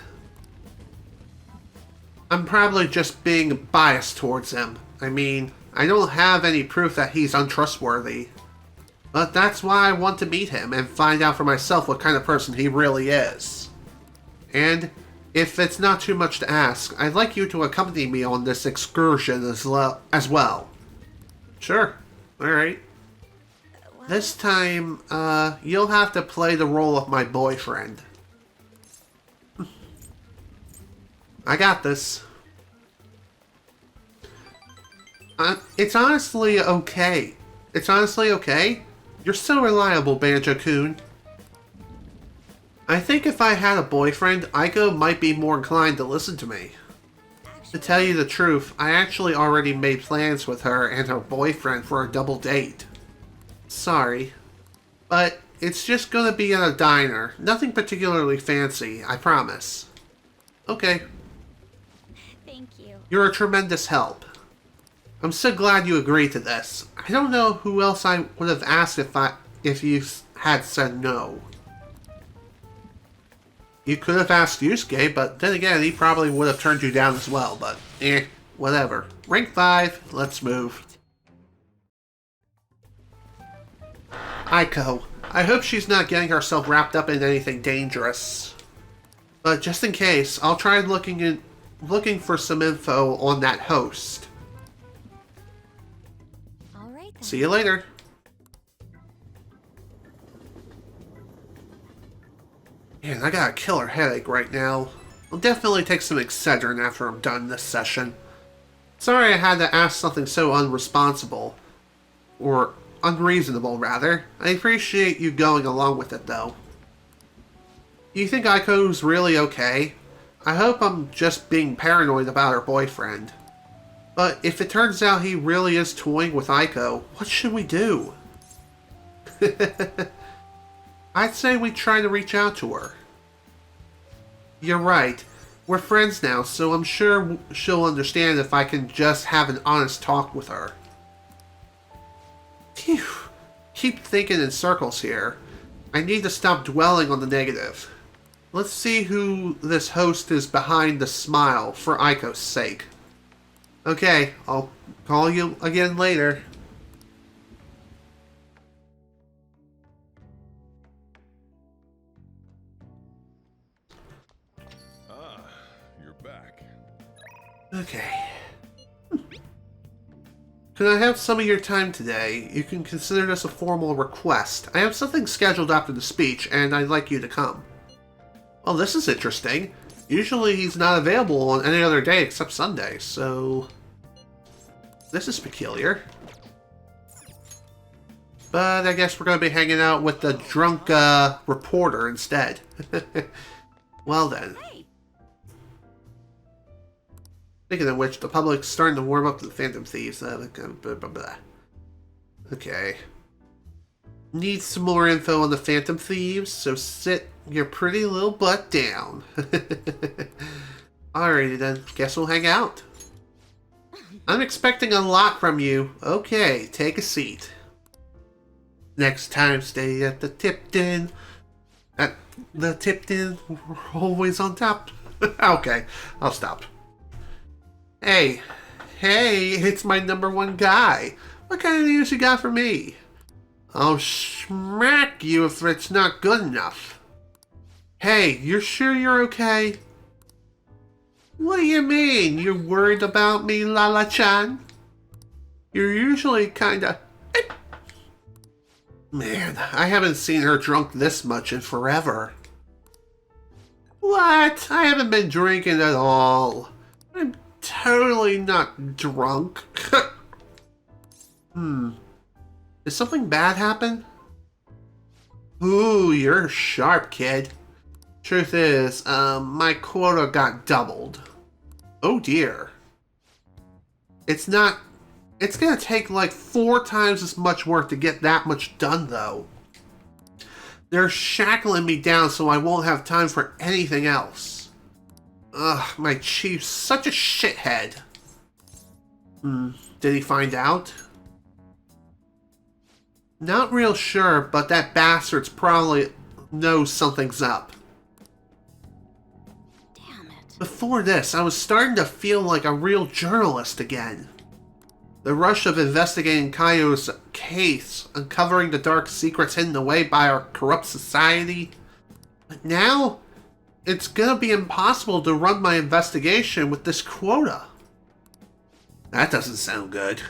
I'm probably just being biased towards him. I mean, I don't have any proof that he's untrustworthy. But that's why I want to meet him and find out for myself what kind of person he really is. And if it's not too much to ask, I'd like you to accompany me on this excursion as well. Sure. Alright. This time, you'll have to play the role of my boyfriend. I got this. It's honestly okay. It's honestly okay. You're so reliable, Banjo-kun. I think if I had a boyfriend, Aiko might be more inclined to listen to me. To tell you the truth, I actually already made plans with her and her boyfriend for a double date. Sorry. But it's just gonna be at a diner. Nothing particularly fancy, I promise. Okay. Thank you. You're a tremendous help. I'm so glad you agreed to this. I don't know who else I would have asked if you had said no. You could have asked Yusuke, but then again, he probably would have turned you down as well, but whatever. Rank 5, let's move. Aiko. I hope she's not getting herself wrapped up in anything dangerous. But just in case, I'll try looking for some info on that host. All right then. See you later. Man, I got a killer headache right now. I'll definitely take some Excedrin after I'm done this session. Sorry I had to ask something so unresponsible. Or unreasonable, rather. I appreciate you going along with it, though. You think Aiko's really okay? I hope I'm just being paranoid about her boyfriend. But if it turns out he really is toying with Aiko, what should we do? I'd say we try to reach out to her. You're right. We're friends now, so I'm sure she'll understand if I can just have an honest talk with her. Phew. Keep thinking in circles here. I need to stop dwelling on the negative. Let's see who this host is behind the smile, for Aiko's sake. Okay, I'll call you again later. Ah, you're back. Okay. Can I have some of your time today? You can consider this a formal request. I have something scheduled after the speech, and I'd like you to come. Oh, this is interesting. Usually he's not available on any other day except Sunday, so... This is peculiar. But I guess we're going to be hanging out with the drunk reporter instead. Well then. Hey, Speaking of which, the public's starting to warm up to the Phantom Thieves. Okay. Need some more info on the Phantom Thieves, so sit your pretty little butt down. Alrighty then, guess we'll hang out. I'm expecting a lot from you. Okay, take a seat. Next time, stay at the Tipton. At the Tipton, we're always on top. Okay, I'll stop. Hey, it's my #1 guy. What kind of news you got for me? I'll smack you if it's not good enough. Hey, you're sure you're okay? What do you mean? You're worried about me, Lala-chan? You're usually kinda... Man, I haven't seen her drunk this much in forever. What? I haven't been drinking at all. I'm totally not drunk. Did something bad happen? Ooh, you're sharp, kid. Truth is, my quota got doubled. Oh dear. It's gonna take like 4 times as much work to get that much done, though. They're shackling me down so I won't have time for anything else. Ugh, my chief's such a shithead. Did he find out? Not real sure, but that bastard's probably knows something's up. damn it. Before this, I was starting to feel like a real journalist again. The rush of investigating Kaio's case, uncovering the dark secrets hidden away by our corrupt society. But now, it's gonna be impossible to run my investigation with this quota. That doesn't sound good.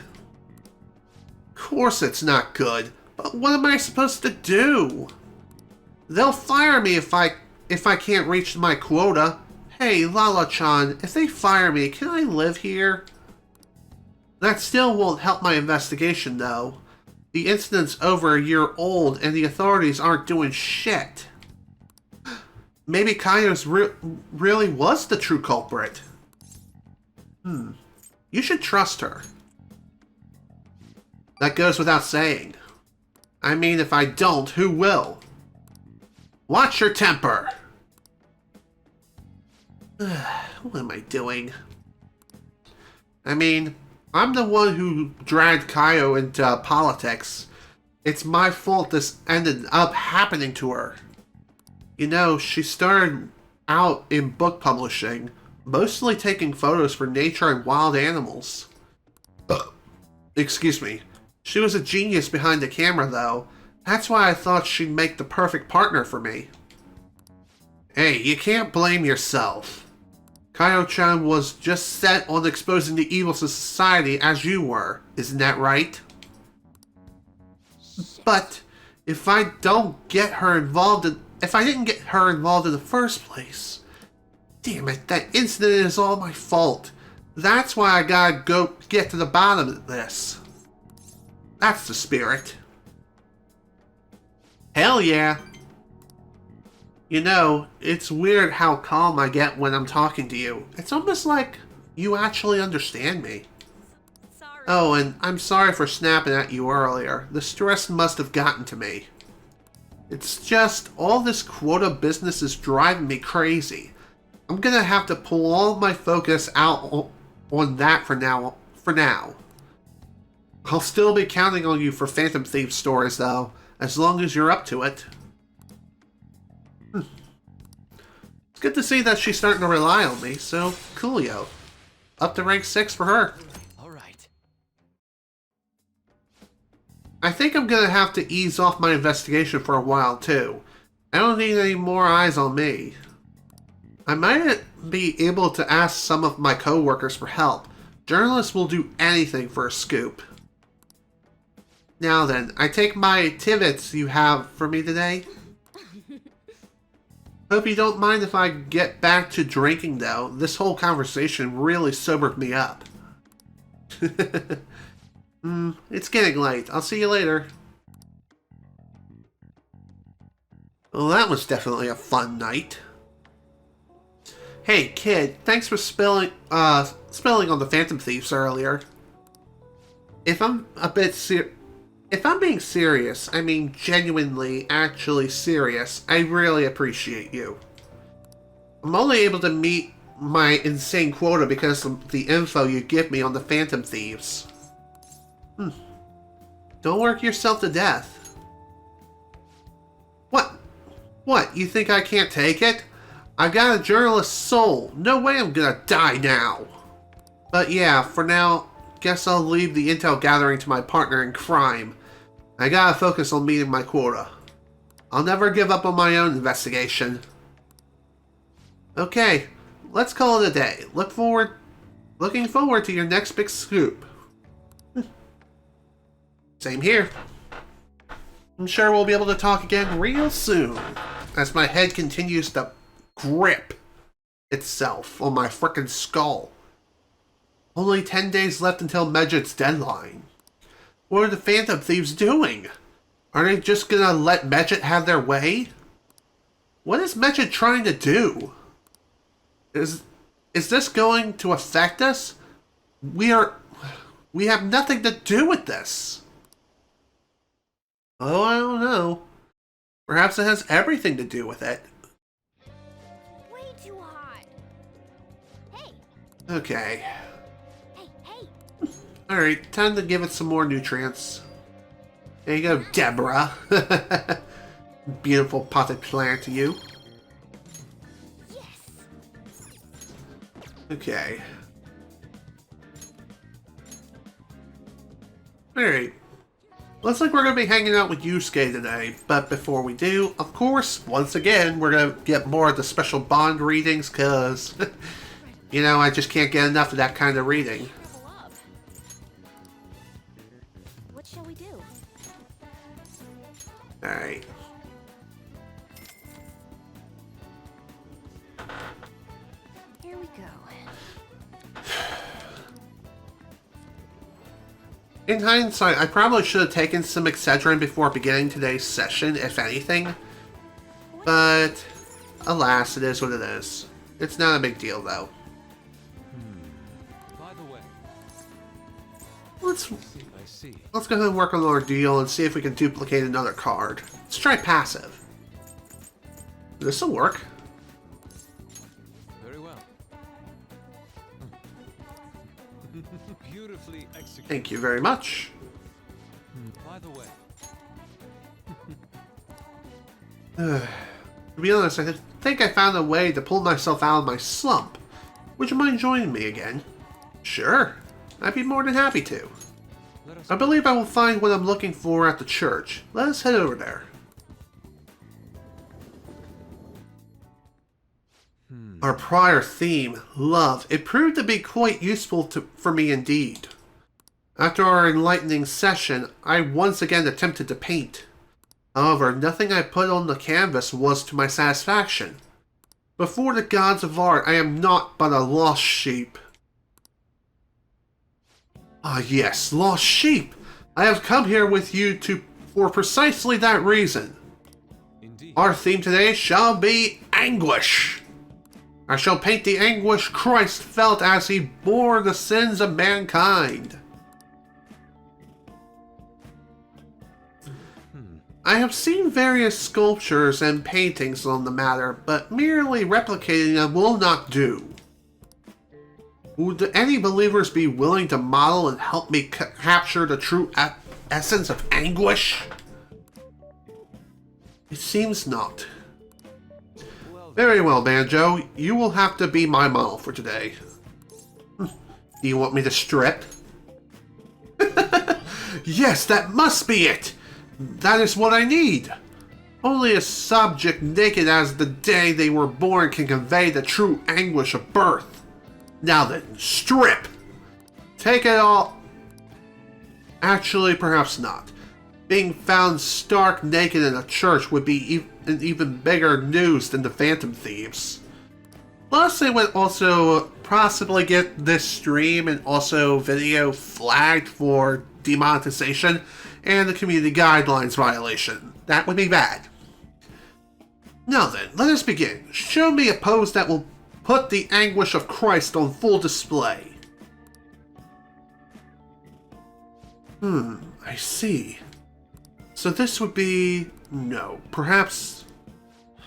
Of course it's not good, but what am I supposed to do? They'll fire me if I can't reach my quota. Hey, Lala-chan, if they fire me, can I live here? That still won't help my investigation, though. The incident's over a year old, and the authorities aren't doing shit. Maybe Kaio's really was the true culprit. You should trust her. That goes without saying. I mean, if I don't, who will? Watch your temper! What am I doing? I mean, I'm the one who dragged Kaio into politics. It's my fault this ended up happening to her. You know, she started out in book publishing, mostly taking photos for nature and wild animals. Excuse me. She was a genius behind the camera, though. That's why I thought she'd make the perfect partner for me. Hey, you can't blame yourself. Kaio-chan was just set on exposing the evils of society as you were. Isn't that right? But if I didn't get her involved in the first place, damn it, that incident is all my fault. That's why I gotta go get to the bottom of this. That's the spirit. Hell yeah. You know, it's weird how calm I get when I'm talking to you. It's almost like you actually understand me. Sorry. Oh, and I'm sorry for snapping at you earlier. The stress must have gotten to me. It's just, all this quota business is driving me crazy. I'm gonna have to pull all my focus out on that for now. I'll still be counting on you for Phantom Thief stories, though, as long as you're up to it. It's good to see that she's starting to rely on me, so coolio. Up to rank 6 for her. All right. I think I'm gonna have to ease off my investigation for a while, too. I don't need any more eyes on me. I might be able to ask some of my co-workers for help. Journalists will do anything for a scoop. Now then, I take my tidbits you have for me today. Hope you don't mind if I get back to drinking, though. This whole conversation really sobered me up. It's getting late. I'll see you later. Well, that was definitely a fun night. Hey, kid, thanks for spilling on the Phantom Thieves earlier. If I'm being serious, I mean genuinely, actually serious, I really appreciate you. I'm only able to meet my insane quota because of the info you give me on the Phantom Thieves. Don't work yourself to death. What? You think I can't take it? I've got a journalist's soul. No way I'm gonna die now. But yeah, for now, guess I'll leave the intel gathering to my partner in crime. I gotta focus on meeting my quota. I'll never give up on my own investigation. Okay, let's call it a day. Looking forward to your next big scoop. Same here. I'm sure we'll be able to talk again real soon, as my head continues to grip itself on my frickin' skull. Only 10 days left until Medjit's deadline. What are the Phantom Thieves doing? Are they just gonna let Medjit have their way? What is Medjit trying to do? Is this going to affect us? We have nothing to do with this. Oh, I don't know. Perhaps it has everything to do with it. Way too hot. Hey, Okay. hey. Alright, time to give it some more nutrients. There you go, Deborah. Beautiful potted plant to you. Yes. Okay. Alright. Looks like we're going to be hanging out with Yusuke today, but before we do, of course, once again, we're going to get more of the special bond readings, because, you know, I just can't get enough of that kind of reading. What shall we do? Alright. Here we go. In hindsight, I probably should have taken some Excedrin before beginning today's session, if anything. But, alas, it is what it is. It's not a big deal, though. Let's I see. go ahead and work on our deal and see if we can duplicate another card. Let's try passive. This'll work. Very well. Beautifully executed. Thank you very much. By the way, To be honest, I think I found a way to pull myself out of my slump. Would you mind joining me again? Sure. I'd be more than happy to. let us. I believe I will find what I'm looking for at the church. Let us head over there. Our prior theme, love, it proved to be quite useful for me indeed. After our enlightening session, I once again attempted to paint. However, nothing I put on the canvas was to my satisfaction. Before the gods of art, I am naught but a lost sheep. Ah yes, lost sheep! I have come here with you for precisely that reason. Indeed. Our theme today shall be anguish. I shall paint the anguish Christ felt as he bore the sins of mankind. I have seen various sculptures and paintings on the matter, but merely replicating them will not do. Would any believers be willing to model and help me capture the true essence of anguish? It seems not. Very well, Banjo. You will have to be my model for today. Do you want me to strip? Yes, that must be it! That is what I need! Only a subject naked as the day they were born can convey the true anguish of birth. Now then, strip! Take it all... Actually, perhaps not. Being found stark naked in a church would be an even bigger news than the Phantom Thieves. Plus, it would also possibly get this stream and also video flagged for demonetization and the community guidelines violation. That would be bad. Now then, let us begin. Show me a pose that will put the anguish of Christ on full display. I see. So this would be... no. Perhaps...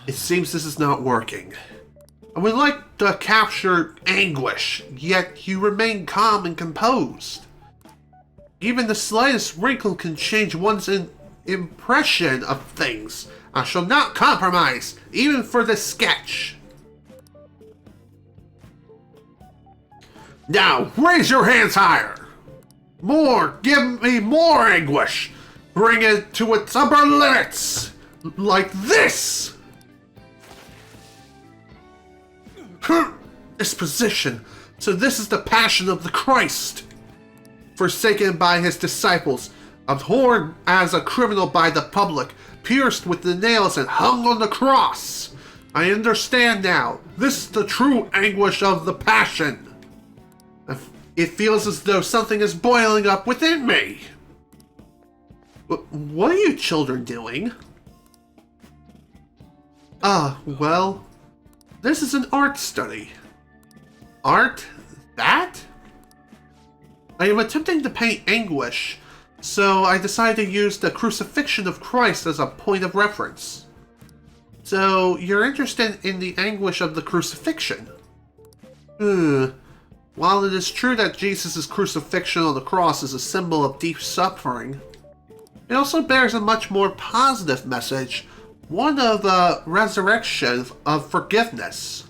it seems this is not working. I would like to capture anguish, yet you remain calm and composed. Even the slightest wrinkle can change one's impression of things. I shall not compromise, even for this sketch. Now, raise your hands higher. More, give me more anguish. Bring it to its upper limits. Like this. This position. So this is the passion of the Christ. Forsaken by his disciples, abhorred as a criminal by the public, pierced with the nails and hung on the cross. I understand now. This is the true anguish of the passion. It feels as though something is boiling up within me. What are you children doing? Well, this is an art study. Art? That? I am attempting to paint anguish, so I decided to use the crucifixion of Christ as a point of reference. So, you're interested in the anguish of the crucifixion? While it is true that Jesus' crucifixion on the cross is a symbol of deep suffering, it also bears a much more positive message, one of resurrection, of forgiveness.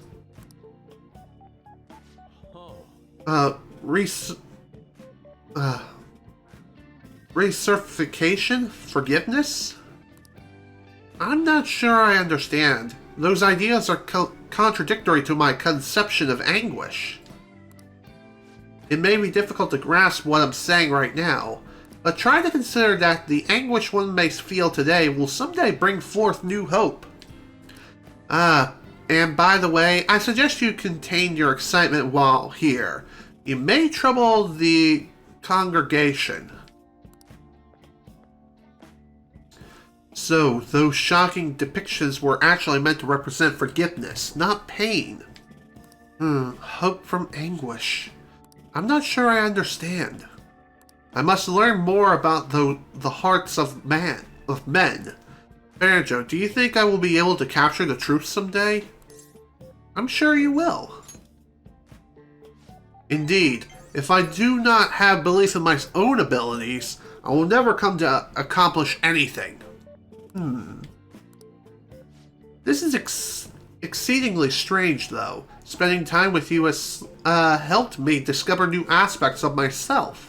Resurfication? Forgiveness? I'm not sure I understand. Those ideas are contradictory to my conception of anguish. It may be difficult to grasp what I'm saying right now, but try to consider that the anguish one may feel today will someday bring forth new hope. And by the way, I suggest you contain your excitement while here. You may trouble the congregation. So, those shocking depictions were actually meant to represent forgiveness, not pain. Hope from anguish. I'm not sure I understand. I must learn more about the hearts of men. Banjo, do you think I will be able to capture the truth someday? I'm sure you will. Indeed, if I do not have belief in my own abilities, I will never come to accomplish anything. This is exceedingly strange, though. Spending time with you has helped me discover new aspects of myself.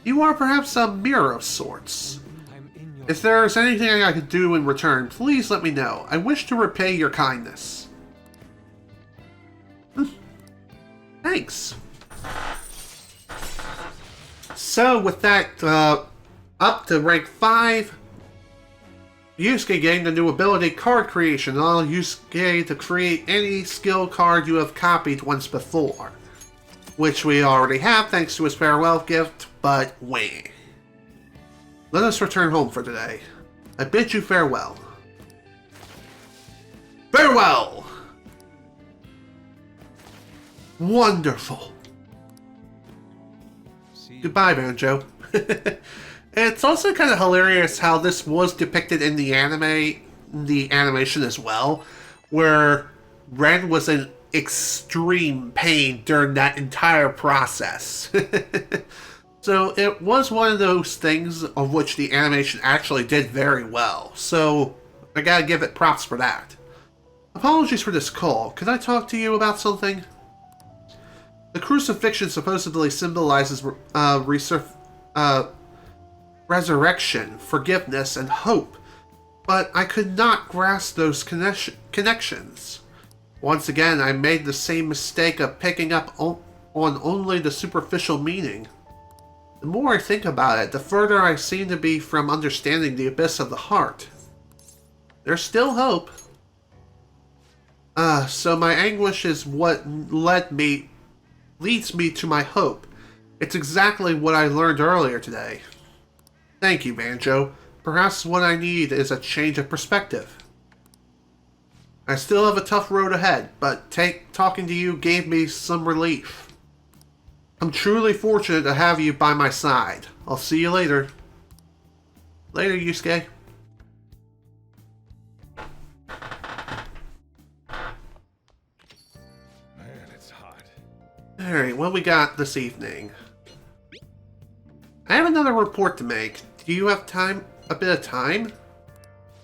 You are perhaps a mirror of sorts. If there is anything I could do in return, please let me know. I wish to repay your kindness. Thanks. So with that up to rank 5, Yusuke gained a new ability, card creation. Allow Yusuke to create any skill card you have copied once before. Which we already have thanks to his farewell gift, but wait. Let us return home for today. I bid you farewell. Farewell! Wonderful. Goodbye, Banjo. It's also kind of hilarious how this was depicted in the animation as well, where Ren was in extreme pain during that entire process. So it was one of those things of which the animation actually did very well. So I gotta give it props for that. Apologies for this call. Could I talk to you about something? The crucifixion supposedly symbolizes resurrection, forgiveness, and hope. But I could not grasp those connections. Once again, I made the same mistake of picking up on only the superficial meaning. The more I think about it, the further I seem to be from understanding the abyss of the heart. There's still hope. So my anguish is what leads me to my hope. It's exactly what I learned earlier today. Thank you, Banjo. Perhaps what I need is a change of perspective. I still have a tough road ahead, but talking to you gave me some relief. I'm truly fortunate to have you by my side. I'll see you later. Later, Yusuke. Man, it's hot. Alright, what we got this evening? I have another report to make. Do you have time? A bit of time?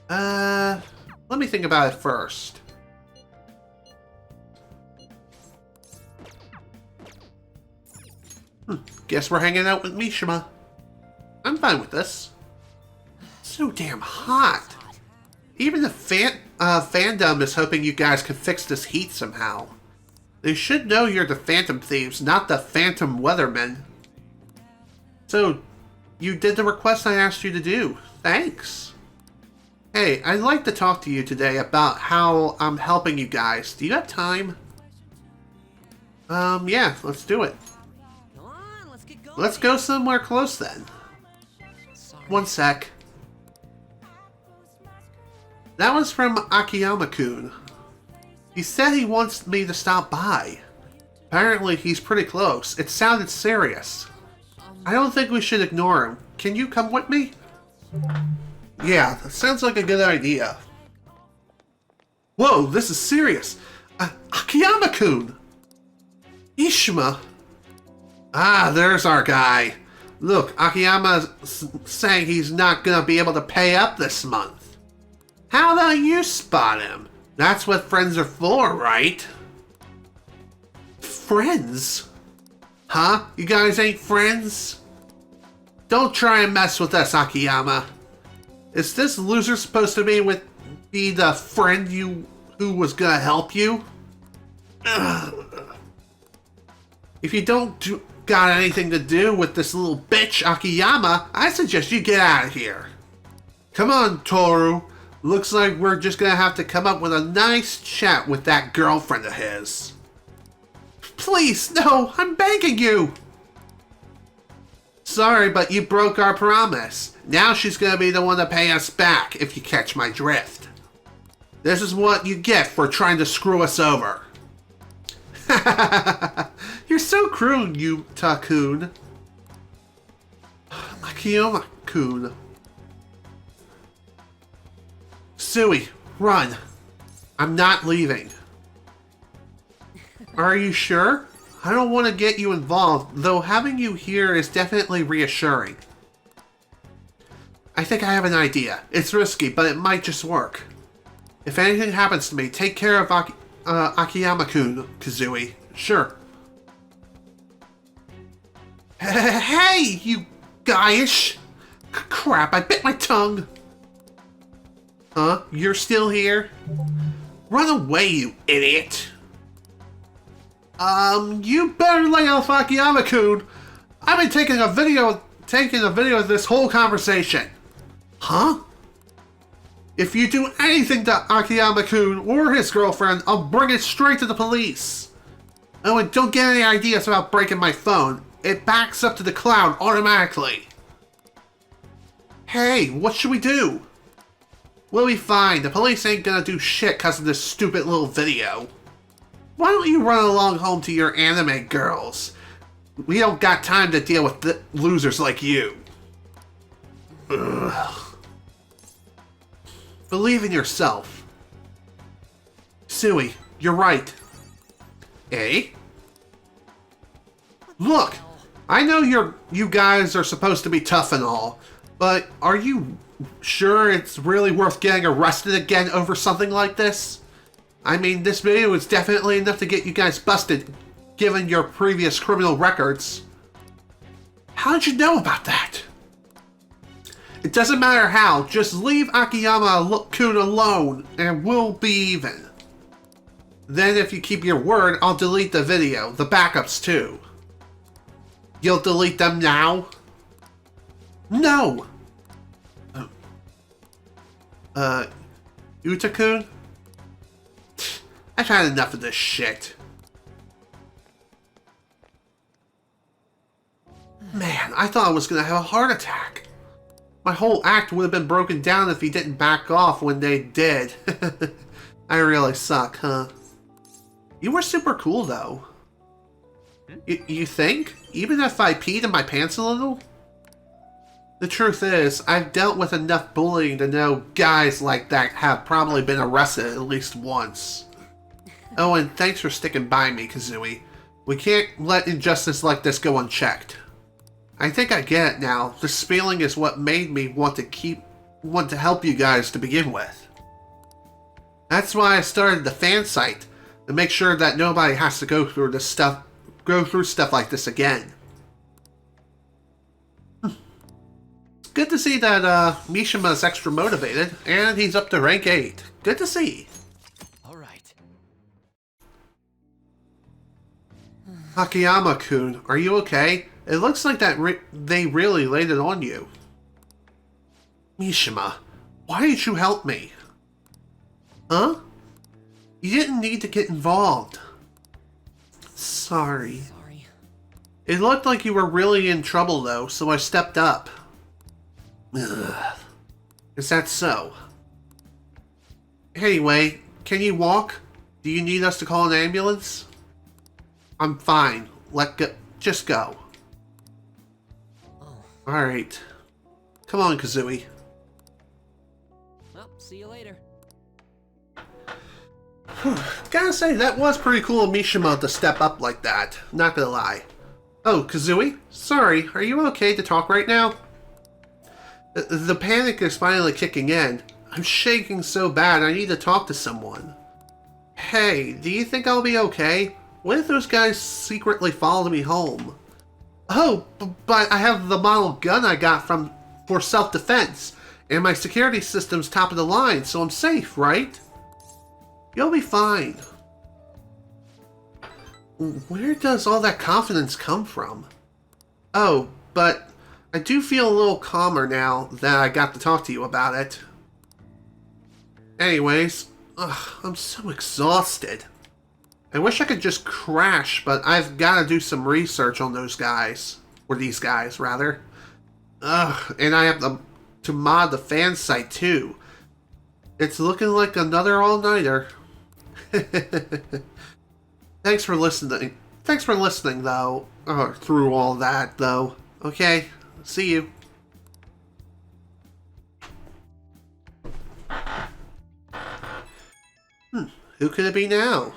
Let me think about it first. Guess we're hanging out with Mishima. I'm fine with this. It's so damn hot. Even the fandom is hoping you guys can fix this heat somehow. They should know you're the Phantom Thieves, not the Phantom Weathermen. So, you did the request I asked you to do. Thanks. Hey, I'd like to talk to you today about how I'm helping you guys. Do you have time? Yeah, let's do it. Come on, let's get going. Let's go somewhere close then. Sorry. One sec. That was from Akiyama-kun. He said he wants me to stop by. Apparently he's pretty close. It sounded serious. I don't think we should ignore him. Can you come with me? Yeah, that sounds like a good idea. Whoa, this is serious. Akiyama-kun! Mishima! Ah, there's our guy. Look, Akiyama's saying he's not gonna be able to pay up this month. How about you spot him? That's what friends are for, right? Friends? Huh? You guys ain't friends? Don't try and mess with us, Akiyama. Is this loser supposed to be the friend who was gonna help you? Ugh. If you don't got anything to do with this little bitch Akiyama, I suggest you get out of here. Come on, Toru. Looks like we're just gonna have to come up with a nice chat with that girlfriend of his. Please, no, I'm begging you. Sorry, but you broke our promise. Now she's gonna be the one to pay us back, if you catch my drift. This is what you get for trying to screw us over. You're so cruel, you Takun. Akiyama-kun. Sui, run. I'm not leaving. Are you sure? I don't want to get you involved, though having you here is definitely reassuring. I think I have an idea. It's risky, but it might just work. If anything happens to me, take care of Akiyama-kun, Kazooie. Sure. Hey, you guyish! Crap, I bit my tongue! Huh? You're still here? Run away, you idiot! You better lay off Akiyama-kun! I've been taking a video of this whole conversation. Huh? If you do anything to Akiyama-kun or his girlfriend, I'll bring it straight to the police. Oh, and don't get any ideas about breaking my phone. It backs up to the cloud automatically. Hey, what should we do? We'll be fine. The police ain't gonna do shit cause of this stupid little video. Why don't you run along home to your anime girls? We don't got time to deal with losers like you. Ugh. Believe in yourself. Sui, you're right. Eh? Look, I know you guys are supposed to be tough and all, but are you sure it's really worth getting arrested again over something like this? I mean, this video is definitely enough to get you guys busted, given your previous criminal records. How did you know about that? It doesn't matter how, just leave Akiyama-kun alone, and we'll be even. Then if you keep your word, I'll delete the video, the backups too. You'll delete them now? No! Uta-kun? I've had enough of this shit. Man, I thought I was gonna have a heart attack. My whole act would have been broken down if he didn't back off when they did. I really suck, huh? You were super cool, though. You think? Even if I peed in my pants a little? The truth is, I've dealt with enough bullying to know guys like that have probably been arrested at least once. Oh, and thanks for sticking by me, Kazooie. We can't let injustice like this go unchecked. I think I get it now. This feeling is what made me want to help you guys to begin with. That's why I started the fan site, to make sure that nobody has to go through stuff like this again. It's good to see that Mishima's extra motivated, and he's up to rank 8. Good to see. All right. Akiyama-kun, are you okay? It looks like that they really laid it on you. Mishima, why didn't you help me? Huh? You didn't need to get involved. Sorry. It looked like you were really in trouble though, so I stepped up. Ugh. Is that so? Anyway, can you walk? Do you need us to call an ambulance? I'm fine. Just go. Alright. Come on, Kazooie. Well, see you later. Gotta say, that was pretty cool of Mishima to step up like that. Not gonna lie. Oh, Kazooie? Sorry, are you okay to talk right now? The panic is finally kicking in. I'm shaking so bad I need to talk to someone. Hey, do you think I'll be okay? What if those guys secretly followed me home? Oh, but I have the model gun I got for self-defense, and my security system's top of the line, so I'm safe, right? You'll be fine. Where does all that confidence come from? Oh, but I do feel a little calmer now that I got to talk to you about it. Anyways, I'm so exhausted. I wish I could just crash, but I've got to do some research on those guys. Or these guys, rather. And I have to mod the fan site, too. It's looking like another all-nighter. Thanks for listening. Thanks for listening, though. Through all that, though. Okay, see you. Who could it be now?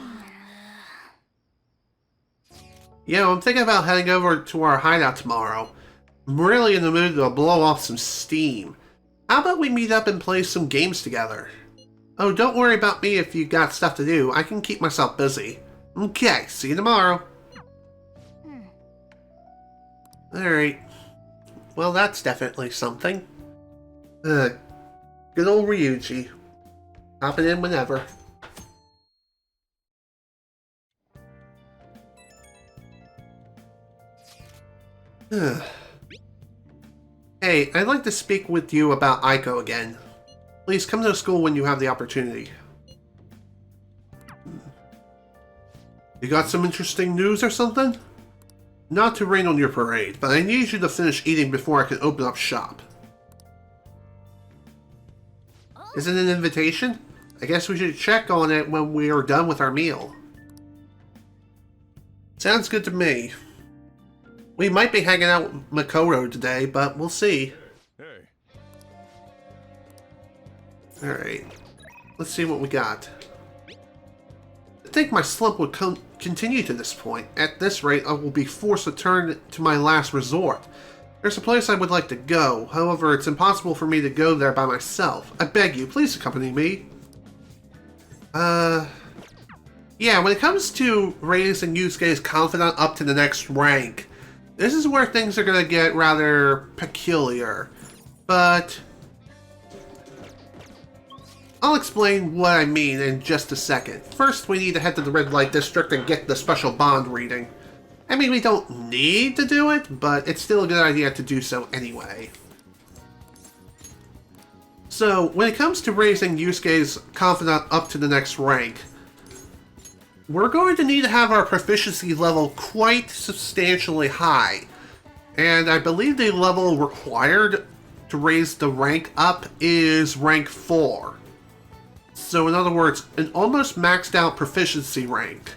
I'm thinking about heading over to our hideout tomorrow. I'm really in the mood to blow off some steam. How about we meet up and play some games together? Oh, don't worry about me if you got stuff to do. I can keep myself busy. Okay, see you tomorrow. Alright. Well, that's definitely something. Good old Ryuji. Popping in whenever. Hey, I'd like to speak with you about Aiko again. Please come to school when you have the opportunity. You got some interesting news or something? Not to rain on your parade, but I need you to finish eating before I can open up shop. Is it an invitation? I guess we should check on it when we are done with our meal. Sounds good to me. We might be hanging out with Makoto today, but we'll see. Hey. Alright. Let's see what we got. I think my slump would continue to this point. At this rate, I will be forced to turn to my last resort. There's a place I would like to go. However, it's impossible for me to go there by myself. I beg you, please accompany me. Yeah, when it comes to raising Yusuke's Confidant up to the next rank, this is where things are going to get rather peculiar. But I'll explain what I mean in just a second. First, we need to head to the red light district and get the special bond reading. I mean, we don't need to do it, but it's still a good idea to do so anyway. So, when it comes to raising Yusuke's Confidant up to the next rank, we're going to need to have our proficiency level quite substantially high. And I believe the level required to raise the rank up is rank 4. So in other words, an almost maxed out proficiency rank.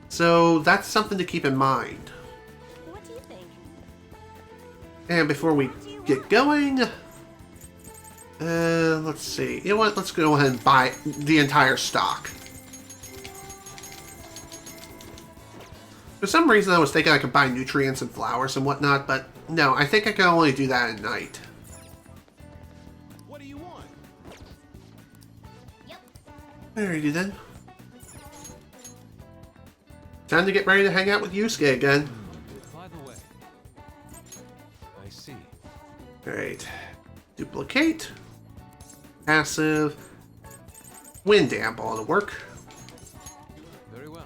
So that's something to keep in mind. What do you think? And before we get going, let's see. You know what? Let's go ahead and buy the entire stock. For some reason I was thinking I could buy nutrients and flowers and whatnot, but no, I think I can only do that at night. What do you want? Alrighty then. Time to get ready to hang out with Yusuke again. By the way, I see. Alright. Duplicate. Passive. Wind damp all to work. Very well.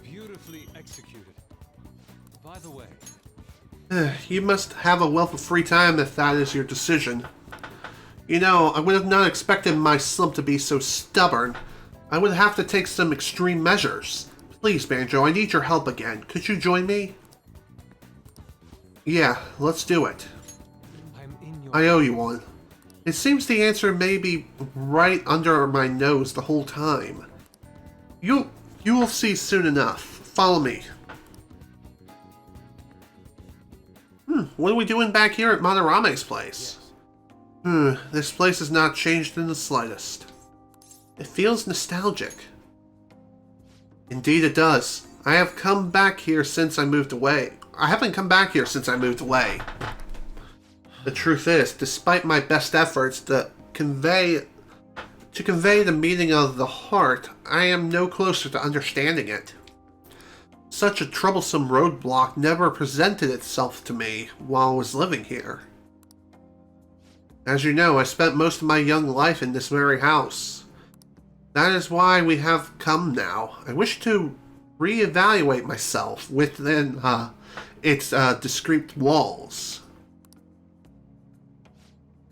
Beautifully executed. By the way, You must have a wealth of free time if that is your decision. You know, I would have not expected my slump to be so stubborn. I would have to take some extreme measures. Please, Banjo, I need your help again. Could you join me? Yeah, let's do it. I'm in your... I owe you one. It seems the answer may be right under my nose the whole time. You will see soon enough. Follow me. What are we doing back here at Madarame's place? This place has not changed in the slightest. It feels nostalgic. Indeed it does. I have come back here since I moved away. I haven't come back here since I moved away. The truth is, despite my best efforts to convey the meaning of the heart, I am no closer to understanding it. Such a troublesome roadblock never presented itself to me while I was living here. As you know, I spent most of my young life in this very house. That is why we have come now. I wish to reevaluate myself within its discrete walls.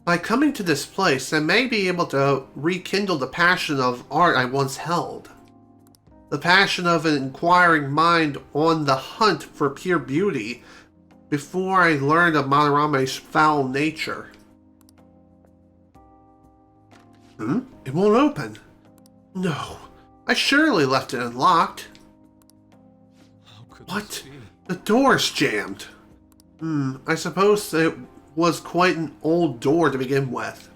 By coming to this place, I may be able to rekindle the passion of art I once held. The passion of an inquiring mind on the hunt for pure beauty before I learned of Madarame's foul nature. It won't open. No, I surely left it unlocked. How could What? this be? The door's jammed. I suppose it was quite an old door to begin with.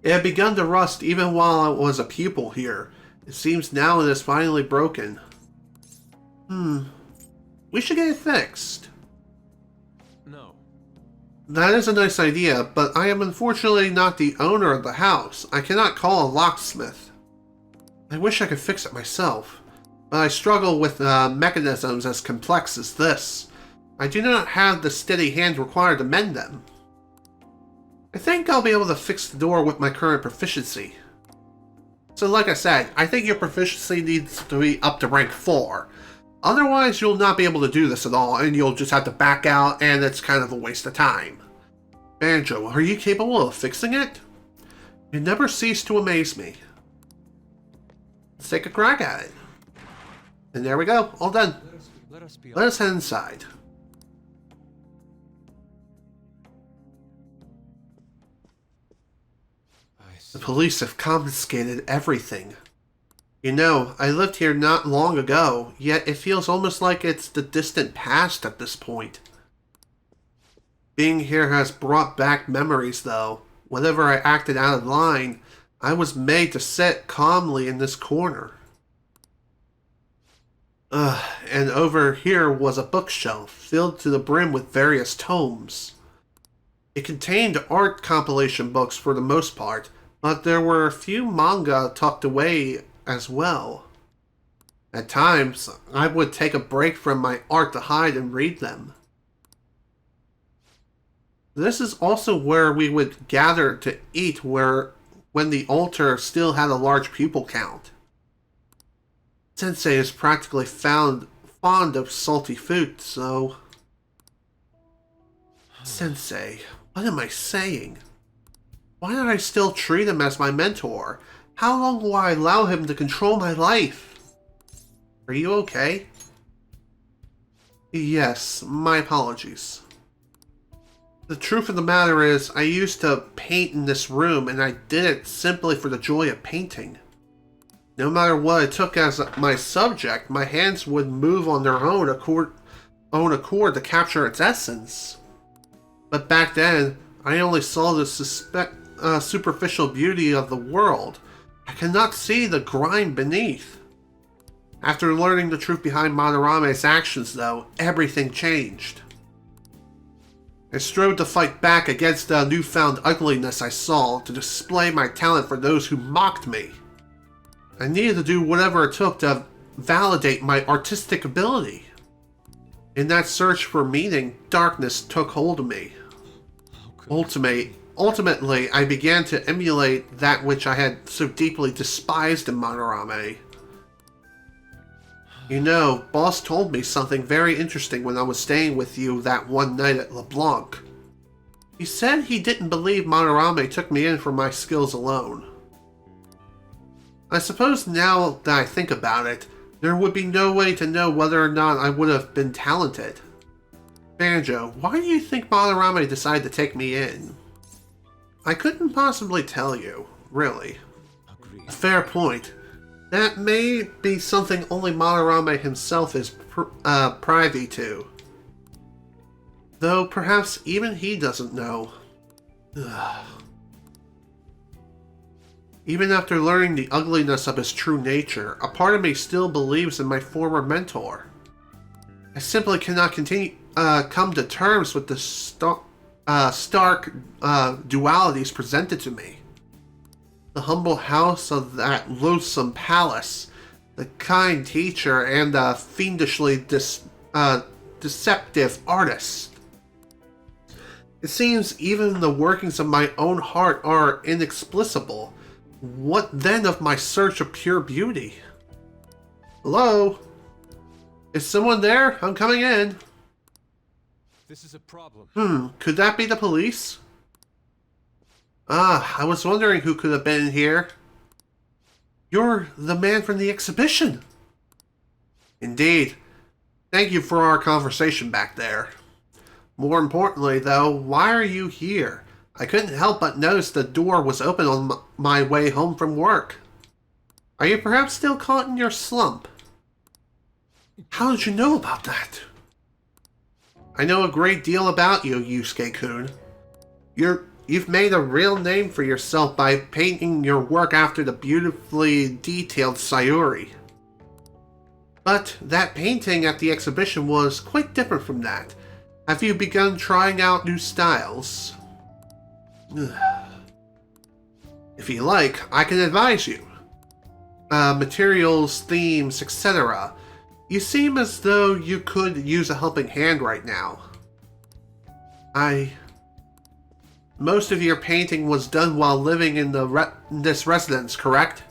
It had begun to rust even while I was a pupil here. It seems now it is finally broken. We should get it fixed. No. That is a nice idea, but I am unfortunately not the owner of the house. I cannot call a locksmith. I wish I could fix it myself, but I struggle with mechanisms as complex as this. I do not have the steady hand required to mend them. I think I'll be able to fix the door with my current proficiency. So like I said, I think your proficiency needs to be up to rank 4. Otherwise, you'll not be able to do this at all, and you'll just have to back out, and it's kind of a waste of time. Banjo, are you capable of fixing it? You never cease to amaze me. Let's take a crack at it. And there we go, all done. Let us be. Let us head inside. I see. The police have confiscated everything. You know, I lived here not long ago, yet it feels almost like it's the distant past at this point. Being here has brought back memories, though. Whenever I acted out of line, I was made to sit calmly in this corner. And over here was a bookshelf filled to the brim with various tomes. It contained art compilation books for the most part, but there were a few manga tucked away as well. At times, I would take a break from my art to hide and read them. This is also where we would gather to eat when the altar still had a large pupil count. Sensei is practically fond of salty food, so... Sensei, what am I saying? Why don't I still treat him as my mentor? How long will I allow him to control my life? Are you okay? Yes, my apologies. The truth of the matter is, I used to paint in this room, and I did it simply for the joy of painting. No matter what I took as my subject, my hands would move on their own accord to capture its essence. But back then, I only saw the superficial beauty of the world. I could not see the grime beneath. After learning the truth behind Madarame's actions, though, everything changed. I strove to fight back against the newfound ugliness I saw, to display my talent for those who mocked me. I needed to do whatever it took to validate my artistic ability. In that search for meaning, darkness took hold of me. Ultimately, I began to emulate that which I had so deeply despised in Madarame. You know, Boss told me something very interesting when I was staying with you that one night at LeBlanc. He said he didn't believe Madarame took me in for my skills alone. I suppose now that I think about it, there would be no way to know whether or not I would have been talented. Banjo, why do you think Madarame decided to take me in? I couldn't possibly tell you, really. Agreed. Fair point. That may be something only Madarame himself is privy to. Though perhaps even he doesn't know. Ugh. Even after learning the ugliness of his true nature, a part of me still believes in my former mentor. I simply cannot come to terms with the stark dualities presented to me. The humble house of that loathsome palace, the kind teacher, and the fiendishly deceptive artist. It seems even the workings of my own heart are inexplicable. What then of my search of pure beauty? Hello? Is someone there? I'm coming in. This is a problem. Could that be the police? Ah, I was wondering who could have been here. You're the man from the exhibition. Indeed. Thank you for our conversation back there. More importantly, though, why are you here? I couldn't help but notice the door was open on my way home from work. Are you perhaps still caught in your slump? How did you know about that? I know a great deal about you, Yusuke-kun. You're you've made a real name for yourself by painting your work after the beautifully detailed Sayuri. But that painting at the exhibition was quite different from that. Have you begun trying out new styles? If you like, I can advise you. Materials, themes, etc. You seem as though you could use a helping hand right now. Most of your painting was done while living in this residence, correct?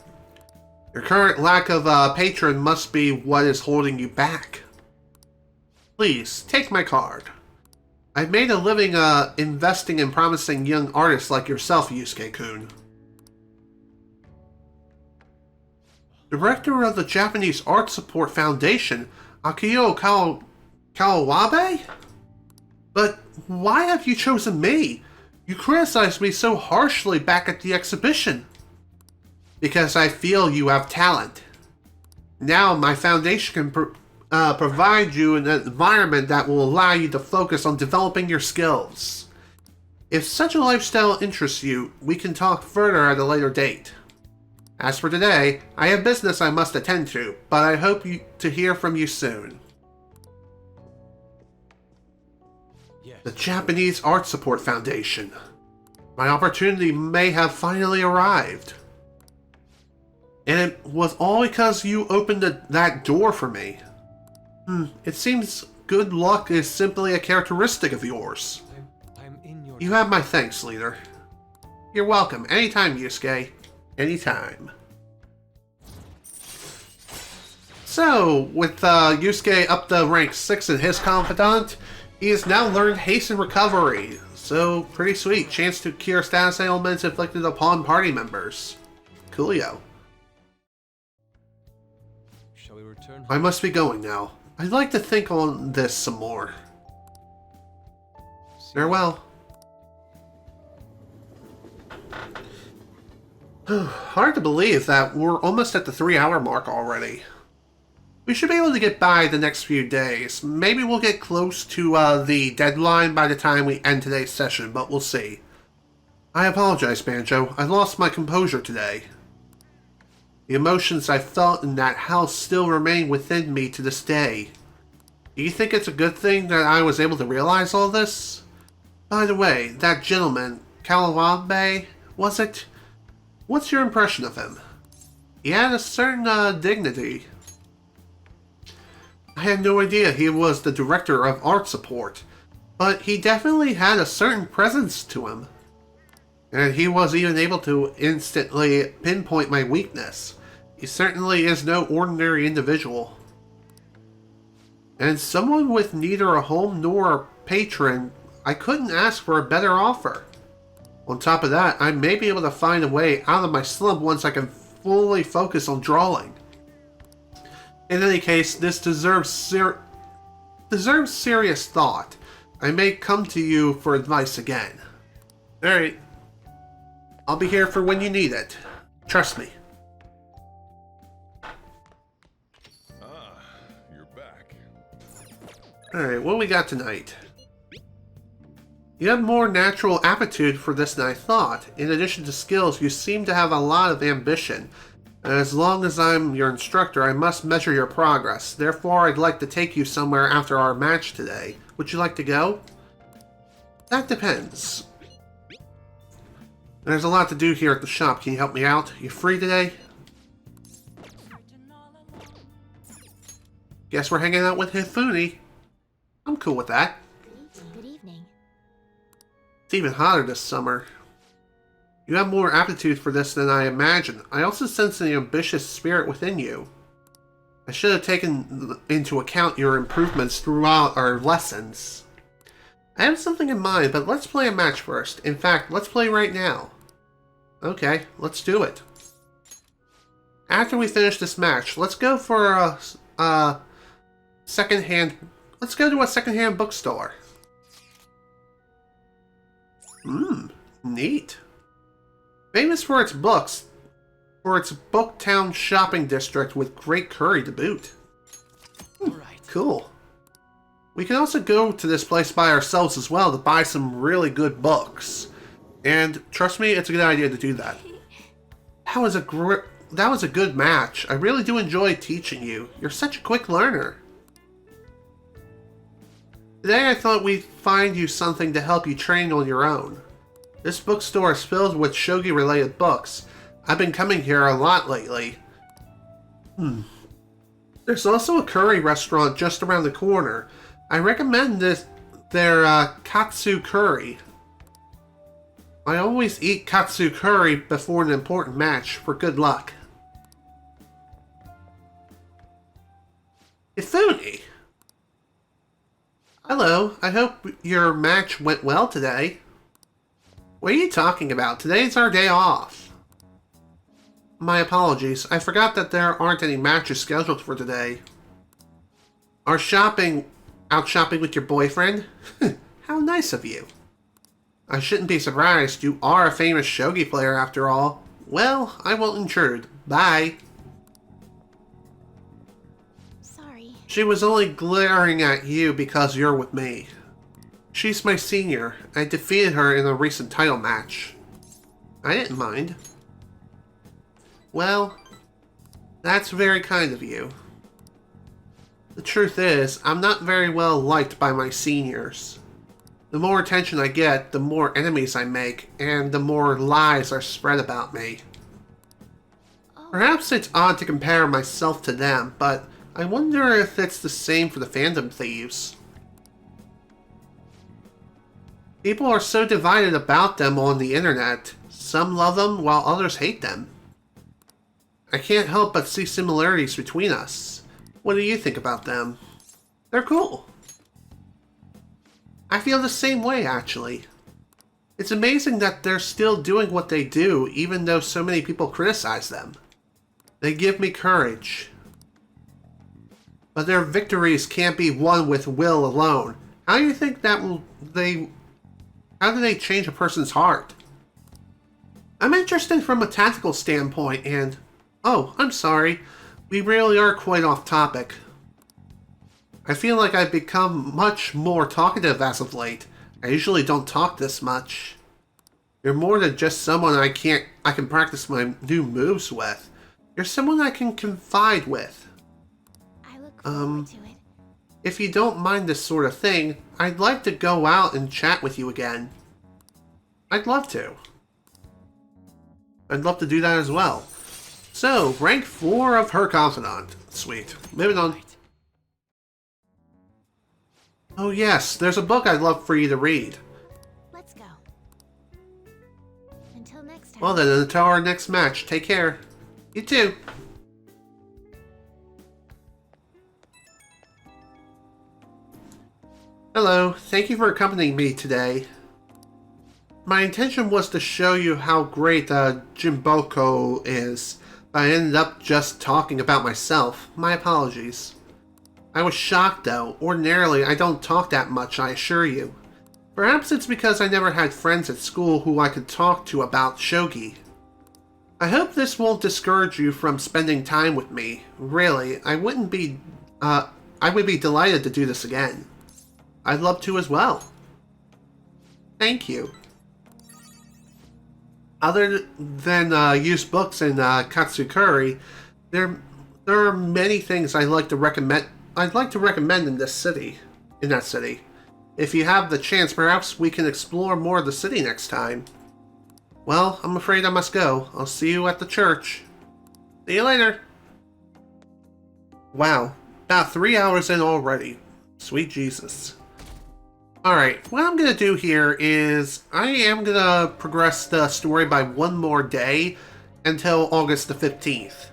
Your current lack of a patron must be what is holding you back. Please, take my card. I've made a living investing in promising young artists like yourself, Yusuke-kun. Director of the Japanese Art Support Foundation, Akio Kawabe? But why have you chosen me? You criticized me so harshly back at the exhibition. Because I feel you have talent. Now my foundation can provide you an environment that will allow you to focus on developing your skills. If such a lifestyle interests you, we can talk further at a later date. As for today, I have business I must attend to, but I hope to hear from you soon. Yes. The Japanese Art Support Foundation. My opportunity may have finally arrived. And it was all because you opened that door for me. It seems good luck is simply a characteristic of yours. I'm in your... You have my thanks, leader. You're welcome. Anytime, Yusuke. Anytime. So, with Yusuke up to rank 6 in his Confidant, he has now learned Hasten Recovery. So, pretty sweet. Chance to cure status ailments inflicted upon party members. Coolio. Shall we return? I must be going now. I'd like to think on this some more. Farewell. Hard to believe that we're almost at the 3-hour mark already. We should be able to get by the next few days. Maybe we'll get close to the deadline by the time we end today's session, but we'll see. I apologize, Banjo. I lost my composure today. The emotions I felt in that house still remain within me to this day. Do you think it's a good thing that I was able to realize all this? By the way, that gentleman, Kawabe, was it? What's your impression of him? He had a certain dignity. I had no idea he was the director of art support, but he definitely had a certain presence to him. And he was even able to instantly pinpoint my weakness. He certainly is no ordinary individual. And someone with neither a home nor a patron, I couldn't ask for a better offer. On top of that, I may be able to find a way out of my slump once I can fully focus on drawing. In any case, this deserves serious thought. I may come to you for advice again. Alright. I'll be here for when you need it. Trust me. Ah, you're back. Alright, what do we got tonight? You have more natural aptitude for this than I thought. In addition to skills, you seem to have a lot of ambition. And as long as I'm your instructor, I must measure your progress. Therefore, I'd like to take you somewhere after our match today. Would you like to go? That depends. There's a lot to do here at the shop. Can you help me out? You free today? Guess we're hanging out with Hifune. I'm cool with that. Good evening. It's even hotter this summer. You have more aptitude for this than I imagined. I also sense an ambitious spirit within you. I should have taken into account your improvements throughout our lessons. I have something in mind, but let's play a match first. In fact, let's play right now. Okay, let's do it. After we finish this match, let's go for a secondhand... Let's go to a secondhand bookstore. Neat. Famous for its books, for its Booktown shopping district with great curry to boot. Alright. Cool. We can also go to this place by ourselves as well to buy some really good books. And trust me, it's a good idea to do that. That was a good match. I really do enjoy teaching you. You're such a quick learner. Today I thought we'd find you something to help you train on your own. This bookstore is filled with shogi-related books. I've been coming here a lot lately. There's also a curry restaurant just around the corner. I recommend their katsu curry. I always eat katsu curry before an important match for good luck. Ifune! Hello, I hope your match went well today. What are you talking about? Today's our day off. My apologies, I forgot that there aren't any matches scheduled for today. Out shopping with your boyfriend? How nice of you. I shouldn't be surprised, you are a famous shogi player after all. Well, I won't intrude. Bye. Sorry. She was only glaring at you because you're with me. She's my senior. I defeated her in a recent title match. I didn't mind. Well, that's very kind of you. The truth is, I'm not very well liked by my seniors. The more attention I get, the more enemies I make, and the more lies are spread about me. Perhaps it's odd to compare myself to them, but I wonder if it's the same for the fandom thieves. People are so divided about them on the internet. Some love them while others hate them. I can't help but see similarities between us. What do you think about them? They're cool. I feel the same way, actually. It's amazing that they're still doing what they do, even though so many people criticize them. They give me courage. But their victories can't be won with will alone. How do you think that how do they change a person's heart? I'm interested from a tactical standpoint and... Oh, I'm sorry. We really are quite off topic. I feel like I've become much more talkative as of late. I usually don't talk this much. You're more than just someone I can practice my new moves with. You're someone I can confide with. I look forward to it. If you don't mind this sort of thing, I'd like to go out and chat with you again. I'd love to. I'd love to do that as well. So, rank 4 of her Confidant. Sweet. Moving on. Oh yes, there's a book I'd love for you to read. Let's go. Until next time. Well then, until our next match, take care. You too. Hello, thank you for accompanying me today. My intention was to show you how great Jimboko is, but I ended up just talking about myself. My apologies. I was shocked though. Ordinarily, I don't talk that much, I assure you. Perhaps it's because I never had friends at school who I could talk to about shogi. I hope this won't discourage you from spending time with me. Really, I would be delighted to do this again. I'd love to as well. Thank you. Other than used books and katsukuri, there are many things I'd like to recommend in that city. If you have the chance, perhaps we can explore more of the city next time. Well, I'm afraid I must go. I'll see you at the church. See you later. Wow, about 3 hours in already. Sweet Jesus. Alright, what I'm going to do here is I am going to progress the story by one more day until August the 15th.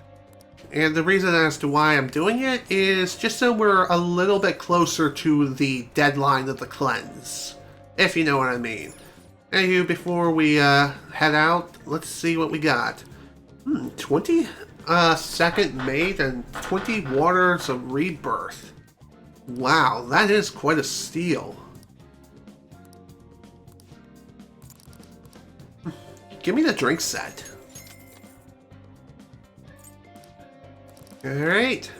And the reason as to why I'm doing it is just so we're a little bit closer to the deadline of the cleanse. If you know what I mean. Anywho, before we head out, let's see what we got. 20 second mate and 20 waters of rebirth. Wow, that is quite a steal. Give me the drink set. Alright.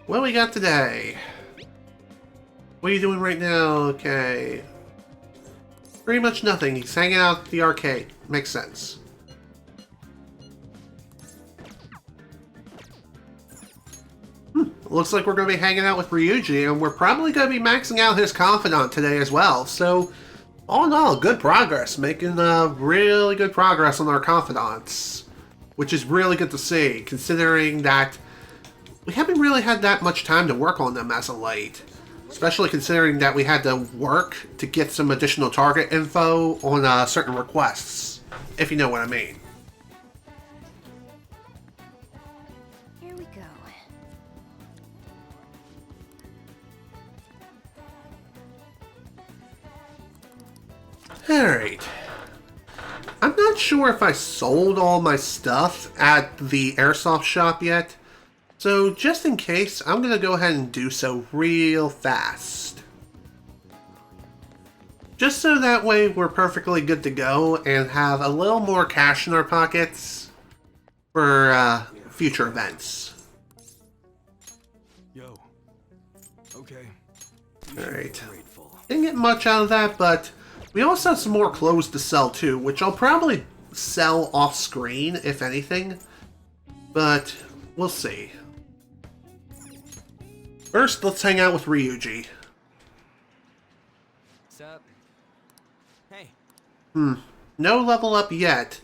What do we got today? What are you doing right now? Okay. Pretty much nothing. He's hanging out at the arcade. Makes sense. Looks like we're going to be hanging out with Ryuji, and we're probably going to be maxing out his Confidant today as well. So, all in all, good progress. Making really good progress on our Confidants, which is really good to see, considering that we haven't really had that much time to work on them as of late. Especially considering that we had to work to get some additional target info on certain requests, if you know what I mean. Here we go. Alright. I'm not sure if I sold all my stuff at the airsoft shop yet. So, just in case, I'm going to go ahead and do so real fast. Just so that way we're perfectly good to go and have a little more cash in our pockets for future events. Yo. Okay. Alright. Grateful. Didn't get much out of that, but we also have some more clothes to sell too, which I'll probably sell off screen, if anything. But, we'll see. First, let's hang out with Ryuji. What's up? Hey. No level up yet,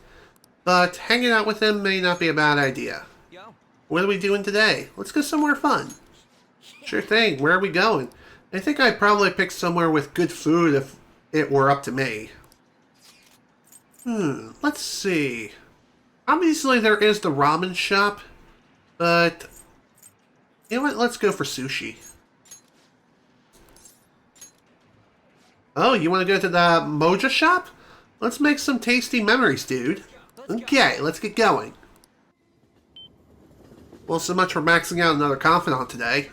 but hanging out with him may not be a bad idea. Yo. What are we doing today? Let's go somewhere fun. Sure thing, where are we going? I think I'd probably pick somewhere with good food if it were up to me. Let's see. Obviously there is the ramen shop, but you know what? Let's go for sushi. Oh, you want to go to the Moja shop? Let's make some tasty memories, dude. Okay, let's get going. Well, so much for maxing out another Confidant today.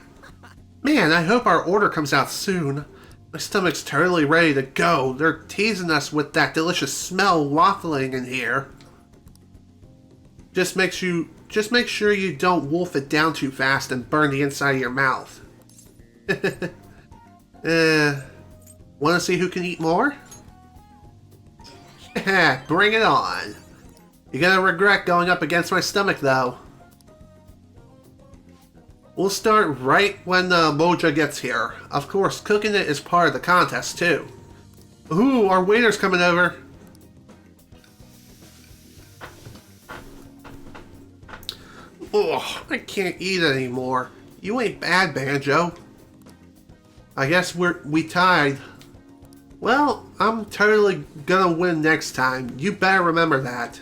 Man, I hope our order comes out soon. My stomach's totally ready to go. They're teasing us with that delicious smell waffling in here. Just make sure you don't wolf it down too fast and burn the inside of your mouth. Want to see who can eat more? Bring it on. You're gonna regret going up against my stomach, though. We'll start right when Moja gets here. Of course, cooking it is part of the contest, too. Ooh, our waiter's coming over. Oh, I can't eat anymore. You ain't bad, Banjo. I guess we tied. Well, I'm totally gonna win next time. You better remember that.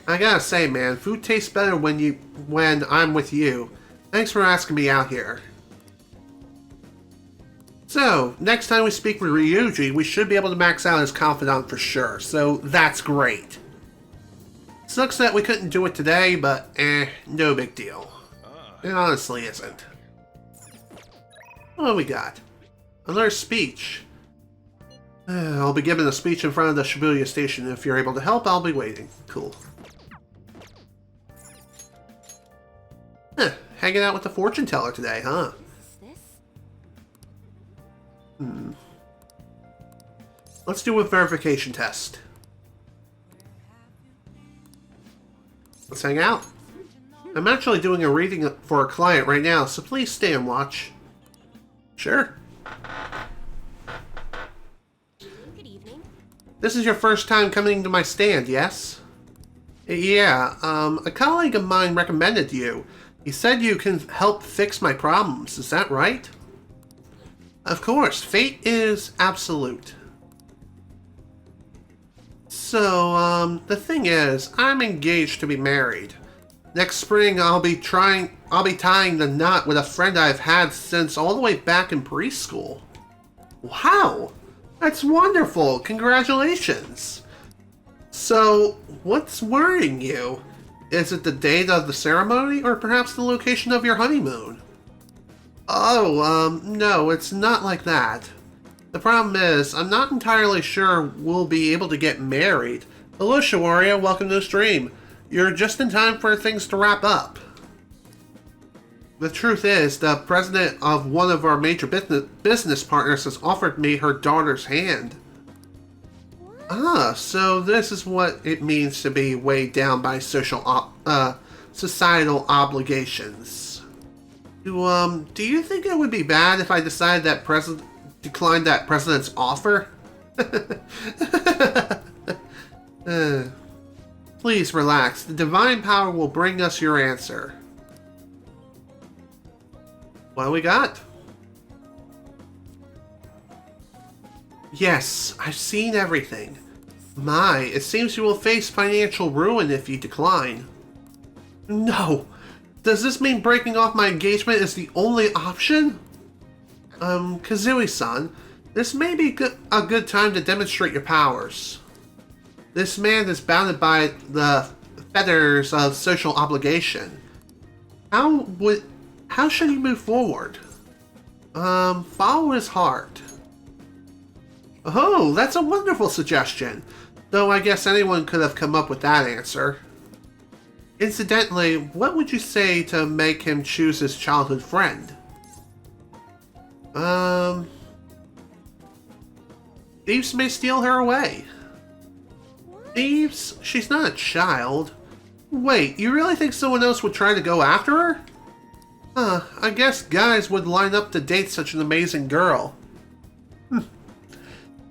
I gotta say, man, food tastes better when I'm with you. Thanks for asking me out here. So, next time we speak with Ryuji, we should be able to max out his Confidant for sure, so that's great. Sucks that we couldn't do it today, but no big deal. It honestly isn't. What do we got? Another speech. I'll be giving a speech in front of the Shibuya station. If you're able to help, I'll be waiting. Cool. Hanging out with the fortune teller today, huh? Let's do a verification test. Let's hang out. I'm actually doing a reading for a client right now, so please stay and watch. Sure. Good evening. This is your first time coming to my stand, yes? Yeah, a colleague of mine recommended you. He said you can help fix my problems, is that right? Of course, fate is absolute. So, the thing is, I'm engaged to be married. Next spring, I'll be tying the knot with a friend I've had since all the way back in preschool. Wow! That's wonderful! Congratulations! So, what's worrying you? Is it the date of the ceremony, or perhaps the location of your honeymoon? Oh, no, it's not like that. The problem is, I'm not entirely sure we'll be able to get married. Hello, Shawaria, welcome to the stream. You're just in time for things to wrap up. the truth is, the president of one of our major business partners has offered me her daughter's hand. Ah, so this is what it means to be weighed down by societal obligations. Do you think it would be bad if I decided that declined that president's offer? Please relax. The divine power will bring us your answer. What do we got? Yes, I've seen everything. My, it seems you will face financial ruin if you decline. No! Does this mean breaking off my engagement is the only option? Kazooie-san, this may be a good time to demonstrate your powers. This man is bounded by the fetters of social obligation. How should he move forward? Follow his heart. Oh, that's a wonderful suggestion. Though I guess anyone could have come up with that answer. Incidentally, what would you say to make him choose his childhood friend? Thieves may steal her away. Thieves? She's not a child. Wait, you really think someone else would try to go after her? Huh, I guess guys would line up to date such an amazing girl.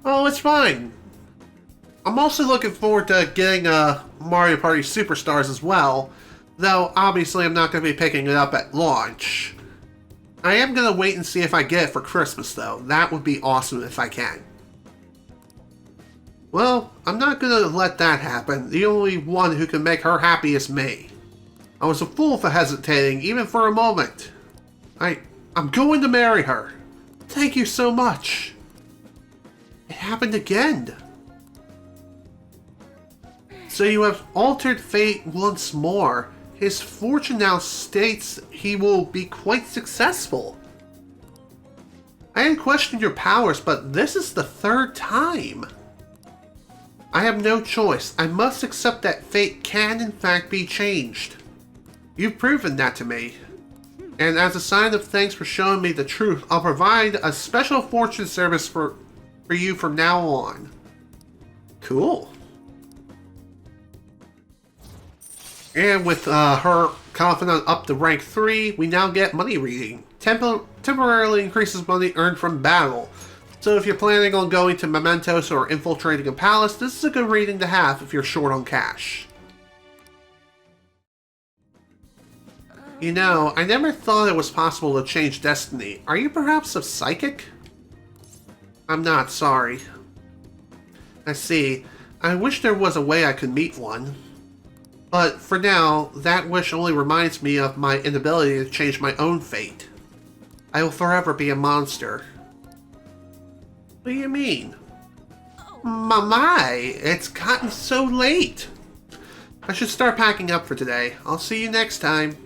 Oh, it's fine. I'm also looking forward to getting Mario Party Superstars as well, though obviously I'm not going to be picking it up at launch. I am going to wait and see if I get it for Christmas though. That would be awesome if I can. Well, I'm not going to let that happen. The only one who can make her happy is me. I was a fool for hesitating, even for a moment. I'm going to marry her. Thank you so much. It happened again. So you have altered fate once more. His fortune now states he will be quite successful. I had questioned your powers, but this is the third time. I have no choice. I must accept that fate can in fact be changed. You've proven that to me. And as a sign of thanks for showing me the truth, I'll provide a special fortune service for you from now on. Cool. And with her Confidant up to rank 3, we now get money reading. Temporarily increases money earned from battle. So if you're planning on going to Mementos or infiltrating a palace, this is a good reading to have if you're short on cash. You know, I never thought it was possible to change destiny. Are you perhaps a psychic? I'm not, sorry. I see. I wish there was a way I could meet one. But for now, that wish only reminds me of my inability to change my own fate. I will forever be a monster. What do you mean? My, it's gotten so late. I should start packing up for today. I'll see you next time.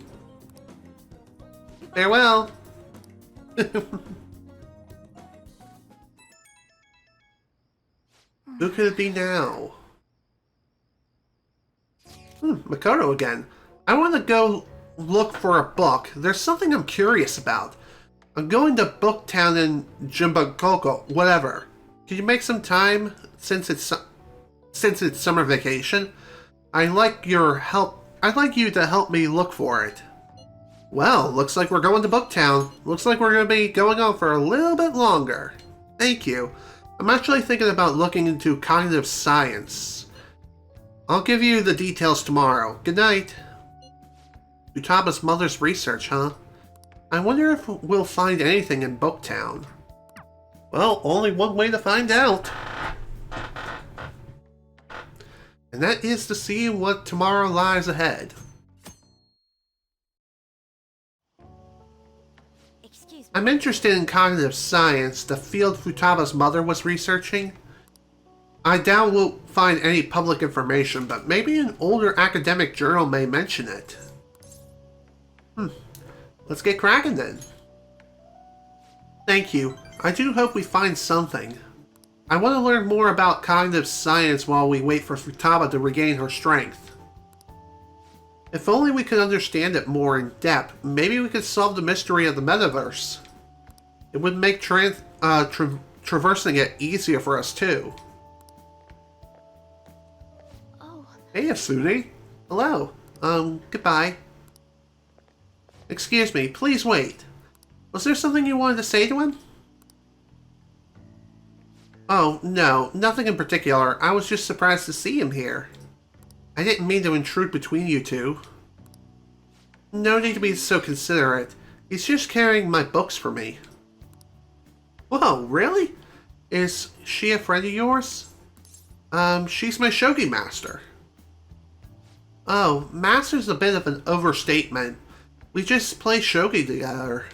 Farewell. Who could it be now? Makoto again. I want to go look for a book. There's something I'm curious about. I'm going to Booktown in Jimbakoko, whatever. Can you make some time since it's summer vacation? I'd like your help. I'd like you to help me look for it. Well, looks like we're going to Booktown. Looks like we're going to be going on for a little bit longer. Thank you. I'm actually thinking about looking into cognitive science. I'll give you the details tomorrow. Good night. Futaba's mother's research, huh? I wonder if we'll find anything in Booktown. Well, only one way to find out. And that is to see what tomorrow lies ahead. Excuse me. I'm interested in cognitive science, the field Futaba's mother was researching. I doubt we'll find any public information, but maybe an older academic journal may mention it. Let's get cracking then. Thank you. I do hope we find something. I want to learn more about cognitive science while we wait for Futaba to regain her strength. If only we could understand it more in depth, maybe we could solve the mystery of the metaverse. It would make traversing it easier for us too. Oh, Hey, Asuni. Hello. Goodbye. Excuse me, please wait. Was there something you wanted to say to him? Oh, no, nothing in particular. I was just surprised to see him here. I didn't mean to intrude between you two. No need to be so considerate. He's just carrying my books for me. Whoa, really? Is she a friend of yours? She's my shogi master. Oh, master's a bit of an overstatement. We just play shogi together.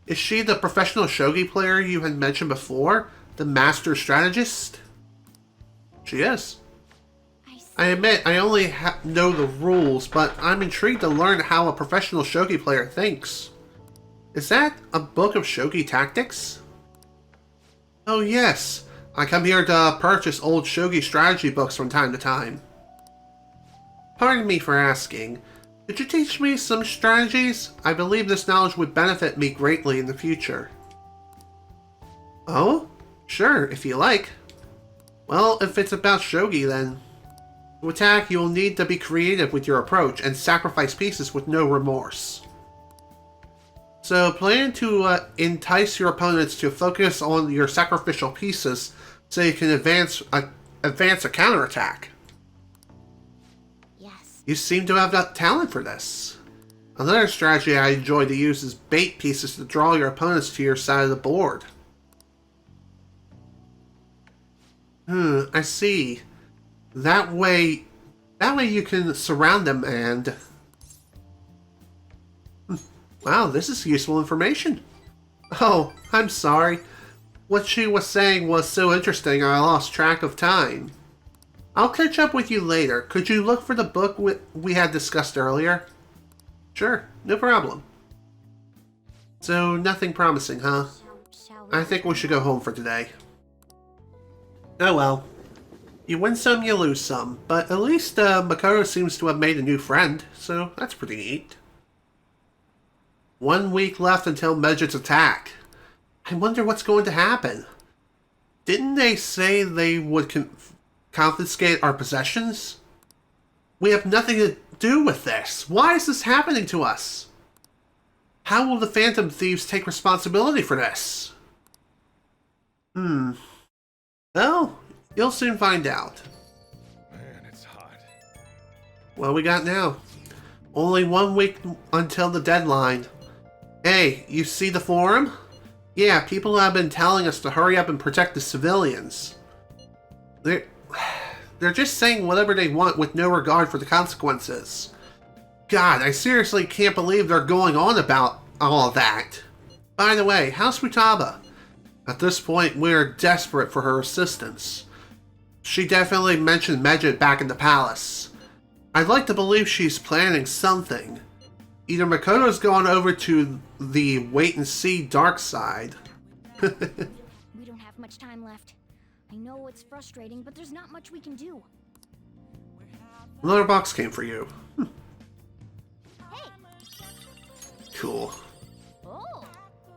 Is she the professional shogi player you had mentioned before? The master strategist? She is. I admit I only know the rules, but I'm intrigued to learn how a professional shogi player thinks. Is that a book of shogi tactics? Oh yes, I come here to purchase old shogi strategy books from time to time. Pardon me for asking, could you teach me some strategies? I believe this knowledge would benefit me greatly in the future. Oh? Sure, if you like. Well, if it's about shogi then. To attack, you will need to be creative with your approach and sacrifice pieces with no remorse. So plan to entice your opponents to focus on your sacrificial pieces so you can advance a counterattack. yes. You seem to have that talent for this. Another strategy I enjoy to use is bait pieces to draw your opponents to your side of the board. I see. That way you can surround them and... Wow, this is useful information. Oh, I'm sorry. What she was saying was so interesting I lost track of time. I'll catch up with you later. Could you look for the book we had discussed earlier? Sure, no problem. So, nothing promising, huh? I think we should go home for today. Oh well. You win some, you lose some. But at least Makoto seems to have made a new friend, so that's pretty neat. 1 week left until Medjit's attack. I wonder what's going to happen. Didn't they say they would confiscate our possessions? We have nothing to do with this. Why is this happening to us? How will the Phantom Thieves take responsibility for this? Well, you'll soon find out. Man, it's hot. What we got now? Only 1 week until the deadline. Hey, you see the forum? Yeah, people have been telling us to hurry up and protect the civilians. They're just saying whatever they want with no regard for the consequences. God, I seriously can't believe they're going on about all of that. By the way, how's Futaba? At this point, we're desperate for her assistance. She definitely mentioned Medjit back in the palace. I'd like to believe she's planning something. Either Makoto's gone over to the wait-and-see dark side. We don't have much time left. I know it's frustrating, but there's not much we can do. Another box came for you. Hey! Cool. Oh!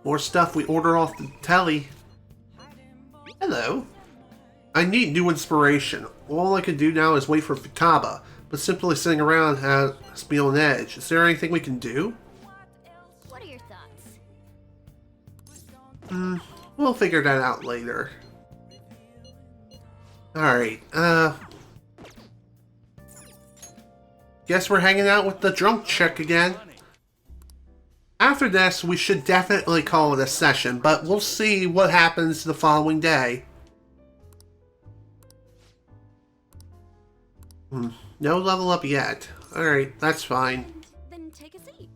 More stuff we order off the telly. Hello. I need new inspiration. All I can do now is wait for Futaba, but simply sitting around has me on edge. Is there anything we can do? What are your thoughts? We'll figure that out later. Alright, guess we're hanging out with the drunk chick again. After this, we should definitely call it a session, but we'll see what happens the following day. No level up yet. Alright, that's fine. Then take a seat.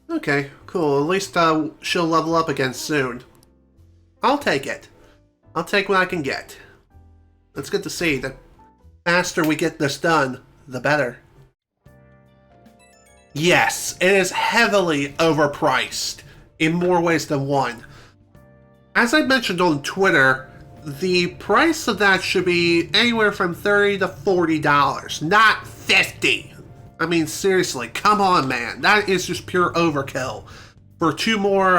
Okay, cool. At least she'll level up again soon. I'll take it. I'll take what I can get. It's good to see. The faster we get this done, the better. Yes, it is heavily overpriced in more ways than one. as I mentioned on Twitter, the price of that should be anywhere from $30 to $40, not $50. I mean, seriously, come on, man. That is just pure overkill. For two more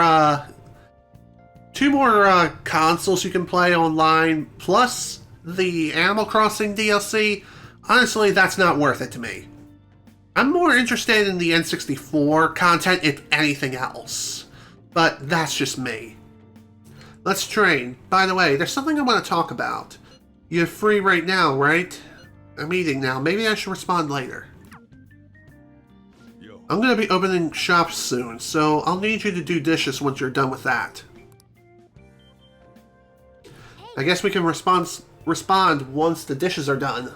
consoles you can play online, plus the Animal Crossing DLC, honestly, that's not worth it to me. I'm more interested in the N64 content, if anything else. But that's just me. Let's train. By the way, there's something I want to talk about. You're free right now, right? I'm eating now. Maybe I should respond later. Yo. I'm going to be opening shop soon, so I'll need you to do dishes once you're done with that. I guess we can respond once the dishes are done.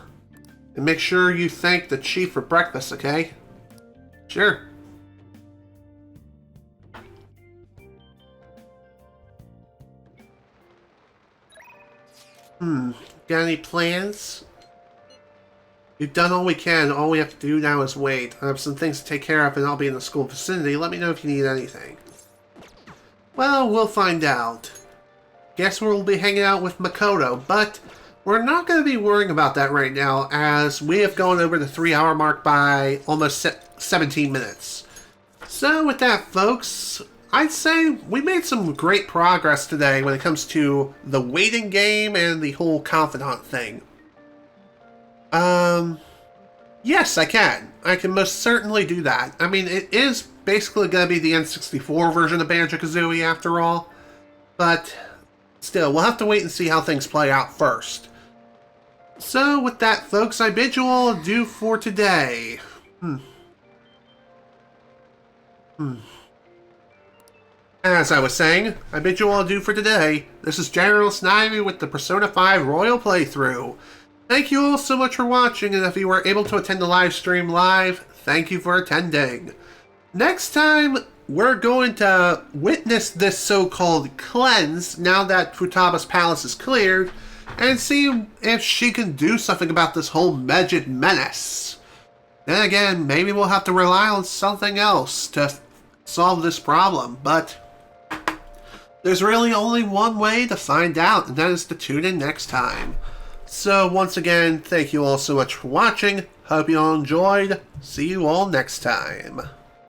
And make sure you thank the chief for breakfast, okay? Sure. Got any plans? We've done all we can. All we have to do now is wait. I have some things to take care of and I'll be in the school vicinity. Let me know if you need anything. Well, we'll find out. Guess we'll be hanging out with Makoto, but we're not going to be worrying about that right now, as we have gone over the 3-hour mark by almost 17 minutes. So with that, folks, I'd say we made some great progress today when it comes to the waiting game and the whole Confidant thing. Yes, I can. I can most certainly do that. I mean, it is basically going to be the N64 version of Banjo-Kazooie after all, but still, we'll have to wait and see how things play out first. So, with that, folks, I bid you all adieu for today. As I was saying, I bid you all adieu for today. This is General Snivy with the Persona 5 Royal Playthrough. Thank you all so much for watching, and if you were able to attend the live stream live, thank you for attending. Next time, we're going to witness this so-called cleanse now that Futaba's palace is cleared, and see if she can do something about this whole Megid menace. Then again, maybe we'll have to rely on something else to solve this problem, but there's really only one way to find out, and that is to tune in next time. So once again, thank you all so much for watching. Hope you all enjoyed. See you all next time.